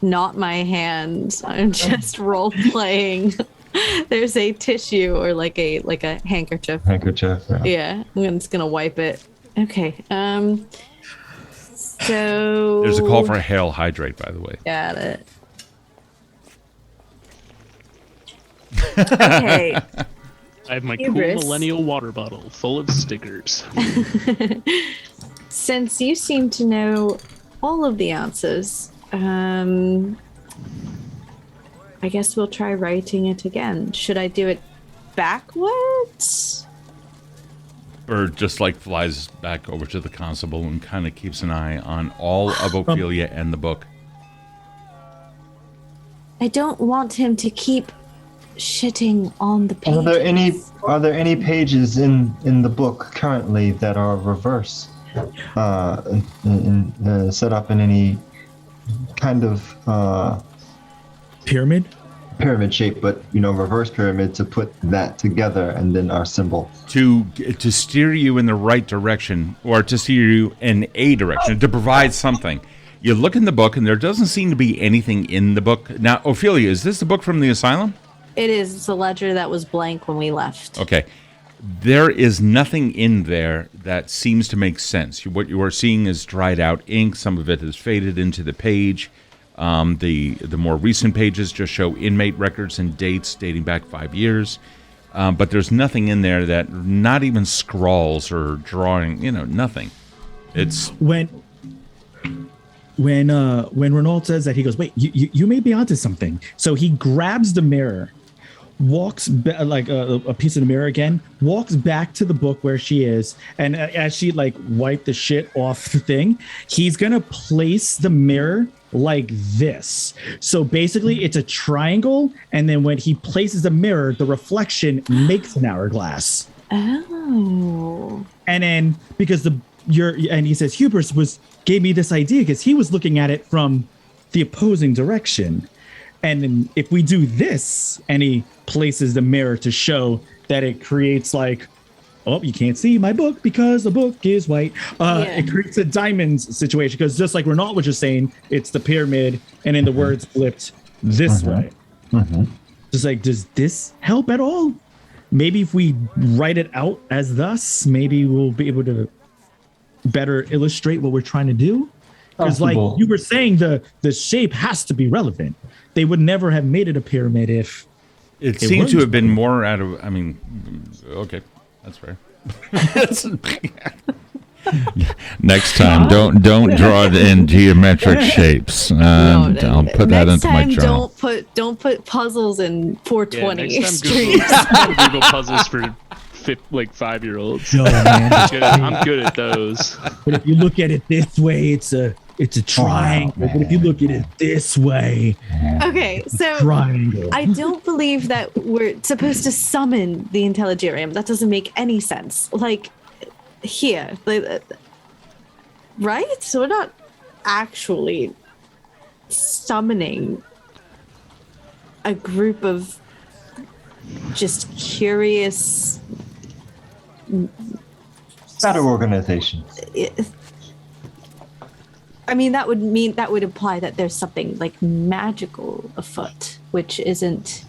Not my hand. I'm just role playing. There's a tissue or like a handkerchief. Handkerchief. Yeah, I'm just gonna wipe it. Okay. So There's a call for a hail hydrate, by the way. got it. Okay. I have my Hubris. cool millennial water bottle full of stickers. Since you seem to know all of the answers, I guess we'll try writing it again. Should I do it backwards? Bird just like flies back over to the constable and kind of keeps an eye on all of Ophelia and the book. I don't want him to keep shitting on the pages. Are there any pages in the book currently that are reverse? Set up in any kind of Pyramid? pyramid shape, but reverse pyramid to put that together and then our symbol. To steer you in the right direction, or to steer you in a direction, to provide something. You look in the book, and there doesn't seem to be anything in the book. Now, Ophelia, is this the book from the asylum? It is. It's a ledger that was blank when we left. Okay. There is nothing in there that seems to make sense. What you are seeing is dried out ink. Some of it has faded into the page. The more recent pages just show inmate records and dates dating back 5 years. But there's nothing in there that, not even scrawls or drawing, nothing. It's When Renault says that, he goes, wait, you may be onto something. So he grabs the mirror, walks like a piece of the mirror again, walks back to the book where she is, and as she wiped the shit off the thing, he's gonna place the mirror like this. So basically it's a triangle, and then when he places the mirror, the reflection makes an hourglass. Oh. And then because and he says Hubris gave me this idea because he was looking at it from the opposing direction. And then if we do this, and he places the mirror to show that it creates you can't see my book because the book is white. It creates a diamonds situation because just like Renault was just saying, it's the pyramid, and then the words flipped this way. Just does this help at all? Maybe if we write it out as thus, maybe we'll be able to better illustrate what we're trying to do. Because like you were saying, the shape has to be relevant. They would never have made it a pyramid if it seemed to have been more out of. Okay, that's fair. Next time, don't draw it in geometric shapes. I'll put that into my journal. Don't put puzzles in 420 next time streets. Google puzzles for 5-year-olds. No, man. I'm good at those. But if you look at it this way, it's a triangle. But if you look at it this way, Okay, so triangle. I don't believe that we're supposed to summon the Intelligirium. That doesn't make any sense. here, right? So we're not actually summoning a group of just curious Shadow organizations. I mean, that would imply that there's something like magical afoot, which isn't.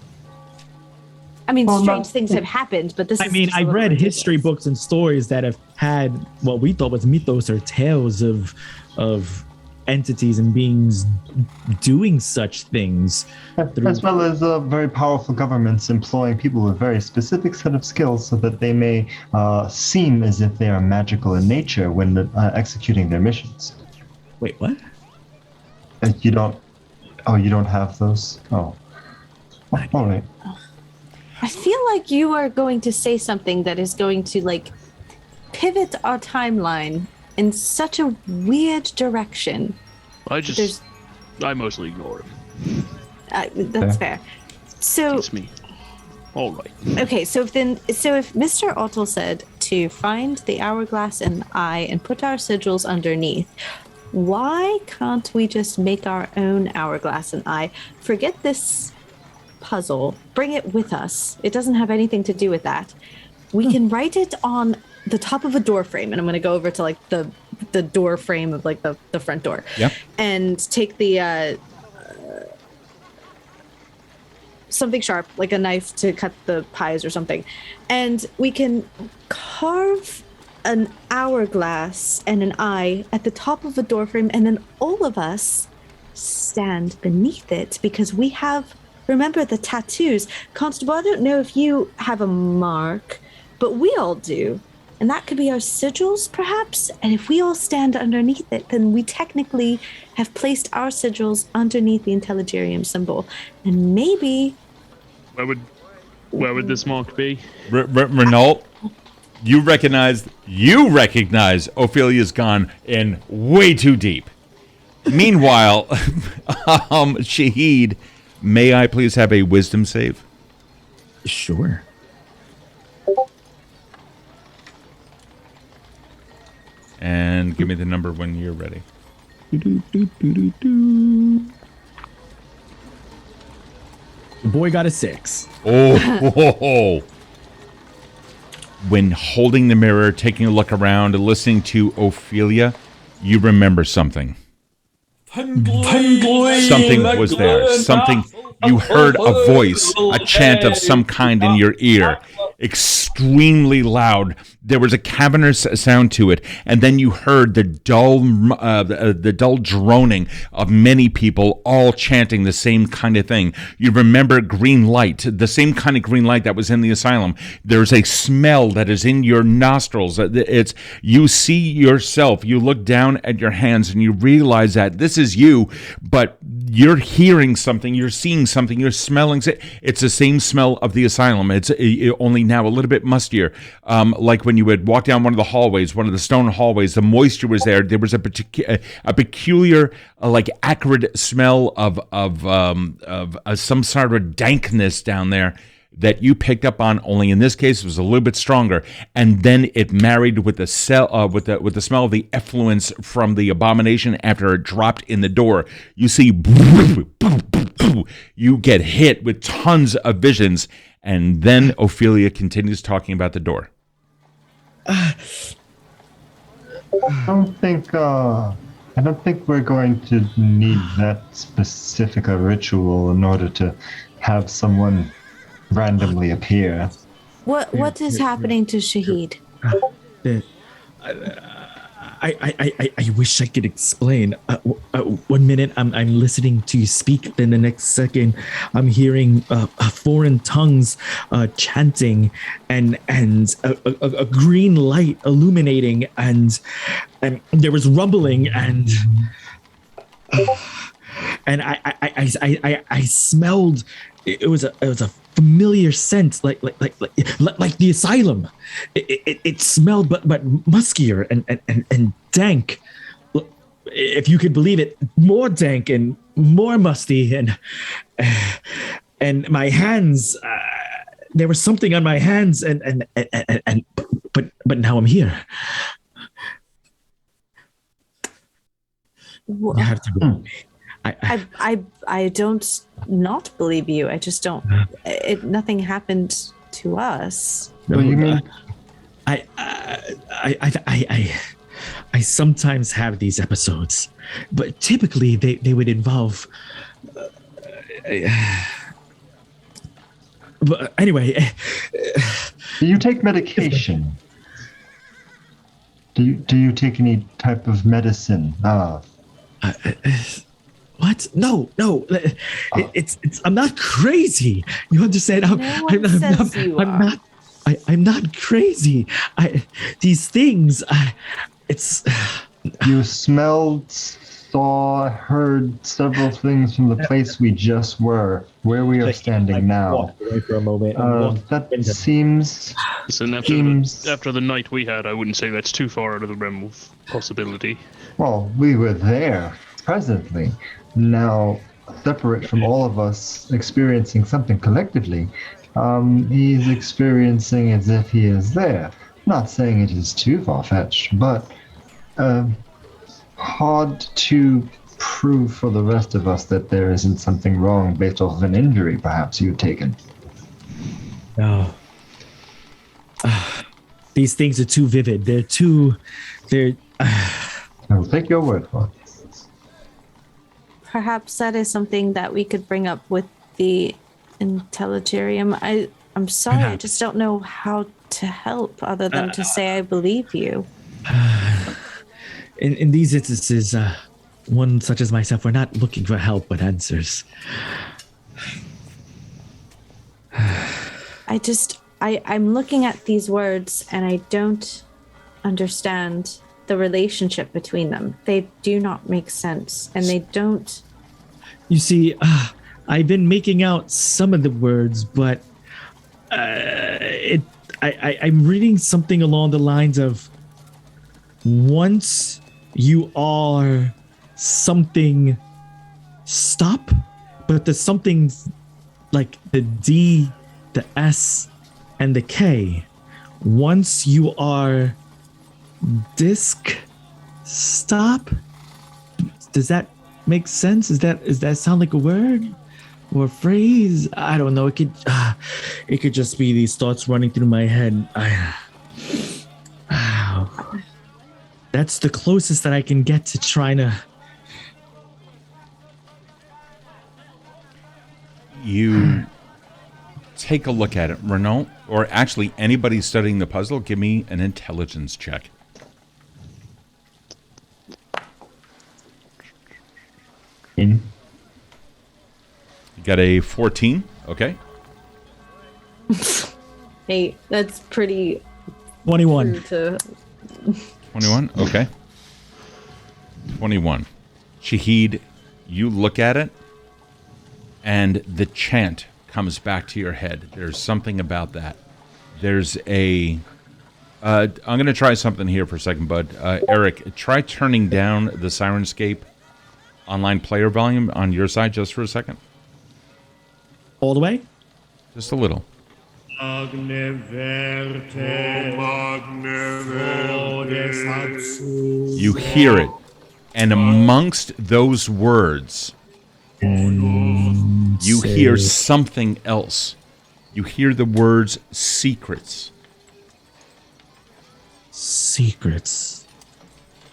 I mean, strange things have happened, but this. I mean, I read history books and stories that have had what we thought was mythos or tales of entities and beings doing such things. As well as very powerful governments employing people with a very specific set of skills so that they may seem as if they are magical in nature when executing their missions. Wait, what? You don't have those? Oh, all right. I feel like you are going to say something that is going to pivot our timeline in such a weird direction. I mostly ignore it. That's fair. So It's me. All right. okay, so if Mr. Otto said to find the hourglass and eye and put our sigils underneath, why can't we just make our own hourglass and eye? Forget this puzzle. Bring it with us. It doesn't have anything to do with that. We can write it on the top of a door frame, and I'm going to go over to the door frame of the front door. Yep. And take the something sharp, like a knife to cut the pies or something, and we can carve an hourglass and an eye at the top of a door frame, and then all of us stand beneath it because we have. Remember the tattoos. Constable, I don't know if you have a mark, but we all do. And that could be our sigils, perhaps? And if we all stand underneath it, then we technically have placed our sigils underneath the Intelligarium symbol. And maybe... Where would this mark be? Renault, you recognize Ophelia's gone in way too deep. Meanwhile, Shahid, may I please have a wisdom save? Sure. And give me the number when you're ready. The boy got a 6. Oh. When holding the mirror, taking a look around, listening to Ophelia, you remember something. Something was there. Something, you heard a voice, a chant of some kind in your ear. Extremely loud. There was a cavernous sound to it, and then you heard the dull droning of many people all chanting the same kind of thing. You remember green light, the same kind of green light that was in the asylum. There's a smell that is in your nostrils. It's you see yourself. You look down at your hands, and you realize that this is you, but you're hearing something, you're seeing something, you're smelling. It's the same smell of the asylum. It's only now a little bit mustier, like when you would walk down one of the hallways, one of the stone hallways. The moisture was there. There was a peculiar, like acrid smell of some sort of dankness down there that you picked up on. Only in this case, it was a little bit stronger, and then it married with the smell of the effluence from the abomination after it dropped in the door. You see, you get hit with tons of visions. And then Ophelia continues talking about the door. I don't think we're going to need that specific a ritual in order to have someone randomly appear. What is happening to Shahid? I wish I could explain. 1 minute I'm listening to you speak, then the next second I'm hearing foreign tongues chanting and a green light illuminating, and there was rumbling and I smelled. It was a familiar scent, like the asylum. It smelled, but muskier and dank. If you could believe it, more dank and more musty, and my hands. There was something on my hands, and but now I'm here. You have to believe me. I don't not believe you. I just don't. Nothing happened to us. What do you mean? I sometimes have these episodes, but typically they would involve. But anyway, do you take medication? Do you take any type of medicine? What? No. It's. I'm not crazy. You understand? I'm not crazy. These things. It's. You smelled, saw, heard several things from the place we just were, where we are standing now. Walked away for a moment. That seems. Listen, after the night we had, I wouldn't say that's too far out of the realm of possibility. Well, we were there presently. Now, separate from all of us experiencing something collectively, he's experiencing as if he is there. Not saying it is too far-fetched, but hard to prove for the rest of us that there isn't something wrong based off of an injury perhaps you've taken. No. These things are too vivid. I'll take your word for it. Perhaps that is something that we could bring up with the Intelligarium. I'm sorry, I just don't know how to help other than to say I believe you. In these instances, one such as myself, we're not looking for help but answers. I'm looking at these words and I don't understand the relationship between them. They do not make sense, and they don't. You see, I've been making out some of the words, but I'm reading something along the lines of once you are something, stop, but the something like the D, the S, and the K. Once you are disc, stop. Does that make sense? Does that sound like a word or a phrase? I don't know. It could just be these thoughts running through my head. That's the closest that I can get to trying to. You take a look at it, Renault, or actually anybody studying the puzzle. Give me an intelligence check. You got a 14. Okay. Hey, that's pretty. 21. 21. Okay. 21. Shahid, you look at it, and the chant comes back to your head. There's something about that. There's a. I'm going to try something here for a second, bud. Eric, try turning down the Sirenscape online player volume on your side just for a second. All the way? Just a little. You hear it, and amongst those words, you hear something else. You hear the words secrets. Secrets.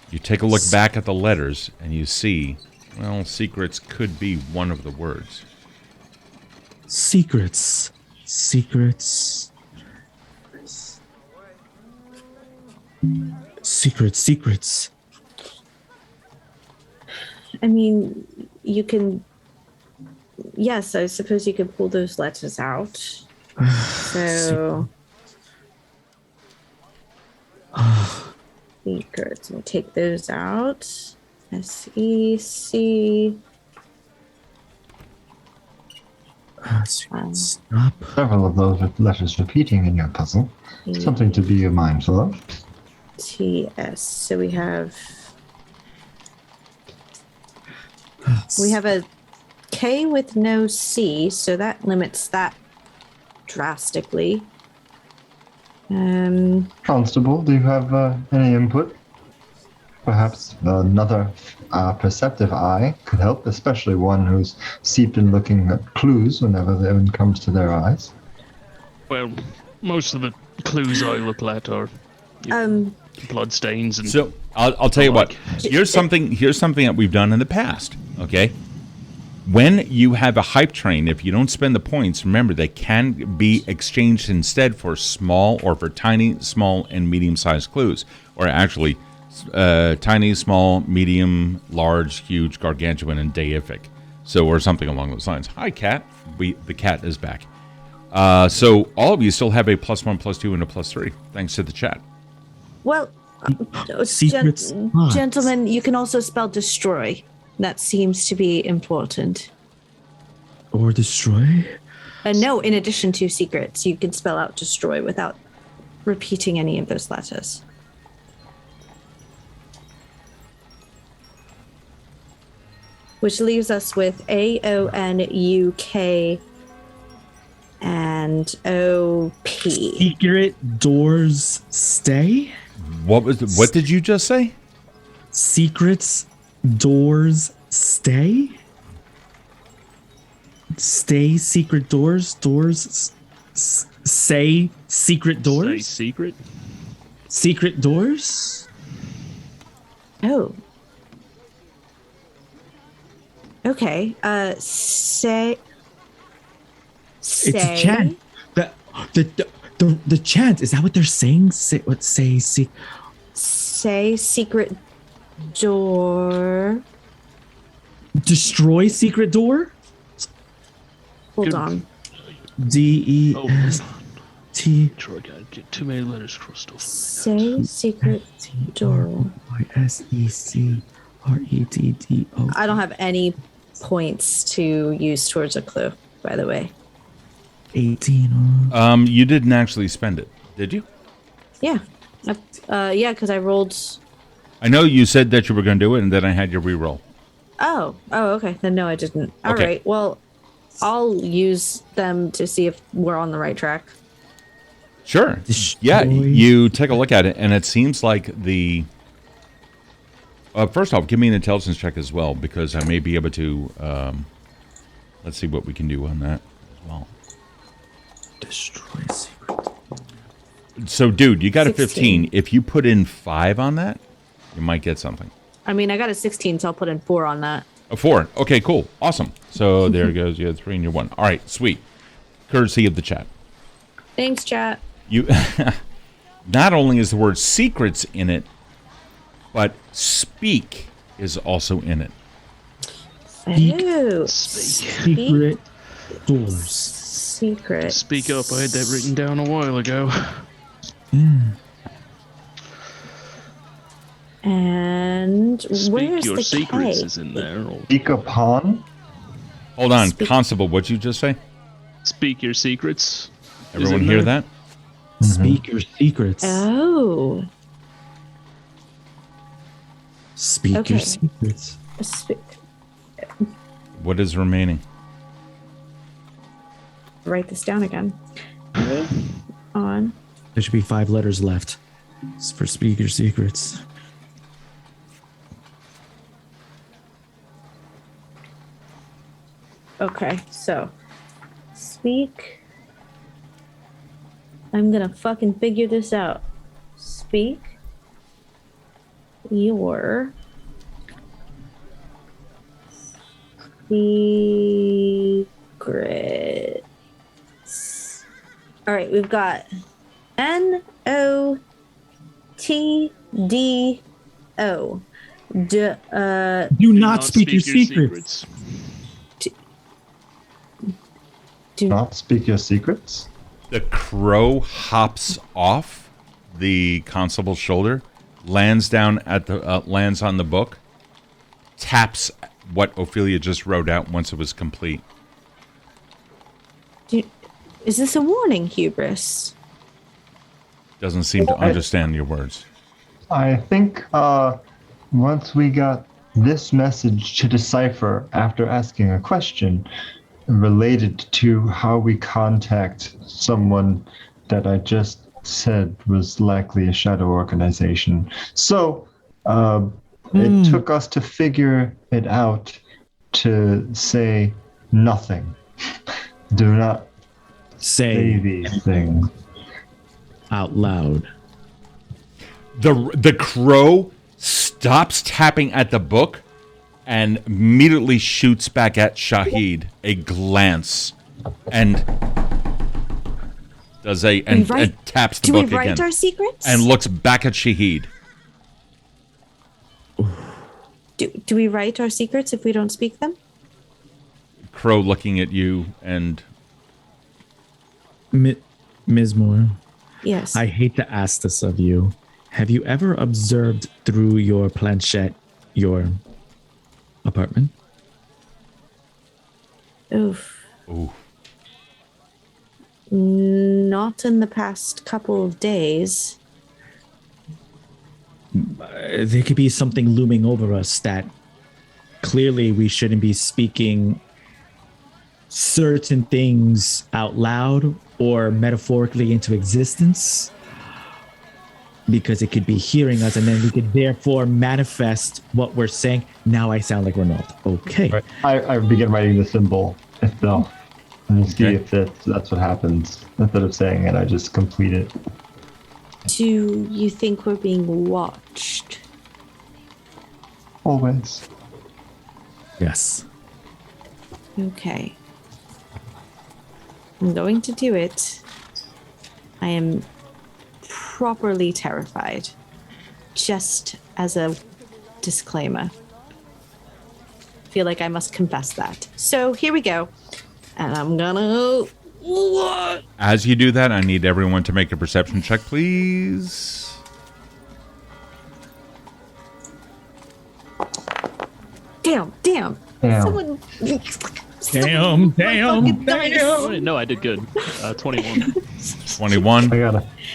You take a look back at the letters, and you see, well, secrets could be one of the words. Secrets. Secrets. Secrets. I mean, you can. Yes, I suppose you could pull those letters out. So. Secrets. We'll take those out. SEC. Stop. Several of those letters repeating in your puzzle. Something to be mindful of. TS. So we have a K with no C, so that limits that drastically. Constable, do you have any input? Perhaps another perceptive eye could help, especially one who's steeped in looking at clues whenever one comes to their eyes. Well, most of the clues I look at are blood stains and. So I'll tell you what. Here's something that we've done in the past. Okay. When you have a hype train, if you don't spend the points, remember they can be exchanged instead for small or for tiny, small, and medium-sized clues, or actually tiny, small, medium, large, huge, gargantuan, and deific. So, or something along those lines. Hi, cat. The cat is back. So all of you still have a +1, +2, and a +3, thanks to the chat. Well, Secrets. gentlemen, you can also spell destroy. That seems to be important. Or destroy? No, in addition to secrets, you can spell out destroy without repeating any of those letters. Which leaves us with AONUK and OP. Secret doors stay? What did you just say? Secrets doors stay? Stay secret doors? Say secret doors? Say secret? Secret doors? Oh. Okay. Say. It's a chant. The chant, is that what they're saying? Say secret door. Destroy secret door? Hold on. DEST. Sure, I gotta get too many letters crossed off. Say secret door. SECREDDO. I don't have any points to use towards a clue, by the way. 18. You didn't actually spend it, did you? Yeah. Yeah, because I rolled. I know you said that you were going to do it, and then I had you re-roll. Oh, okay. Then no, I didn't. All Okay. right. Well, I'll use them to see if we're on the right track. Sure. Destroy. Yeah, you take a look at it, and it seems like the... first off, give me an intelligence check as well, because I may be able to... let's see what we can do on that as well. Destroy secret. So, dude, you got a 16. 15. If you put in 5 on that, you might get something. I mean, I got a 16, so I'll put in 4 on that. A 4. Okay, cool. Awesome. So there goes. You had 3 and you're 1. All right, sweet. Courtesy of the chat. Thanks, chat. You not only is the word secrets in it, but speak is also in it. Oh, Secret doors. secret. Speak up, I had that written down a while ago. And Speak where's your the secrets K? is in there. Or Speak upon? Hold on, Speak- Constable, what'd you just say? speak your secrets. is Everyone in hear there. that? Speak your secrets. Oh. Speak Okay. your secrets. What is remaining? Write this down again. On. There should be 5 letters left for speak your secrets. Okay, so speak. I'm gonna fucking figure this out. Speak your secrets. All right, we've got NOTDO. Do not speak your secrets. Not speak your secrets? The crow hops off the constable's shoulder, lands down at the lands on the book, taps what Ophelia just wrote out once it was complete. Is this a warning, Hubris? Doesn't seem to understand your words. I think once we got this message to decipher after asking a question related to how we contact someone that I just said was likely a shadow organization. So it took us to figure it out to say nothing. Do not say these things out loud. The crow stops tapping at the book and immediately shoots back at Shahid a glance and does and taps the book again. Do we write our secrets? And looks back at Shahid. Do we write our secrets if we don't speak them? Crow looking at you and... Ms. Moore? Yes. I hate to ask this of you. Have you ever observed through your planchette your apartment? Oof. Ooh. Not in the past couple of days. There could be something looming over us that clearly we shouldn't be speaking certain things out loud or metaphorically into existence, because it could be hearing us and then we could therefore manifest what we're saying. Now I sound like Renault. Okay. Right. I begin writing the symbol itself and see if that's what happens. Instead of saying it, I just complete it. Do you think we're being watched? Always. Yes. Okay. I'm going to do it. I am properly terrified. Just as a disclaimer. Feel like I must confess that. So here we go. And I'm gonna... As you do that, I need everyone to make a perception check, please. Damn. Someone... Damn. Wait, no, I did good. 21. 21.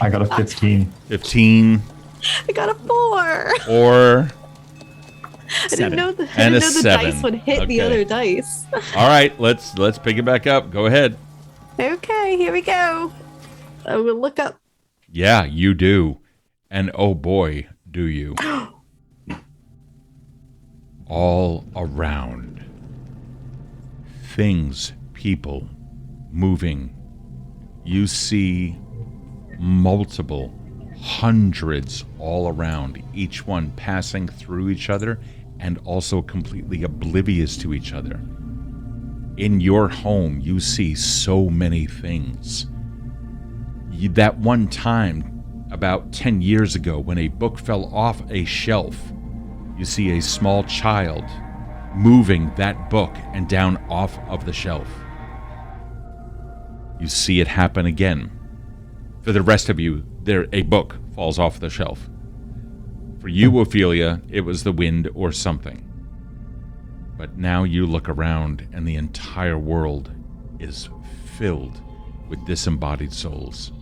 I got a 15. 15. I got a 4. 4. I didn't know the And a dice 7. would hit the Okay. other dice. All right, let's pick it back up. Go ahead. Okay, here we go. I will look up. Yeah, you do. And oh boy, do you. All around. Things, people, moving. You see multiple, hundreds all around, each one passing through each other and also completely oblivious to each other. In your home, you see so many things. That one time, about 10 years ago, when a book fell off a shelf, you see a small child moving that book and down off of the shelf. You see it happen again. For the rest of you, a book falls off the shelf. For you, Ophelia, it was the wind or something. But now you look around and the entire world is filled with disembodied souls.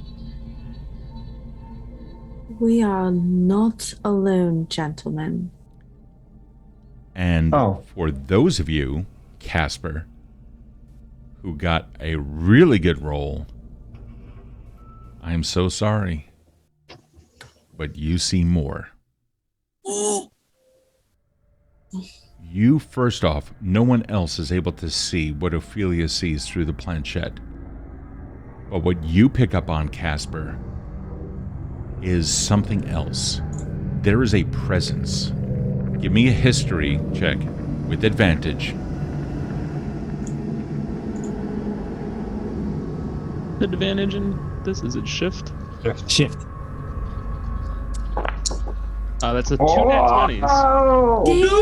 We are not alone, gentlemen. And for those of you, Casper, who got a really good roll, I'm so sorry. But you see more. You, first off, no one else is able to see what Ophelia sees through the planchette. But what you pick up on, Casper, is something else. There is a presence. Give me a history check with advantage. Advantage in this? Is it shift? Shift. That's a 2 nat 20s.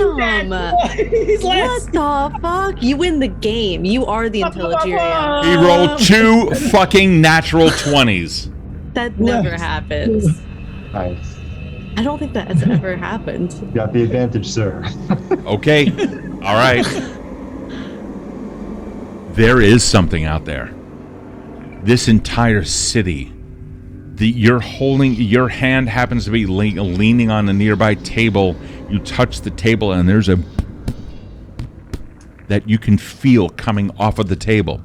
Damn! What the fuck? You win the game. You are the Intelligirium. He rolled 2 fucking natural 20s. That never happens. Nice. I don't think that has ever happened. Got the advantage, sir. Okay. All right. There is something out there. This entire city. Your hand happens to be leaning on a nearby table. You touch the table and there's a that you can feel coming off of the table.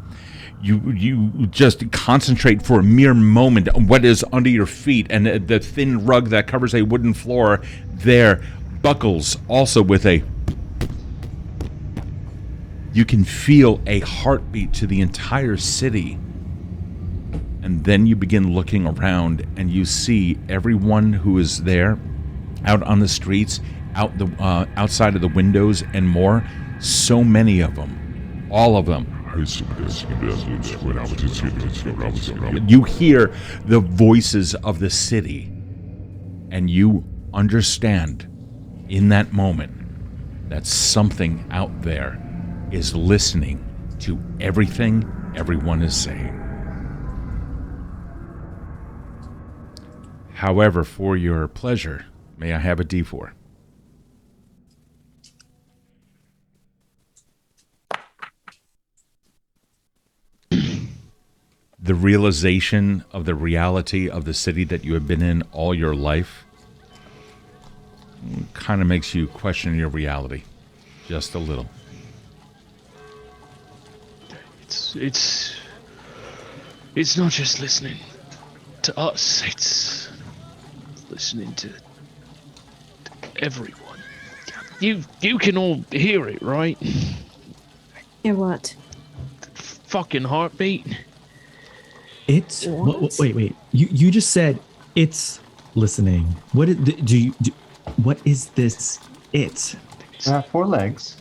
you just concentrate for a mere moment on what is under your feet, and the thin rug that covers a wooden floor there buckles also with a... You can feel a heartbeat to the entire city. And then you begin looking around and you see everyone who is there out on the streets, outside of the windows and more. So many of them. All of them. You hear the voices of the city. And you understand in that moment that something out there is listening to everything everyone is saying. However, for your pleasure, may I have a D4? The realization of the reality of the city that you have been in all your life kind of makes you question your reality just a little. It's not just listening to us, it's listening to everyone. You can all hear it, right? Hear what? Fucking heartbeat. It's wait. You just said it's listening. What is this? It. 4 legs.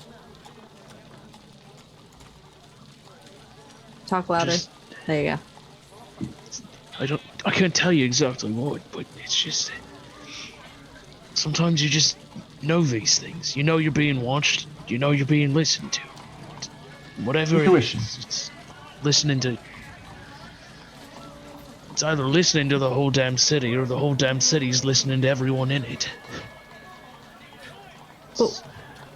Talk louder. There you go. I can't tell you exactly what, but it's just sometimes you just know these things. You know you're being watched. You know you're being listened to. Whatever Intuition. it's listening to. It's either listening to the whole damn city or the whole damn city's listening to everyone in it. But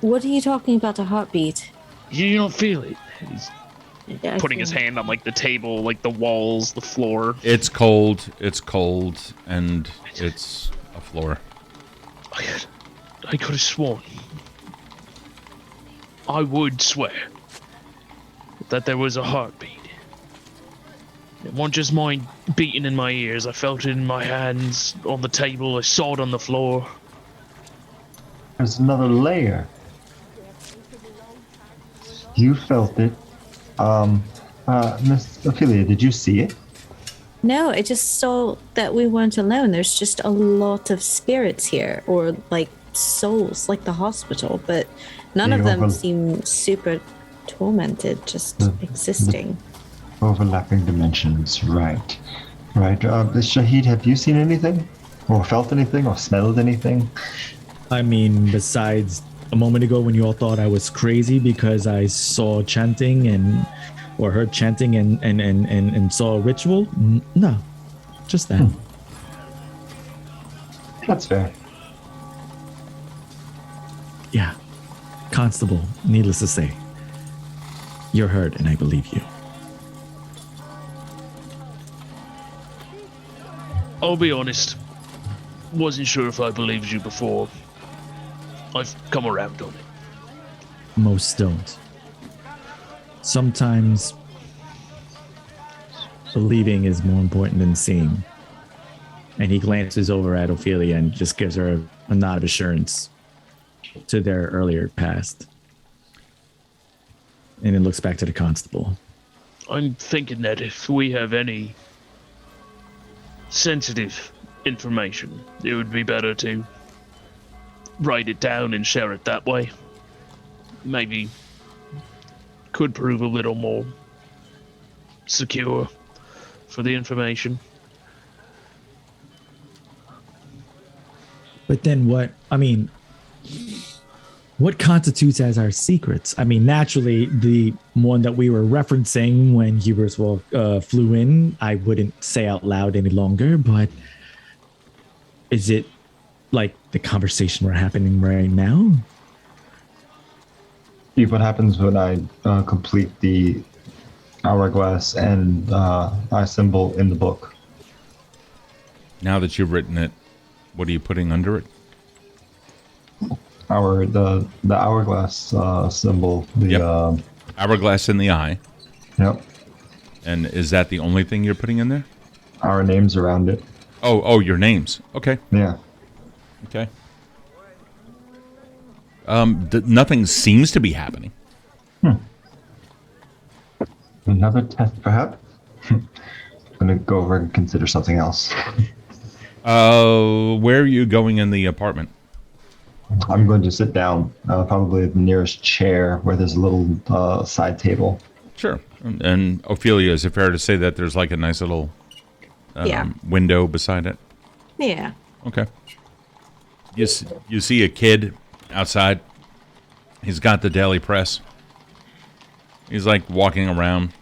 what are you talking about? A heartbeat? You don't feel it. He's Yeah, putting his hand on like the table, like the walls, the floor. It's cold, and it's a floor. I could have sworn. I would swear that there was a heartbeat. It wasn't just mine beating in my ears. I felt it in my hands, on the table. I saw it on the floor. There's another layer. You felt it. Miss Ophelia, did you see it? No, I just saw that we weren't alone. There's just a lot of spirits here, or like souls, like the hospital, but none of them seem super tormented, just existing. Overlapping dimensions, right. Shahid, have you seen anything? Or felt anything? Or smelled anything? I mean, besides a moment ago when you all thought I was crazy because I saw chanting or heard chanting and saw a ritual? No, just that. That's fair. Yeah. Constable, needless to say, you're hurt and I believe you. I'll be honest. Wasn't sure if I believed you before. I've come around on it. Most don't. Sometimes believing is more important than seeing. And he glances over at Ophelia and just gives her a nod of assurance to their earlier past. And then looks back to the constable. I'm thinking that if we have any sensitive information, it would be better to write it down and share it that way. Maybe could prove a little more secure for the information. But then what constitutes as our secrets? I mean, naturally, the one that we were referencing when Hubers flew in, I wouldn't say out loud any longer, but is it like the conversation we're happening right now? What happens when I complete the hourglass and I symbol in the book? Now that you've written it, what are you putting under it? The hourglass symbol. Hourglass in the eye. Yep. And is that the only thing you're putting in there? Our names around it. Oh, your names. Okay. Yeah. Okay. Nothing seems to be happening. Another test, perhaps? I'm going to go over and consider something else. Where are you going in the apartment? I'm going to sit down, probably the nearest chair where there's a little side table. Sure. And Ophelia, is it fair to say that there's like a nice little window beside it? Yeah. Okay. You see a kid outside. He's got the daily press. He's like walking around.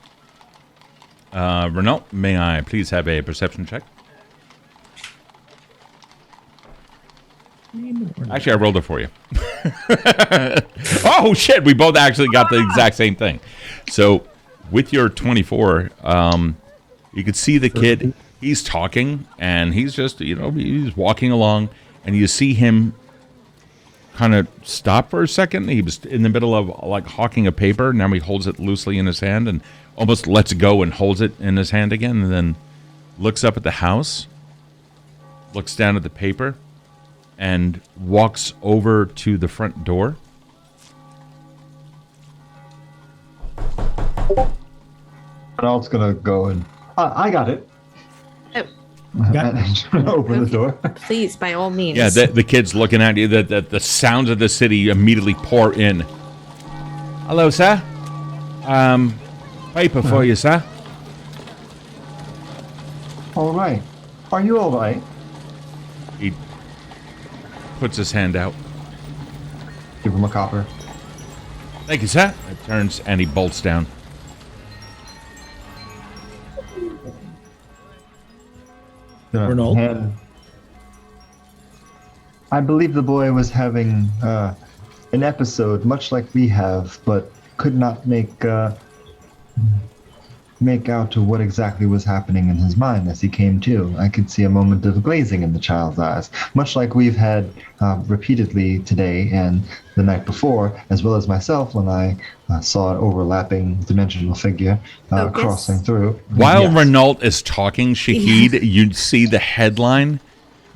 Renault, may I please have a perception check? Actually, I rolled it for you. Oh, shit. We both actually got the exact same thing. So with your 24, you could see the kid. He's talking, and he's just, he's walking along, and you see him kind of stop for a second. He was in the middle of, like, hawking a paper. Now he holds it loosely in his hand and almost lets go and holds it in his hand again, and then looks up at the house, looks down at the paper, and walks over to the front door. Renault's going to go and... I got it. Oh. Open the door. Please, by all means. Yeah, the kid's looking at you. The sounds of the city immediately pour in. Hello, sir. Paper for you, sir. All right. Are you all right? He puts his hand out. Give him a copper. Thank you, sir. It turns and he bolts down. Renault? I believe the boy was having an episode much like we have, but could not make out to what exactly was happening in his mind as he came to. I could see a moment of glazing in the child's eyes, much like we've had repeatedly today and the night before, as well as myself when I saw an overlapping dimensional figure crossing through. While Yes. Renault is talking, Shahid, you see the headline,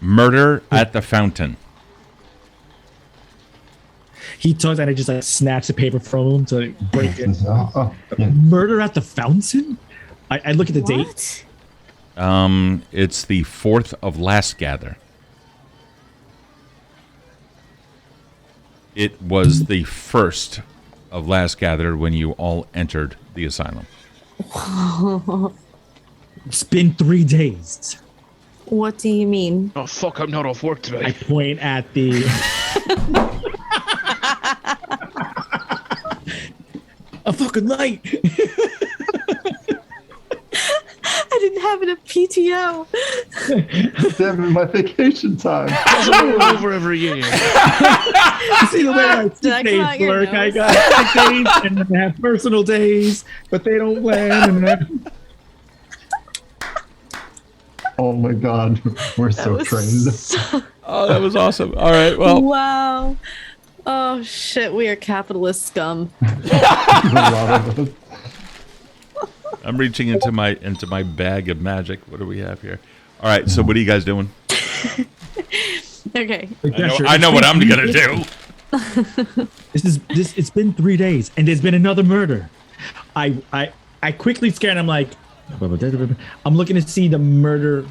Murder at the Fountain. He talks and I just like snatch the paper from him to break it. Yeah. Murder at the fountain? I look at the date. What? It's the 4th of last gather. It was the 1st of last gather when you all entered the asylum. It's been 3 days. What do you mean? Oh, fuck, I'm not off work I today. point at the... A fucking light! I didn't have it at PTO. Damn it, my vacation time. Over every year. You see the way I Did I sick come out days your work? I nose? got sick days and then I have personal days, but they don't land. And Oh my god, we're so was trained. Oh, that was awesome. All right, well, Wow. Oh shit, we are capitalist scum. A lot of us. I'm reaching into my bag of magic. What do we have here? All right, so what are you guys doing? Okay. I know what I'm gonna do. It's been 3 days and there's been another murder. I quickly scan. I'm like, I'm looking to see the murder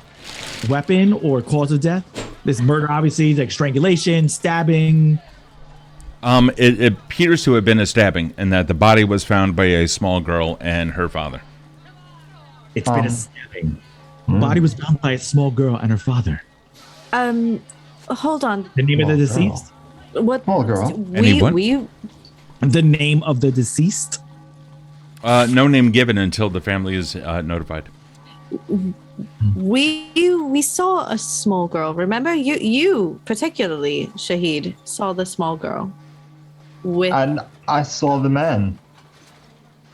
weapon or cause of death. This murder obviously is like strangulation, stabbing. It appears to have been a stabbing, and that the body was found by a small girl and her father. It's been a stabbing. Body was found by a small girl and her father. Hold on. The name of the deceased? What? Small girl. Anyone? The name of the deceased? No name given until the family is notified. We saw a small girl. Remember, you particularly, Shahid, saw the small girl. With And I saw the man.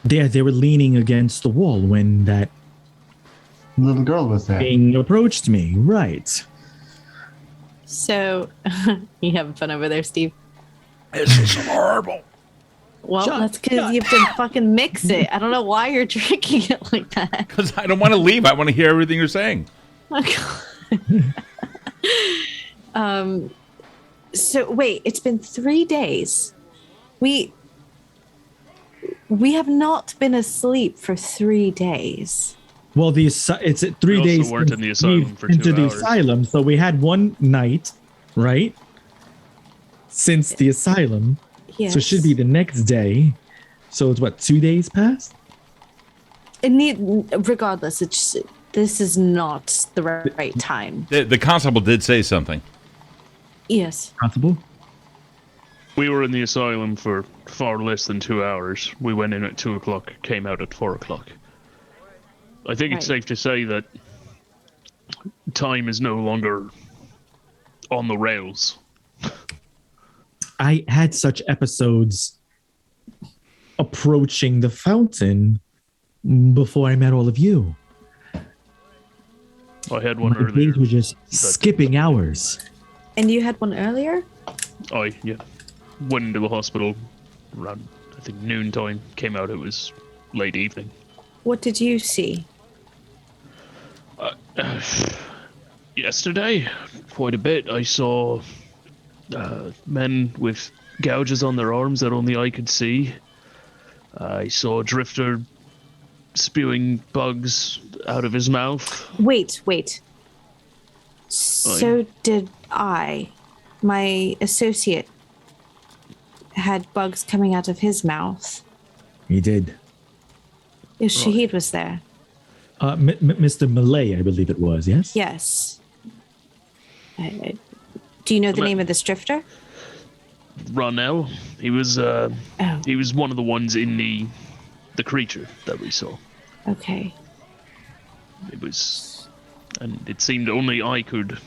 They were leaning against the wall when that The little girl was there. thing approached me. Right. so, you having fun over there, Steve? This is horrible. Well, Shut- that's because you have to fucking mix it. I don't know why you're drinking it like that. Because I don't want to leave. I want to hear everything you're saying. So wait, it's been 3 days. We have not been asleep for 3 days. Well, it's at 3 We also days weren't since in the asylum for 2 into the hours. asylum, so we had one night, right? Since the asylum, Yes. so it should be the next day. So it's what, 2 days past? Regardless, this is not the right time. The constable did say something. Yes. Possible. We were in the asylum for far less than 2 hours. We went in at 2 o'clock, came out at 4 o'clock. I think it's Right. safe to say that time is no longer on the rails. I had such episodes approaching the fountain before I met all of you. I had one My earlier. days were just skipping hours. And you had one earlier? Yeah. Went into the hospital around, I think, noontime. Came out, it was late evening. What did you see? Yesterday, quite a bit. I saw men with gouges on their arms that only I could see. I saw a drifter spewing bugs out of his mouth. Wait. So did I. My associate had bugs coming out of his mouth. He did. Yes, Shahid was there. Mr. Malay, I believe it was, yes? Yes. Do you know the name of this drifter? Renault. He was he was one of the ones in the creature that we saw. Okay. It was, and it seemed only I could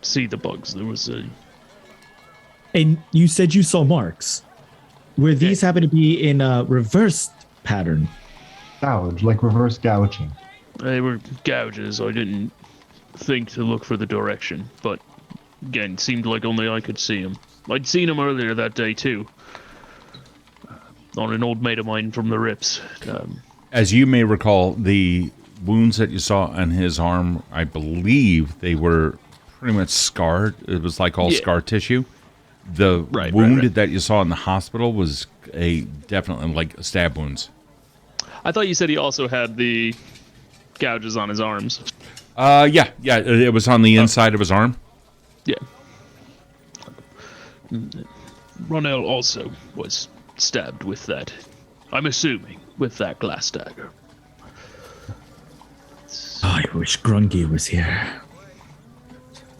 see the bugs. There was a And you said you saw marks. Where these happen to be in a reversed pattern. Gouge, like reverse gouging. they were gouges. I didn't think to look for the direction, but again, it seemed like only I could see him. I'd seen him earlier that day too, on an old mate of mine from the Rips. As you may recall, the wounds that you saw on his arm, I believe they were pretty much scarred. It was like all scar tissue. The wound that you saw in the hospital was definitely like stab wounds. I thought you said he also had the gouges on his arms. Yeah, it was on the inside of his arm. Yeah. Renault also was stabbed with that. I'm assuming with that glass dagger. Oh, I wish Grungnir was here.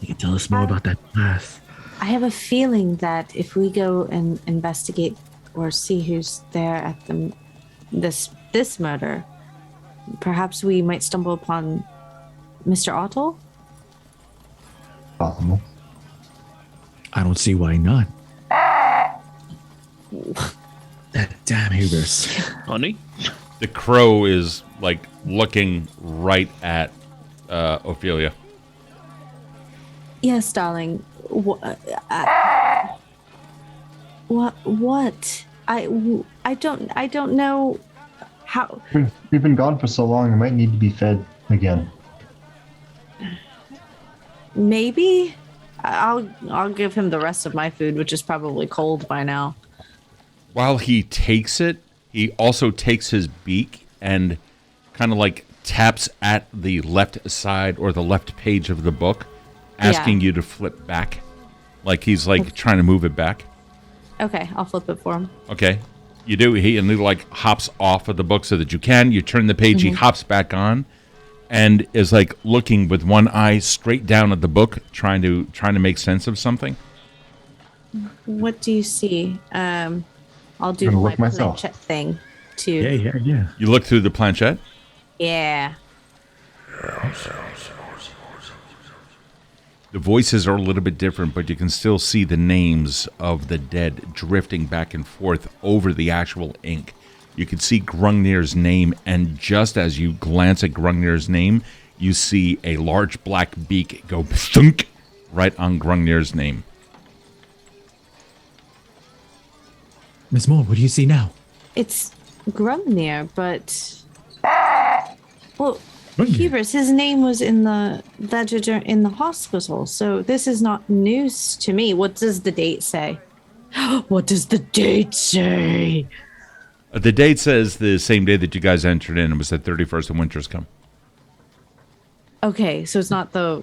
He could tell us more about that path. I have a feeling that if we go and investigate or see who's there at this murder, perhaps we might stumble upon Mr. Otto? Possible. I don't see why not. That damn hubris. Honey? The crow is like looking right at Ophelia. Yes, darling. What? I don't know how. We've been gone for so long, I might need to be fed again. Maybe I'll give him the rest of my food, which is probably cold by now. While he takes it, he also takes his beak and kind of like taps at the left side or the left page of the book, asking you to flip back. Like he's like trying to move it back. Okay, I'll flip it for him. Okay. You do. He like hops off of the book so that you can. You turn the page, he hops back on and is like looking with one eye straight down at the book, trying to make sense of something. What do you see? I'll do I'm gonna my look myself. planchette thing too. Yeah. You look through the planchette. Yeah. The voices are a little bit different, but you can still see the names of the dead drifting back and forth over the actual ink. You can see Grungnir's name, and just as you glance at Grungnir's name, you see a large black beak go thunk right on Grungnir's name. Miss Moore, what do you see now? It's Grungnir, but well, Grungnir? Hubris, his name was in the ledger in the hospital, so this is not news to me. What does the date say? What does the date say? The date says the same day that you guys entered in. It was the 31st of Winter's Come. Okay, so it's not the...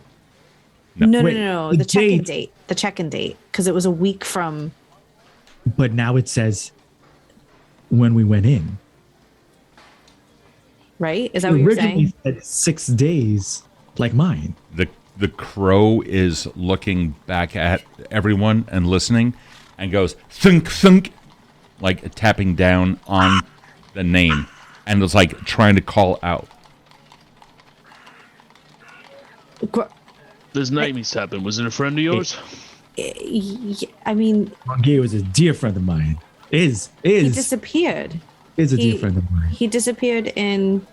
No. No. The check-in date. The check-in date, because it was a week from... But now it says when we went in. Right? Is that what you're Originally saying? said 6 days, like mine. The crow is looking back at everyone and listening and goes, thunk, thunk, like tapping down on the name. And it's like trying to call out. This name he's tapping, was it a friend of yours? I mean... Gay was a dear friend of mine. He disappeared. Is a dear friend of mine. He disappeared in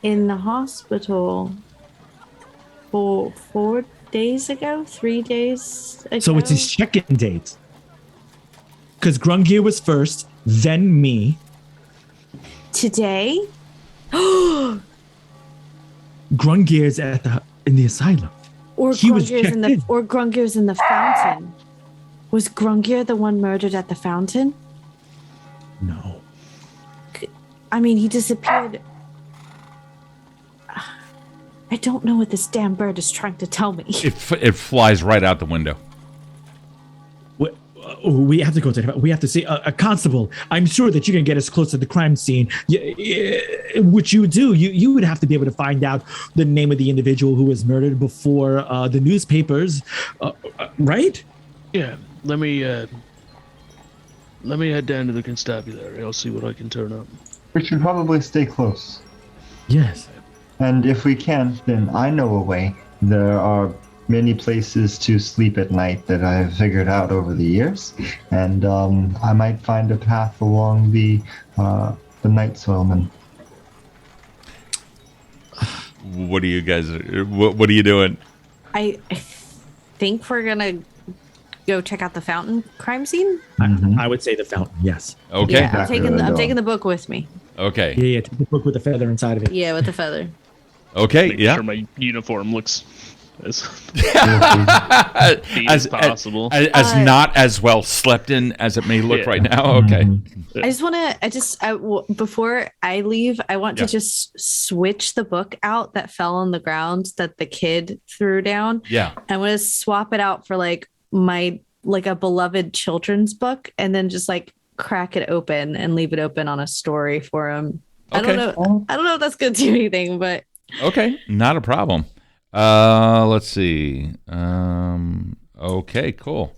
the hospital for 4 days ago, 3 days ago. So it's his check-in date. Because Grungnir was first, then me. Today? Grungir's in the asylum. Or He was Grungir's in the fountain. Was Grungnir the one murdered at the fountain? No. I mean, he disappeared. I don't know what this damn bird is trying to tell me. It flies right out the window. We have to go to. We have to see a constable. I'm sure that you can get us close to the crime scene, which you do. You would have to be able to find out the name of the individual who was murdered before the newspapers, right? Yeah. Let me head down to the constabulary. I'll see what I can turn up. We should probably stay close. Yes. And if we can't, then I know a way. There are many places to sleep at night that I've figured out over the years, and I might find a path along the night soilman. What are you guys? What are you doing? I think we're gonna go check out the fountain crime scene. I would say the fountain. Yes. Okay. Yeah, Exactly I'm taking the book with me. Okay. Yeah. Take the book with the feather inside of it. Yeah, with the feather. Okay. Make Yeah. sure my uniform looks as neat as possible. As not as well slept in as it may look Yeah. right now. Okay. Before I leave, I want to just switch the book out that fell on the ground that the kid threw down. Yeah. I want to swap it out for like a beloved children's book, and then just like crack it open and leave it open on a story for him. Okay. I don't know if that's gonna do anything, but Okay. Not a problem. Let's see. Okay, cool.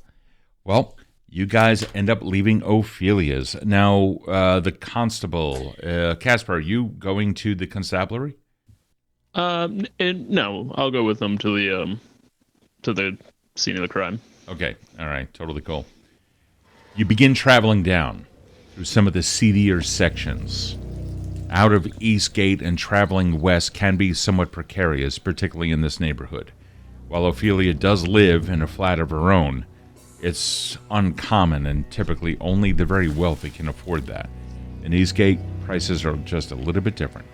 Well, you guys end up leaving Ophelia's. Now, the constable, Casper, are you going to the constabulary? No, I'll go with them to the scene of the crime. Okay. All right. Totally cool. You begin traveling down through some of the seedier sections. Out of Eastgate and traveling west can be somewhat precarious, particularly in this neighborhood. While Ophelia does live in a flat of her own, it's uncommon and typically only the very wealthy can afford that. In Eastgate, prices are just a little bit different.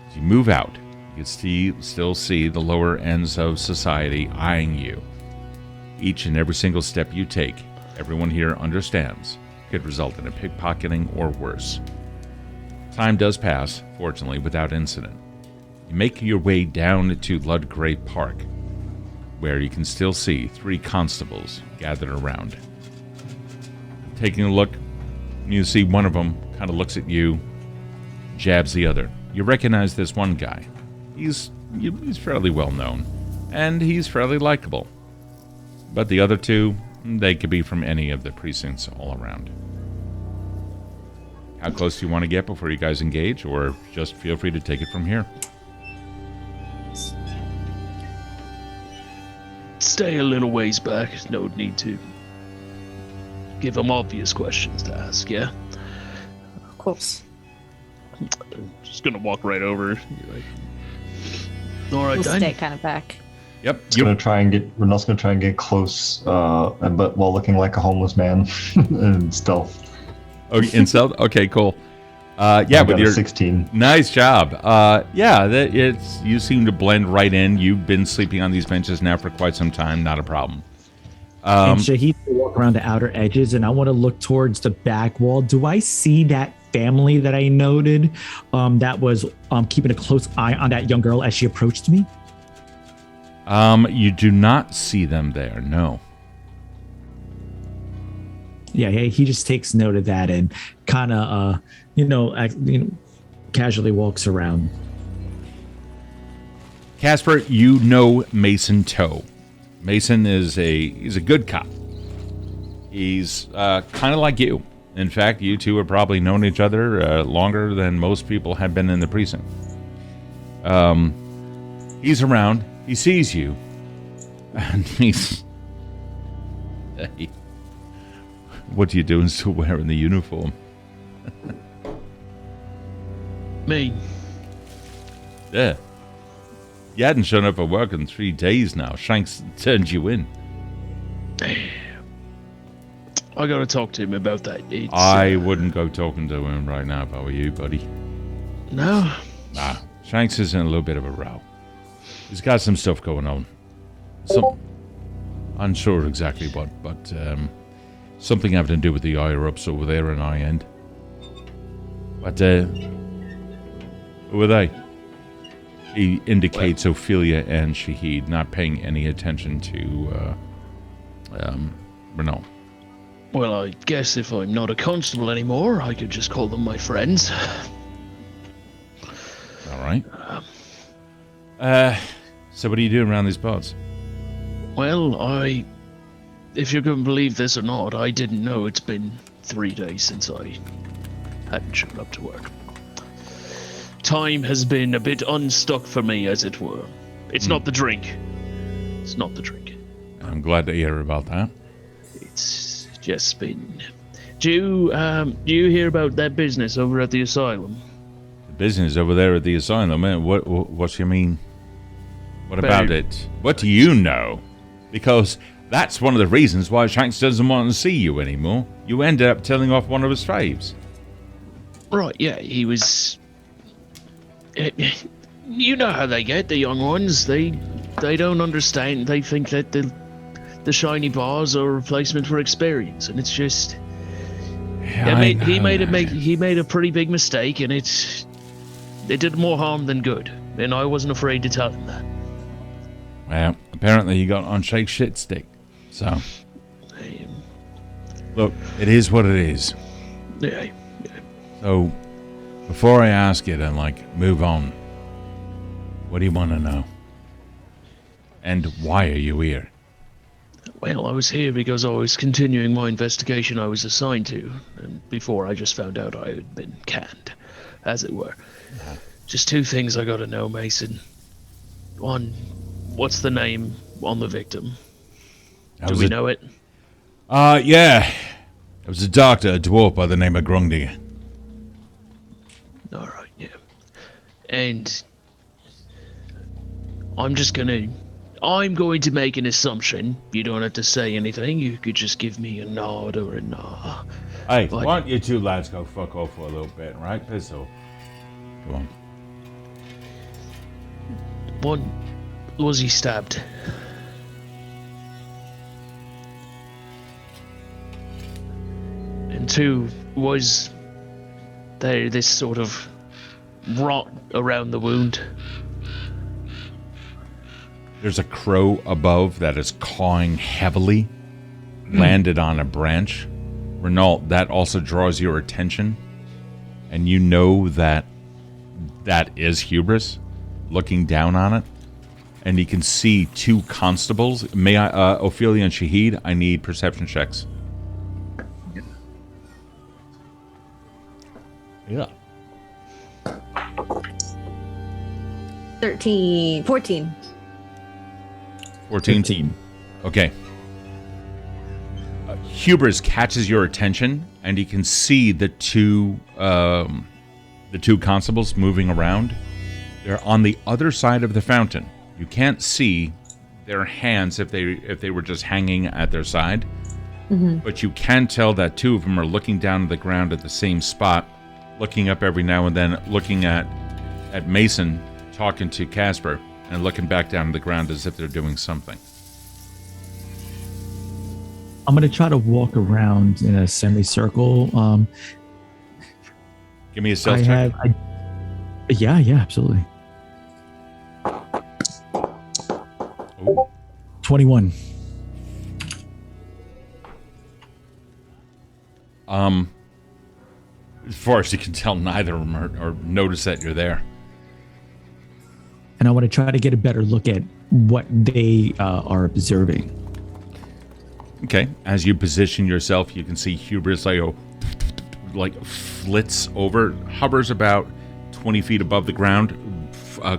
As you move out, you can still see the lower ends of society eyeing you. Each and every single step you take, everyone here understands, could result in a pickpocketing or worse. Time does pass, fortunately, without incident. You make your way down to Ludgrave Park, where you can still see 3 constables gathered around. Taking a look, you see one of them kind of looks at you, jabs the other. You recognize this one guy. He's fairly well known, and he's fairly likable. But the other 2, they could be from any of the precincts all around. How close do you want to get before you guys engage, or just feel free to take it from here? Stay a little ways back. No need to give them obvious questions to ask, yeah? of course. Just gonna walk right over. You're like, all right, We'll then. stay kind of back. Yep. Renault's gonna try and get close, but while looking like a homeless man in stealth. Oh, in stealth? Okay, cool. With your 16. Nice job. You seem to blend right in. You've been sleeping on these benches now for quite some time. Not a problem. And Shahid will walk around the outer edges, and I want to look towards the back wall. Do I see that family that I noted that was keeping a close eye on that young girl as she approached me? You do not see them there, no. Yeah, he just takes note of that and kind of, casually walks around. Casper, you know Mason Toe. Mason he's a good cop. He's kind of like you. In fact, you two have probably known each other longer than most people have been in the precinct. He's around. He sees you. And he's... Hey, what are you doing still wearing the uniform? Me. Yeah. You hadn't shown up for work in 3 days now. Shanks turned you in. I gotta talk to him about that. I wouldn't go talking to him right now if I were you, buddy. No? Nah. Shanks is in a little bit of a row. He's got some stuff going on. Unsure exactly what, but something having to do with the higher-ups over there in our end. But, who are they? He indicates Ophelia and Shahid, not paying any attention to Renault. Well, I guess if I'm not a constable anymore, I could just call them my friends. All right. So what are you doing around these parts? Well, if you're going to believe this or not, I didn't know it's been 3 days since I hadn't shown up to work. Time has been a bit unstuck for me, as it were. It's not the drink. It's not the drink. I'm glad to hear about that. It's just been... Do you hear about that business over at the asylum? The business over there at the asylum, man? What you mean? What about it? What do you know? Because that's one of the reasons why Shanks doesn't want to see you anymore. You ended up telling off one of his faves. Right, yeah, he was... You know how they get, the young ones. They don't understand. They think that the shiny bars are a replacement for experience, and it's just... He made a pretty big mistake, and it did more harm than good, and I wasn't afraid to tell him that. Well, apparently he got on Shake's shit stick, so... Look, it is what it is. Yeah. So, before I ask you to, move on, what do you want to know? And why are you here? Well, I was here because I was continuing my investigation I was assigned to, and before I just found out I had been canned, as it were. Just 2 things I gotta know, Mason. One, what's the name on the victim? Do we know it? Yeah. It was a doctor, a dwarf by the name of Grungnir. Alright, yeah. And I'm going to make an assumption. You don't have to say anything. You could just give me a nod or a nah. Hey, why don't you 2 lads go fuck off for a little bit, right? Piss off. Go on. One, was he stabbed? And 2, was there this sort of rot around the wound? There's a crow above that is cawing heavily, landed on a branch. Renault, that also draws your attention, and you know that is hubris looking down on it, and you can see 2 constables. May I, Ophelia and Shahid, I need perception checks. Yeah. 14. 14. Okay. Hubris catches your attention, and you can see the two constables moving around. They're on the other side of the fountain. You can't see their hands if they were just hanging at their side. But you can tell that two of them are looking down at the ground at the same spot, looking up every now and then, looking at Mason, talking to Casper, and looking back down at the ground as if they're doing something. I'm going to try to walk around in a semicircle. Give me a stealth check. Yeah, absolutely. Ooh. 21. As far as you can tell, neither of them or notice that you're there. And I want to try to get a better look at what they are observing. Okay. As you position yourself, you can see Hubris like flits over, hovers about 20 feet above the ground,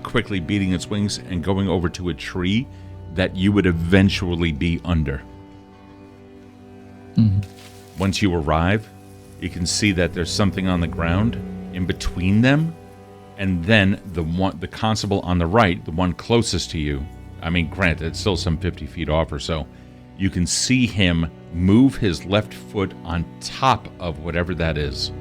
quickly beating its wings and going over to a tree that you would eventually be under. Once you arrive, you can see that there's something on the ground in between them, and then the constable on the right, the one closest to you, I mean, granted, it's still some 50 feet off or so, you can see him move his left foot on top of whatever that is.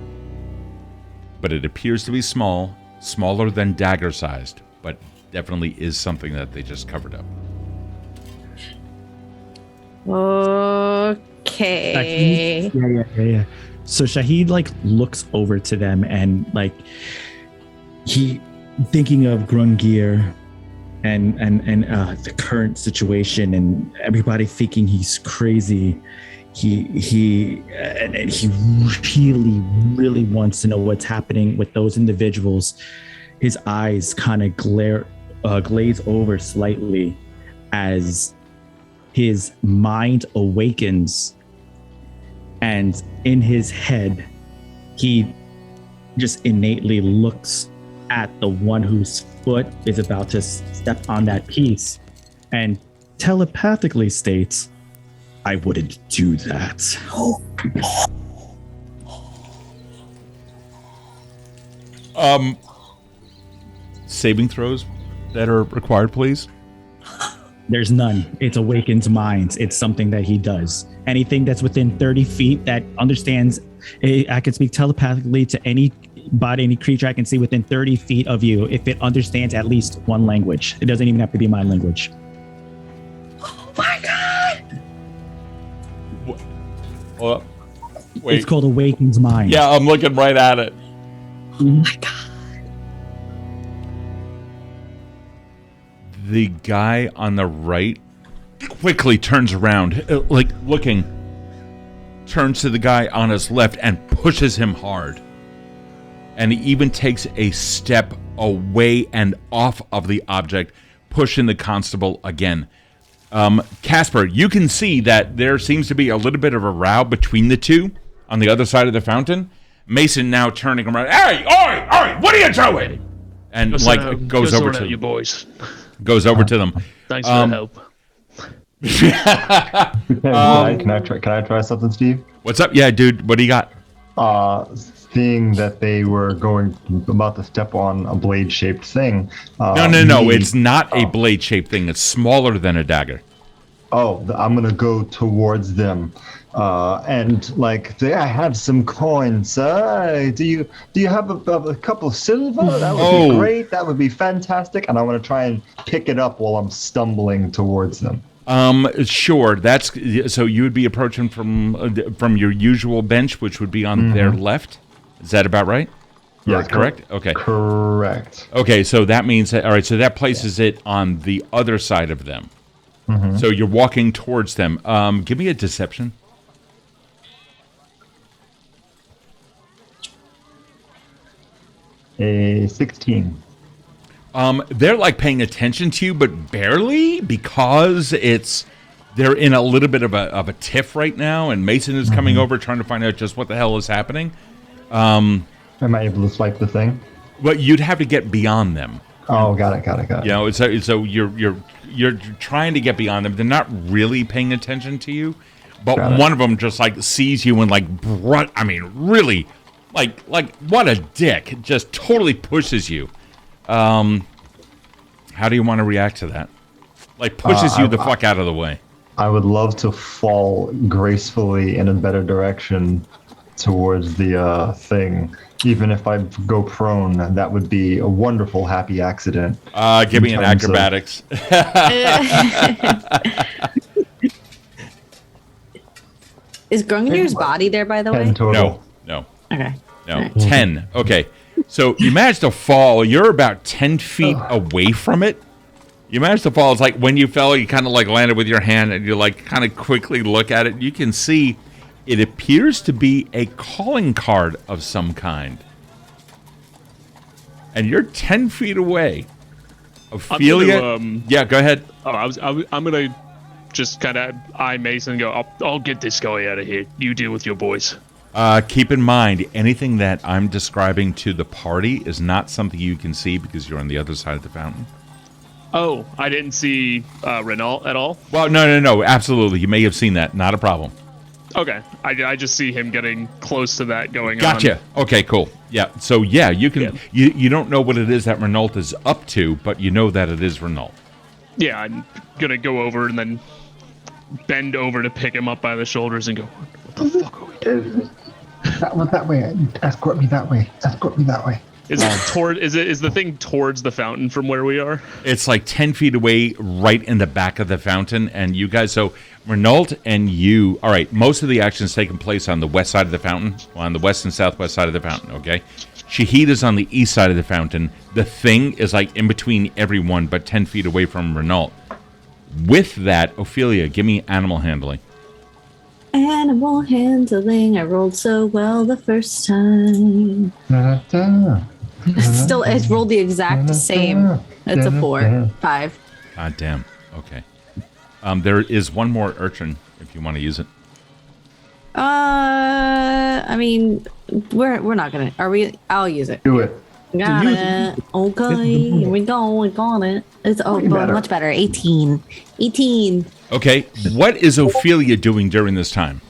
But it appears to be small, smaller than dagger-sized, but definitely is something that they just covered up. Okay. Yeah. So Shahid looks over to them and he thinking of Grungnir and the current situation and everybody thinking he's crazy. He really wants to know what's happening with those individuals. His eyes kind of glaze over slightly as his mind awakens, and in his head, he just innately looks at the one whose foot is about to step on that piece and telepathically states, "I wouldn't do that." Saving throws that are required, please. There's none. It's awakened minds. It's something that he does. Anything that's within 30 feet that understands, I can speak telepathically to any body, any creature I can see within 30 feet of you if it understands at least one language. It doesn't even have to be my language. Oh my god! Well, wait. It's called Awakened Mind. Yeah, I'm looking right at it. Oh my god. The guy on the right quickly turns around, looking, turns to the guy on his left and pushes him hard. And he even takes a step away and off of the object, pushing the constable again. Casper, you can see that there seems to be a little bit of a row between the two on the other side of the fountain. Mason now turning around. Hey, all right, what are you doing? And goes over to you boys. Goes over to them. Thanks for the help. Can I try something, Steve? What's up? Yeah, dude. What do you got? Seeing that they were about to step on a blade-shaped thing. No. It's not a blade-shaped thing. It's smaller than a dagger. Oh, I'm gonna go towards them, and say, I have some coins, sir. Do you have a couple of silver? That would be great. That would be fantastic. And I want to try and pick it up while I'm stumbling towards them. Sure. That's so you would be approaching from your usual bench, which would be on their left. Is that about right? Yeah, correct. Okay. Correct. Okay, so that means that. All right, so that places it on the other side of them. So you're walking towards them. Give me a deception. A 16. They're paying attention to you, but barely, because they're in a little bit of a tiff right now, and Mason is coming over trying to find out just what the hell is happening. Am I able to swipe the thing? Well, you'd have to get beyond them. Oh, got it. You know, so you're trying to get beyond them. They're not really paying attention to you, but one of them just sees you and really, what a dick! Just totally pushes you. How do you want to react to that? Like pushes you the fuck out of the way. I would love to fall gracefully in a better direction towards the thing. Even if I go prone, that would be a wonderful, happy accident. Give me an acrobatics. Is Grungnir's body there, by the way? 10 total. No. Okay. No. Right. 10. Okay. So you managed to fall. You're about 10 feet away from it. You managed to fall. It's like when you fell, you kind of like landed with your hand and you like kind of quickly look at it. You can see it appears to be a calling card of some kind. And you're 10 feet away. Ophelia. Yeah, go ahead. I'm gonna just kind of eye Mason and go, I'll get this guy out of here. You deal with your boys. Keep in mind, anything that I'm describing to the party is not something you can see because you're on the other side of the fountain. Oh, I didn't see Renault at all? Well, no, absolutely. You may have seen that. Not a problem. Okay. I just see him getting close to that going on. Gotcha. Okay, cool. Yeah, so yeah, you can. Yeah. You don't know what it is that Renault is up to, but you know that it is Renault. Yeah, I'm going to go over and then bend over to pick him up by the shoulders and go, what the fuck are we doing? That way. Escort me that way. Escort me that way. Is the thing towards the fountain from where we are? It's like 10 feet away, right in the back of the fountain, and you guys. So Renault and you. All right, most of the action's taking place on the west side of the fountain, on the west and southwest side of the fountain. Okay, Shahid is on the east side of the fountain. The thing is like in between everyone, but 10 feet away from Renault. With that, Ophelia, give me animal handling. Animal handling. I rolled so well the first time. Still, it's rolled the exact same. It's a 4, 5. God damn. Okay. There is one more urchin if you want to use it. I mean, we're not gonna. Are we? I'll use it. Do it. Got it. Okay, here we go. We got it. It's much better. 18. 18. Okay. What is Ophelia doing during this time?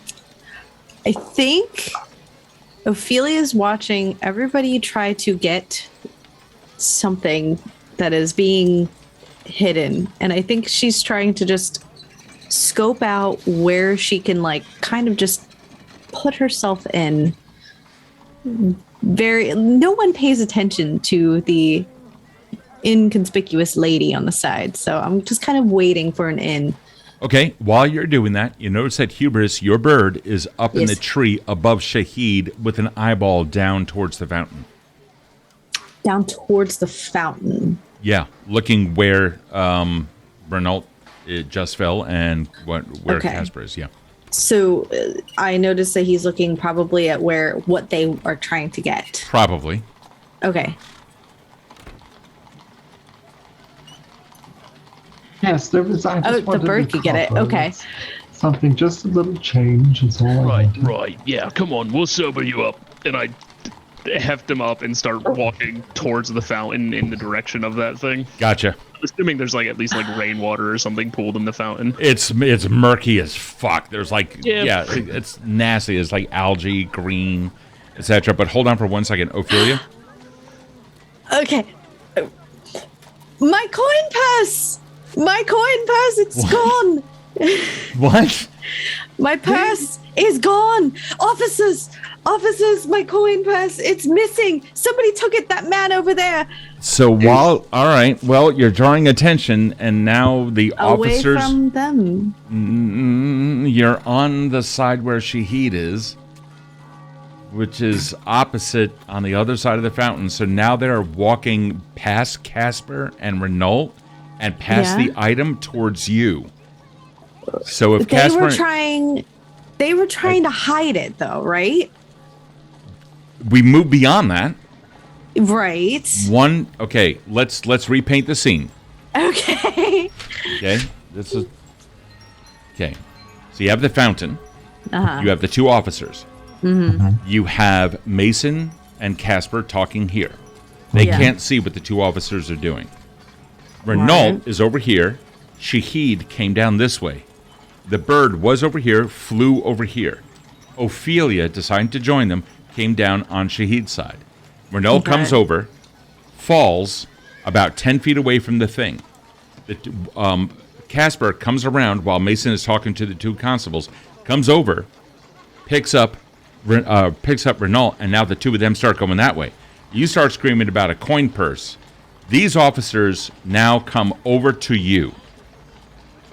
I think Ophelia's watching everybody try to get something that is being hidden. And I think she's trying to just scope out where she can like kind of just put herself in. No one pays attention to the inconspicuous lady on the side. So I'm just kind of waiting for an in. Okay, while you're doing that, you notice that Hubris, your bird, is up in the tree above Shahid with an eyeball down towards the fountain. Down towards the fountain. Yeah, looking where Renault just fell and where Casper is, yeah. So I noticed that he's looking probably at what they are trying to get. Probably. Okay. Yes, there was. The bird could get it. Okay. Something, just a little change. Is all. Right. Yeah, come on, we'll sober you up. And I heft him up and start walking towards the fountain in the direction of that thing. Gotcha. I'm assuming there's like at least like rainwater or something pooled in the fountain. It's murky as fuck. There's like it's nasty. It's like algae, green, etc. But hold on for 1 second, Ophelia. Okay. My coin purse. It's gone. What? My purse is gone. Officers, my coin purse, it's missing. Somebody took it, that man over there. So all right, well, you're drawing attention, and now the officers... Away from them. You're on the side where Shahid is, which is opposite on the other side of the fountain. So now they're walking past Casper and Renault and past the item towards you. So if Casper... They were trying to hide it, though, right? We move beyond that. Right. Okay, let's repaint the scene. Okay. Okay, okay. So you have the fountain. You have the two officers. You have Mason and Casper talking here. They can't see what the two officers are doing. Renault is over here. Shahid came down this way. The bird was over here, flew over here. Ophelia, deciding to join them, came down on Shahid's side. Renault comes over, falls about 10 feet away from the thing. Casper comes around while Mason is talking to the 2 constables, comes over, picks up Renault, and now the 2 of them start going that way. You start screaming about a coin purse. These officers now come over to you.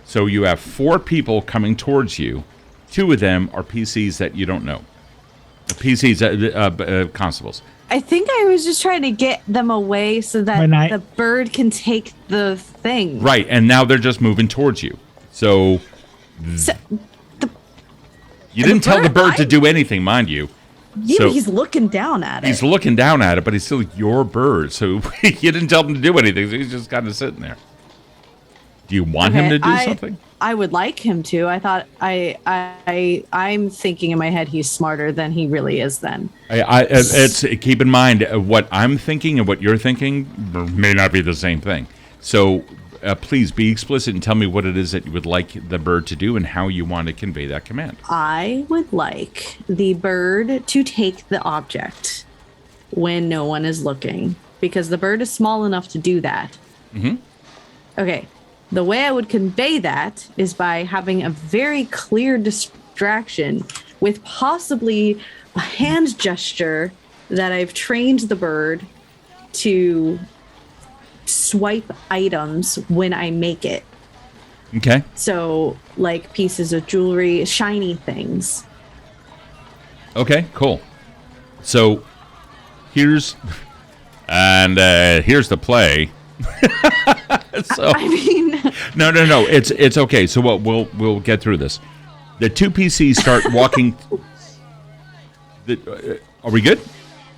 So you have 4 people coming towards you. 2 of them are PCs that you don't know. PCs, constables. I think I was just trying to get them away so that the bird can take the thing. Right, and now they're just moving towards you. So you didn't tell the bird to do anything, mind you. Yeah, so he's looking down at it. He's looking down at it, but he's still your bird. So you didn't tell him to do anything. So he's just kind of sitting there. Do you want him to do something? I would like him to. I thought I'm thinking in my head he's smarter than he really is. Then it's keep in mind what I'm thinking and what you're thinking may not be the same thing. So please be explicit and tell me what it is that you would like the bird to do and how you want to convey that command. I would like the bird to take the object when no one is looking, because the bird is small enough to do that. Mm-hmm. Okay. The way I would convey that is by having a very clear distraction with possibly a hand gesture that I've trained the bird to swipe items when I make it. Okay. So, like pieces of jewelry, shiny things. Okay, cool. So, here's the play. So, I mean, no. It's okay. So we'll get through this. The 2 PCs start walking. Are we good?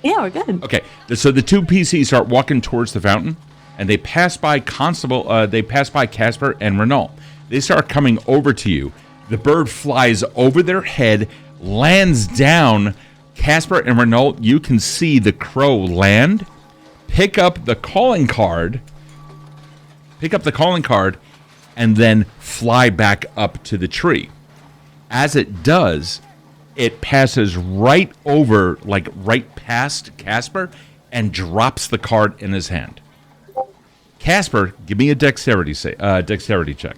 Yeah, we're good. Okay. So the 2 PCs start walking towards the fountain, and they pass by They pass by Casper and Renault. They start coming over to you. The bird flies over their head, lands down. Casper and Renault, you can see the crow land, pick up the calling card, and then fly back up to the tree. As it does, it passes right over, like right past Casper, and drops the card in his hand. Casper, give me a dexterity check.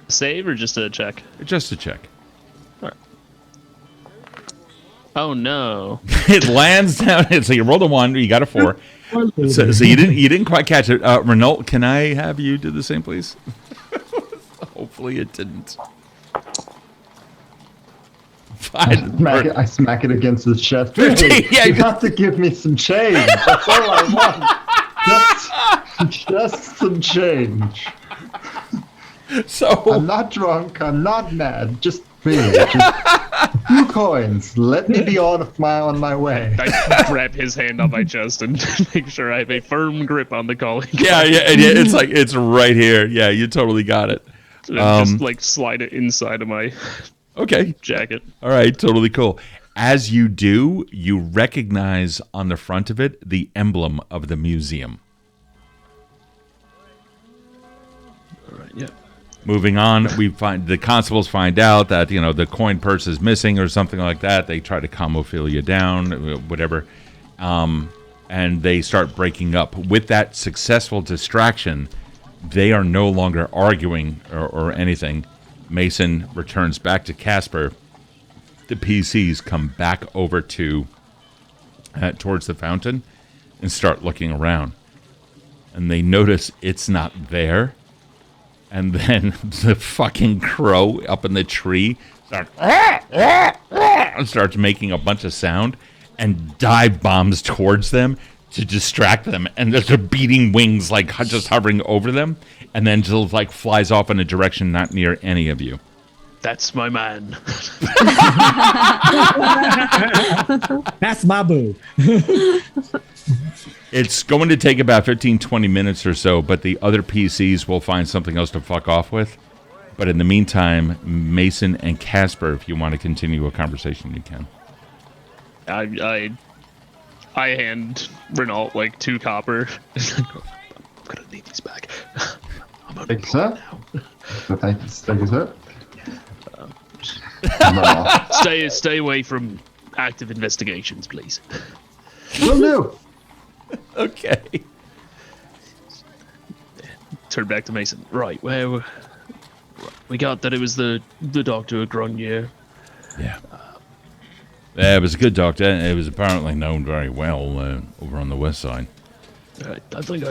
Save or just a check? Just a check. Oh no! It lands down. So you rolled a 1. You got a 4. So you didn't quite catch it. Renault, can I have you do the same, please? Hopefully it didn't. I smack it against his chest. 15, hey, yeah, you have to give me some change. That's all I want. Just some change. So I'm not drunk. I'm not mad. Just really, just a few coins. Let me be on my way. I grab his hand on my chest and make sure I have a firm grip on the calling. Yeah. It's like it's right here. Yeah, you totally got it. Just like slide it inside of my jacket. All right, totally cool. As you do, you recognize on the front of it the emblem of the museum. All right. Yeah. Moving on, the constables find out that the coin purse is missing or something like that. They try to calm Ophelia down, whatever, and they start breaking up. With that successful distraction, they are no longer arguing or anything. Mason returns back to Casper. The PCs come back over to towards the fountain and start looking around, and they notice it's not there. And then the fucking crow up in the tree starts making a bunch of sound and dive bombs towards them to distract them. And there's a beating wings like just hovering over them, and then just like flies off in a direction not near any of you. That's my man. That's my boo. It's going to take about 15-20 minutes or so, but the other PCs will find something else to fuck off with. But in the meantime, Mason and Casper, if you want to continue a conversation, you can. I hand Renault like 2 copper. I'm gonna need these back. Thank you, sir. Thank you, sir. Stay away from active investigations, please. Will do. Okay. Turn back to Mason. Right, well, we got that it was the doctor of Grungnir. Yeah. Yeah, it was a good doctor. It was apparently known very well over on the west side. I think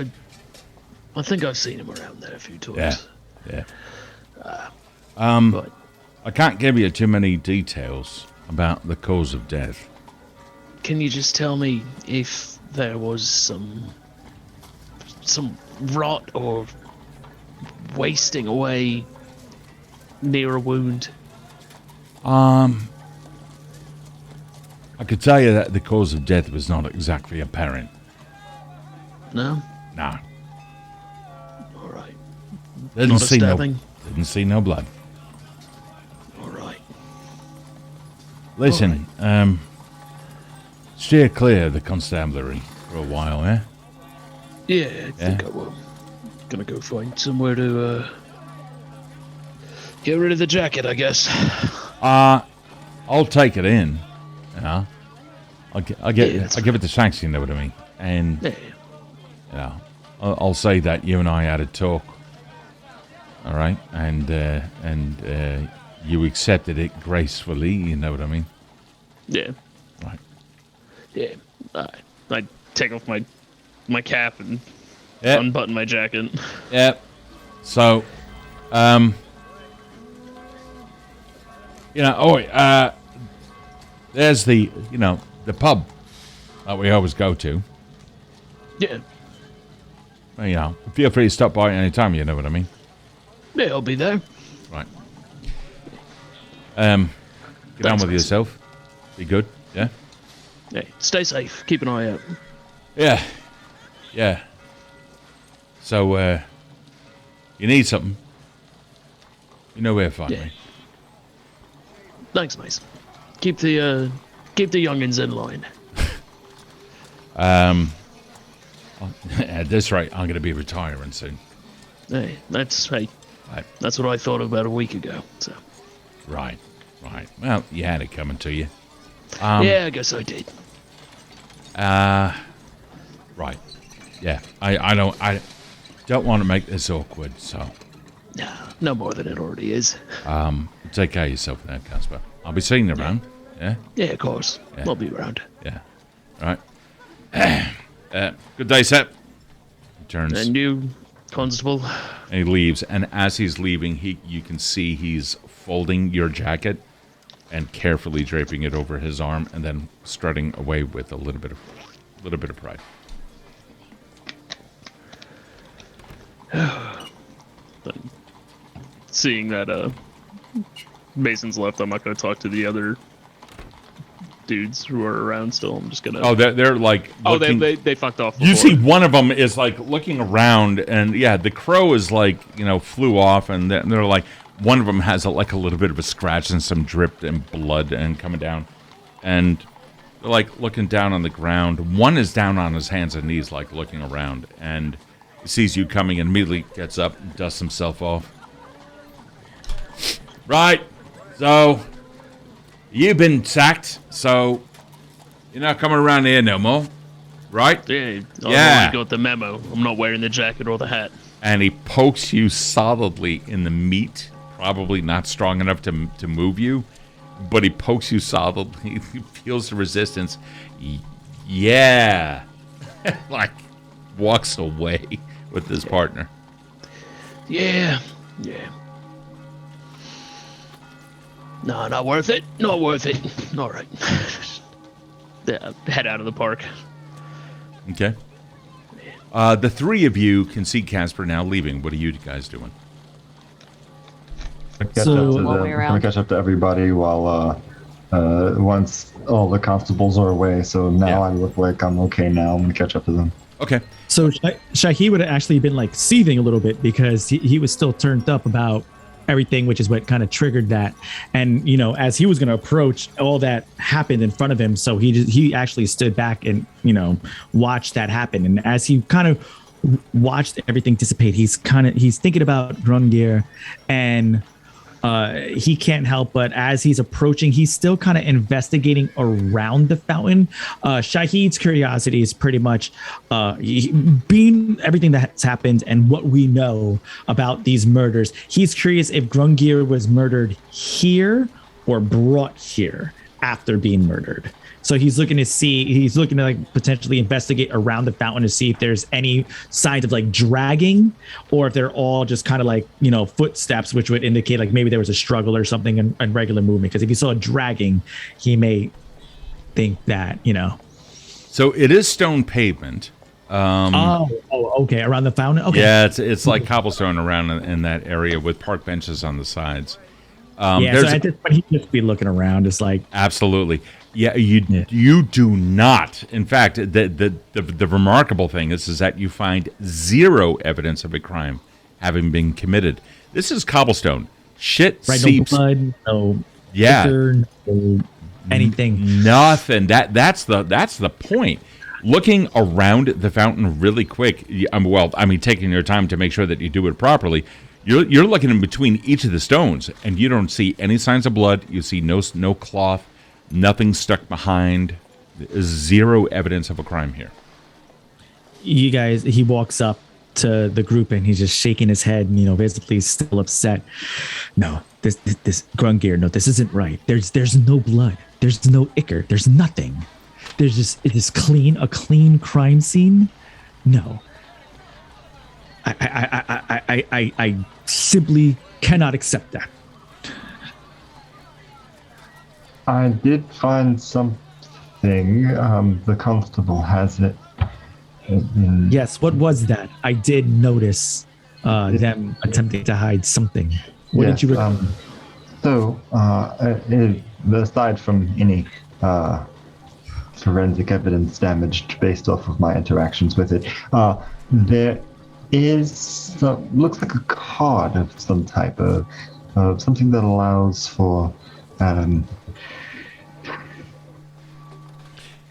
I've seen him around there a few times. Yeah. But I can't give you too many details about the cause of death. can you just tell me if there was some rot or wasting away near a wound? I could tell you that the cause of death was not exactly apparent. No? No. All right. Didn't Not a see stabbing? Didn't see no blood. All right. Listen, steer clear of the constabulary for a while, eh? Yeah, I think I will. Gonna go find somewhere to get rid of the jacket, I guess. I'll take it in. You know, I'll give it to Shanks, you know what I mean? And Yeah. you know, I'll say that you and I had a talk. All right, and you accepted it gracefully. You know what I mean? Yeah. Right. Yeah. I take off my cap and Yep. unbutton my jacket. Yep. So, there's the pub that we always go to. Yeah. You know, feel free to stop by anytime. You know what I mean? Yeah, I'll be there. Right. Get on Thanks, with Mason. yourself. Be good. Yeah. Hey, stay safe. Keep an eye out. Yeah. Yeah. So, you need something? You know where to find me. Thanks, Mason. Keep the youngins in line. At this rate, I'm going to be retiring soon. Hey, that's Right. what I thought about a week ago. So Right. Well, you had it coming to you. yeah, I guess I did. Right. Yeah. I don't want to make this awkward, so Nah, no more than it already is. take care of yourself there, Casper. I'll be seeing you around. Yeah? Yeah, of course. Yeah. I'll be around. Yeah. All right. Good day, Sep. He turns And you, Constable? and he leaves, and as he's leaving, you can see he's folding your jacket and carefully draping it over his arm, and then strutting away with a little bit of pride. Seeing that Mason's left, I'm not going to talk to the other dudes who are around still. I'm just going to... Oh, they're like... looking- they fucked off You before. see one of them is like looking around, and yeah, the crow is like, flew off, and they're like, one of them has a little bit of a scratch and some drip and blood and coming down, and they're like looking down on the ground. One is down on his hands and knees, like looking around, and he sees you coming and immediately gets up and dusts himself off. Right, so you've been sacked, so you're not coming around here no more, right? Yeah, Yeah. I got the memo. I'm not wearing the jacket or the hat. And he pokes you solidly in the meat, probably not strong enough to move you, but he pokes you solidly. He feels the resistance. Yeah. Like, walks away with his partner. Yeah. No, not worth it. Not worth it. All right. Yeah, head out of the park. Okay. The three of you can see Casper now leaving. What are you guys doing? Catch So- up to While them. we're I'm gonna out. catch up to everybody while once all the constables are away. So now Yeah. I look like I'm okay now. I'm gonna catch up to them. Okay. So Shahid would have actually been like seething a little bit because he was still turned up about everything, which is what kind of triggered that. And as he was going to approach, all that happened in front of him. So he actually stood back and watched that happen. And as he kind of watched everything dissipate, he's thinking about Grungnir, and he can't help but as he's approaching, he's still kind of investigating around the fountain. Shahid's curiosity is pretty much being everything that's happened and what we know about these murders. He's curious if Grungnir was murdered here or brought here after being murdered. So he's looking to like potentially investigate around the fountain to see if there's any signs of like dragging or if they're all just kind of like, footsteps, which would indicate like maybe there was a struggle or something in regular movement. Because if he saw dragging, he may think that, So it is stone pavement. Okay. Around the fountain? Okay. Yeah, it's like cobblestone around in that area with park benches on the sides. So at this point, he'd just be looking around. It's like... Absolutely. Yeah, you do not. In fact, the remarkable thing is that you find zero evidence of a crime having been committed. This is cobblestone. Shit seeps. No blood, no liquor, no anything. Nothing. That's the point. Looking around the fountain really quick. Taking your time to make sure that you do it properly. You're looking in between each of the stones, and you don't see any signs of blood. You see no cloth. Nothing stuck behind. There's zero evidence of a crime here. You guys, he walks up to the group and he's just shaking his head and, basically still upset. No, this Grungnir, no, this isn't right. There's no blood. There's no ichor. There's nothing. There's just, it is a clean crime scene. No. I simply cannot accept that. I did find something. The constable has it. Yes, what was that? I did notice them attempting to hide something. What did you recover? Aside from any forensic evidence damaged based off of my interactions with it, there is looks like a card of some type of something that allows for an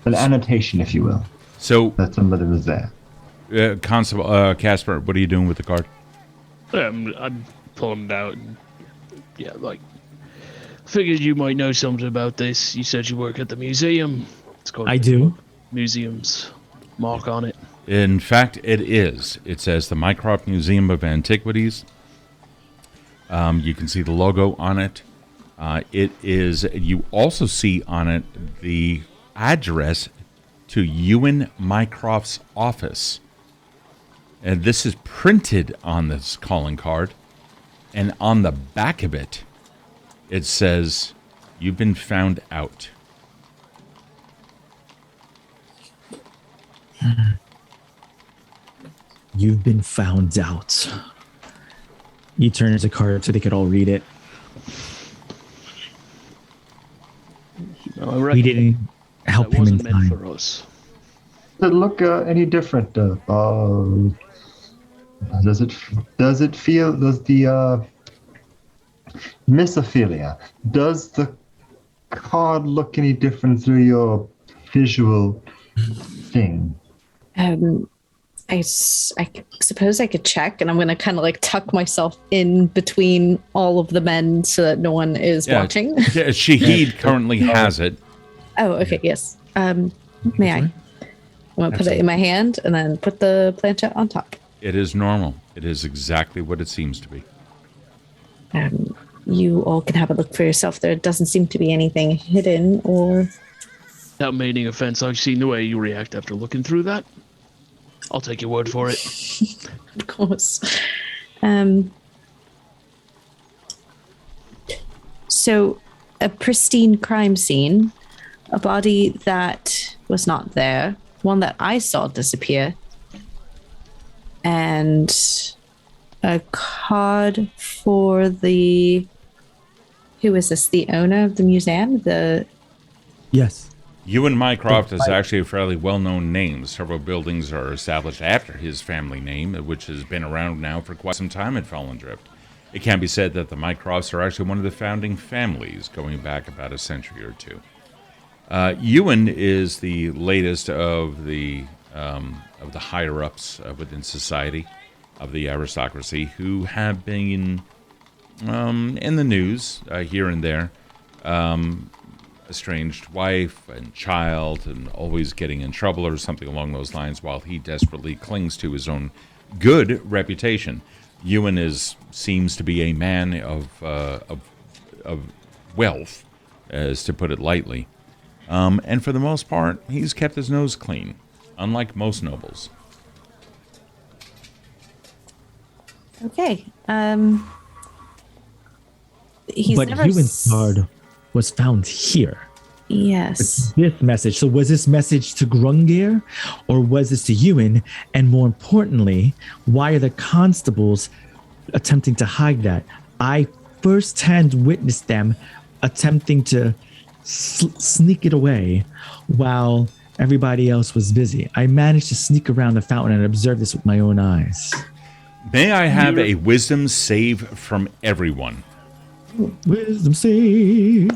annotation, if you will. So that somebody was there. Constable Casper, what are you doing with the card? I'm pulling it out. And, figured you might know something about this. You said you work at the museum. It's called I do. Museum's mark on it. In fact, it is. It says the Mycroft Museum of Antiquities. You can see the logo on it. It is. You also see on it the address to Ewan Mycroft's office. And this is printed on this calling card. And on the back of it, it says, "You've been found out." You've been found out. He turns the card so they could all read it. We didn't help him in time. For us. Does it look any different? Does it feel? Does the Miss Ophelia? Does the card look any different through your visual thing? I suppose I could check, and I'm going to kind of like tuck myself in between all of the men so that no one is watching. Yeah, Shahid currently has it. Oh, okay, yes. May I? I'm going to put it in my hand and then put the planchette on top. It is normal. It is exactly what it seems to be. You all can have a look for yourself. There doesn't seem to be anything hidden or... Without meaning offense, I've seen the way you react after looking through that. I'll take your word for it. Of course. So, a pristine crime scene, a body that was not there, one that I saw disappear, and a card for the... Who is this? The owner of the museum? Yes. Ewan Mycroft is actually a fairly well-known name. Several buildings are established after his family name, which has been around now for quite some time at Fallendrift. It can be said that the Mycrofts are actually one of the founding families, going back about a century or two. Ewan is the latest of the higher-ups within society, of the aristocracy, who have been in the news here and there. Estranged wife and child and always getting in trouble or something along those lines while he desperately clings to his own good reputation. Ewan seems to be a man of wealth, as to put it lightly. And for the most part, he's kept his nose clean, unlike most nobles. Okay. But Ewan's card was found here. Yes. This message. So was this message to Grungnir or was this to Ewan? And more importantly, why are the constables attempting to hide that? I firsthand witnessed them attempting to sneak it away while everybody else was busy. I managed to sneak around the fountain and observe this with my own eyes. May I have a wisdom save from everyone? Wisdom save.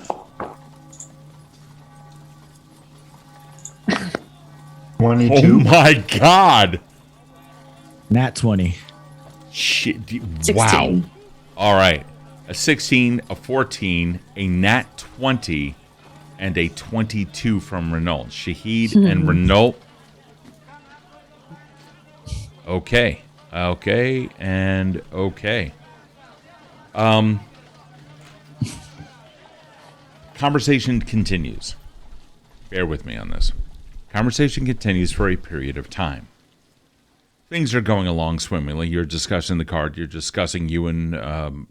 22. Oh my God! Nat 20. Shit! 16. Wow! All right, a 16, a 14, a nat 20, and a 22 from Renault. Shahid and Renault. Okay, and okay. Conversation continues. Bear with me on this. Conversation continues for a period of time. Things are going along swimmingly. You're discussing the card. You're discussing Ewan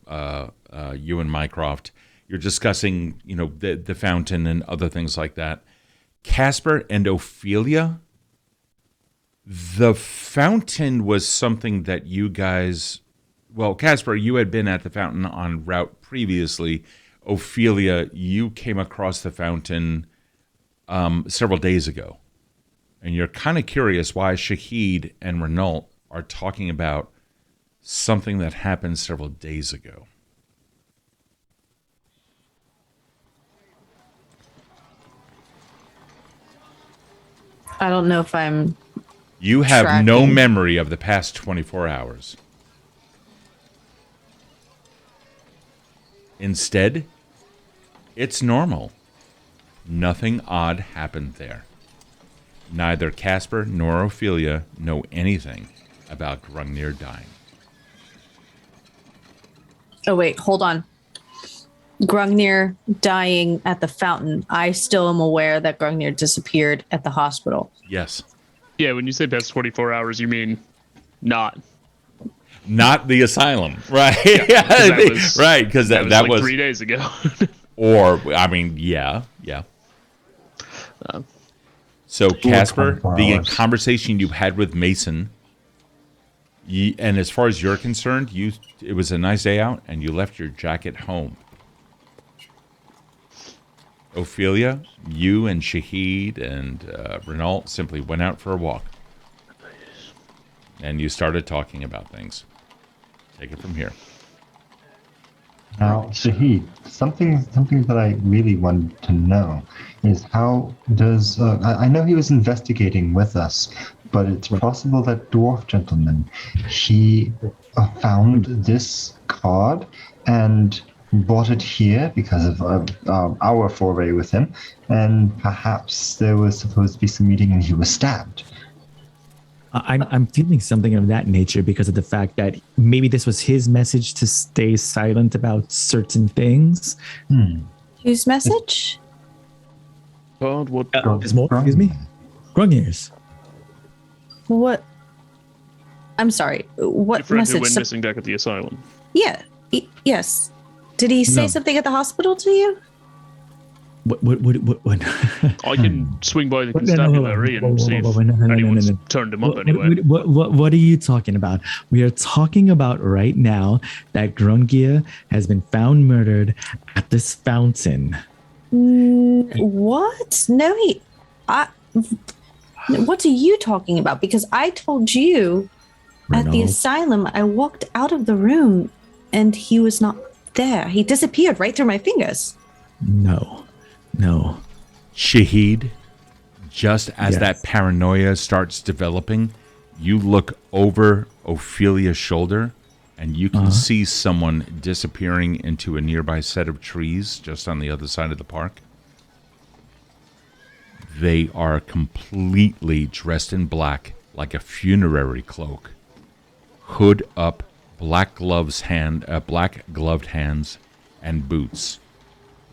Mycroft. You're discussing, the fountain and other things like that. Casper and Ophelia. The fountain was something that you guys... Well, Casper, you had been at the fountain en route previously. Ophelia, you came across the fountain several days ago. And you're kind of curious why Shahid and Renault are talking about something that happened several days ago. I don't know if I'm... You have no tracking. memory of the past 24 hours. Instead, it's normal. Nothing odd happened there. Neither Casper nor Ophelia know anything about Grungnir dying. Oh, wait, hold on. Grungnir dying at the fountain. I still am aware that Grungnir disappeared at the hospital. Yes. Yeah, when you say past 24 hours, you mean not. Not the asylum. Right. Yeah, 'cause that was, right, because that like was 3 days ago. Or, I mean, yeah. So, Casper, the conversation you had with Mason, and as far as you're concerned, it was a nice day out, and you left your jacket home. Ophelia, you and Shahid and Renault simply went out for a walk. And you started talking about things. Take it from here. Now, Shahid, something that I really want to know is how does... I know he was investigating with us, but it's possible that Dwarf gentleman, he found this card and brought it here because of our foray with him, and perhaps there was supposed to be some meeting and he was stabbed. I'm feeling something of that nature because of the fact that maybe this was his message to stay silent about certain things. Whose message? God, what? There's more? Excuse me? Grungnir's. What? I'm sorry. What Your friend message? who went missing back at the asylum. Yeah. Yes. Did he say something at the hospital to you? What? I can swing by the constabulary and see if anyone's turned him up anyway. What are you talking about? We are talking about right now that Grungnir has been found murdered at this fountain. What? No, what are you talking about? Because I told you at the asylum, I walked out of the room and he was not there. He disappeared right through my fingers. No. Shahid, just as that paranoia starts developing, you look over Ophelia's shoulder and you can see someone disappearing into a nearby set of trees just on the other side of the park. They are completely dressed in black, like a funerary cloak. Hood up, black gloved hands, and boots,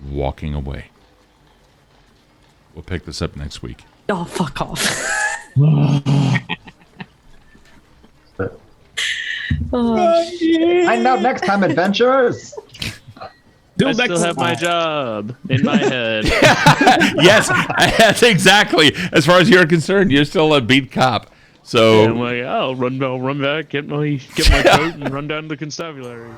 walking away. We'll pick this up next week. Oh, fuck off. Find out next time, adventurers. I still have my job in my head. Yes, that's exactly. As far as you're concerned, you're still a beat cop. So And I'm like, I'll run back, get my coat, and run down to the constabulary.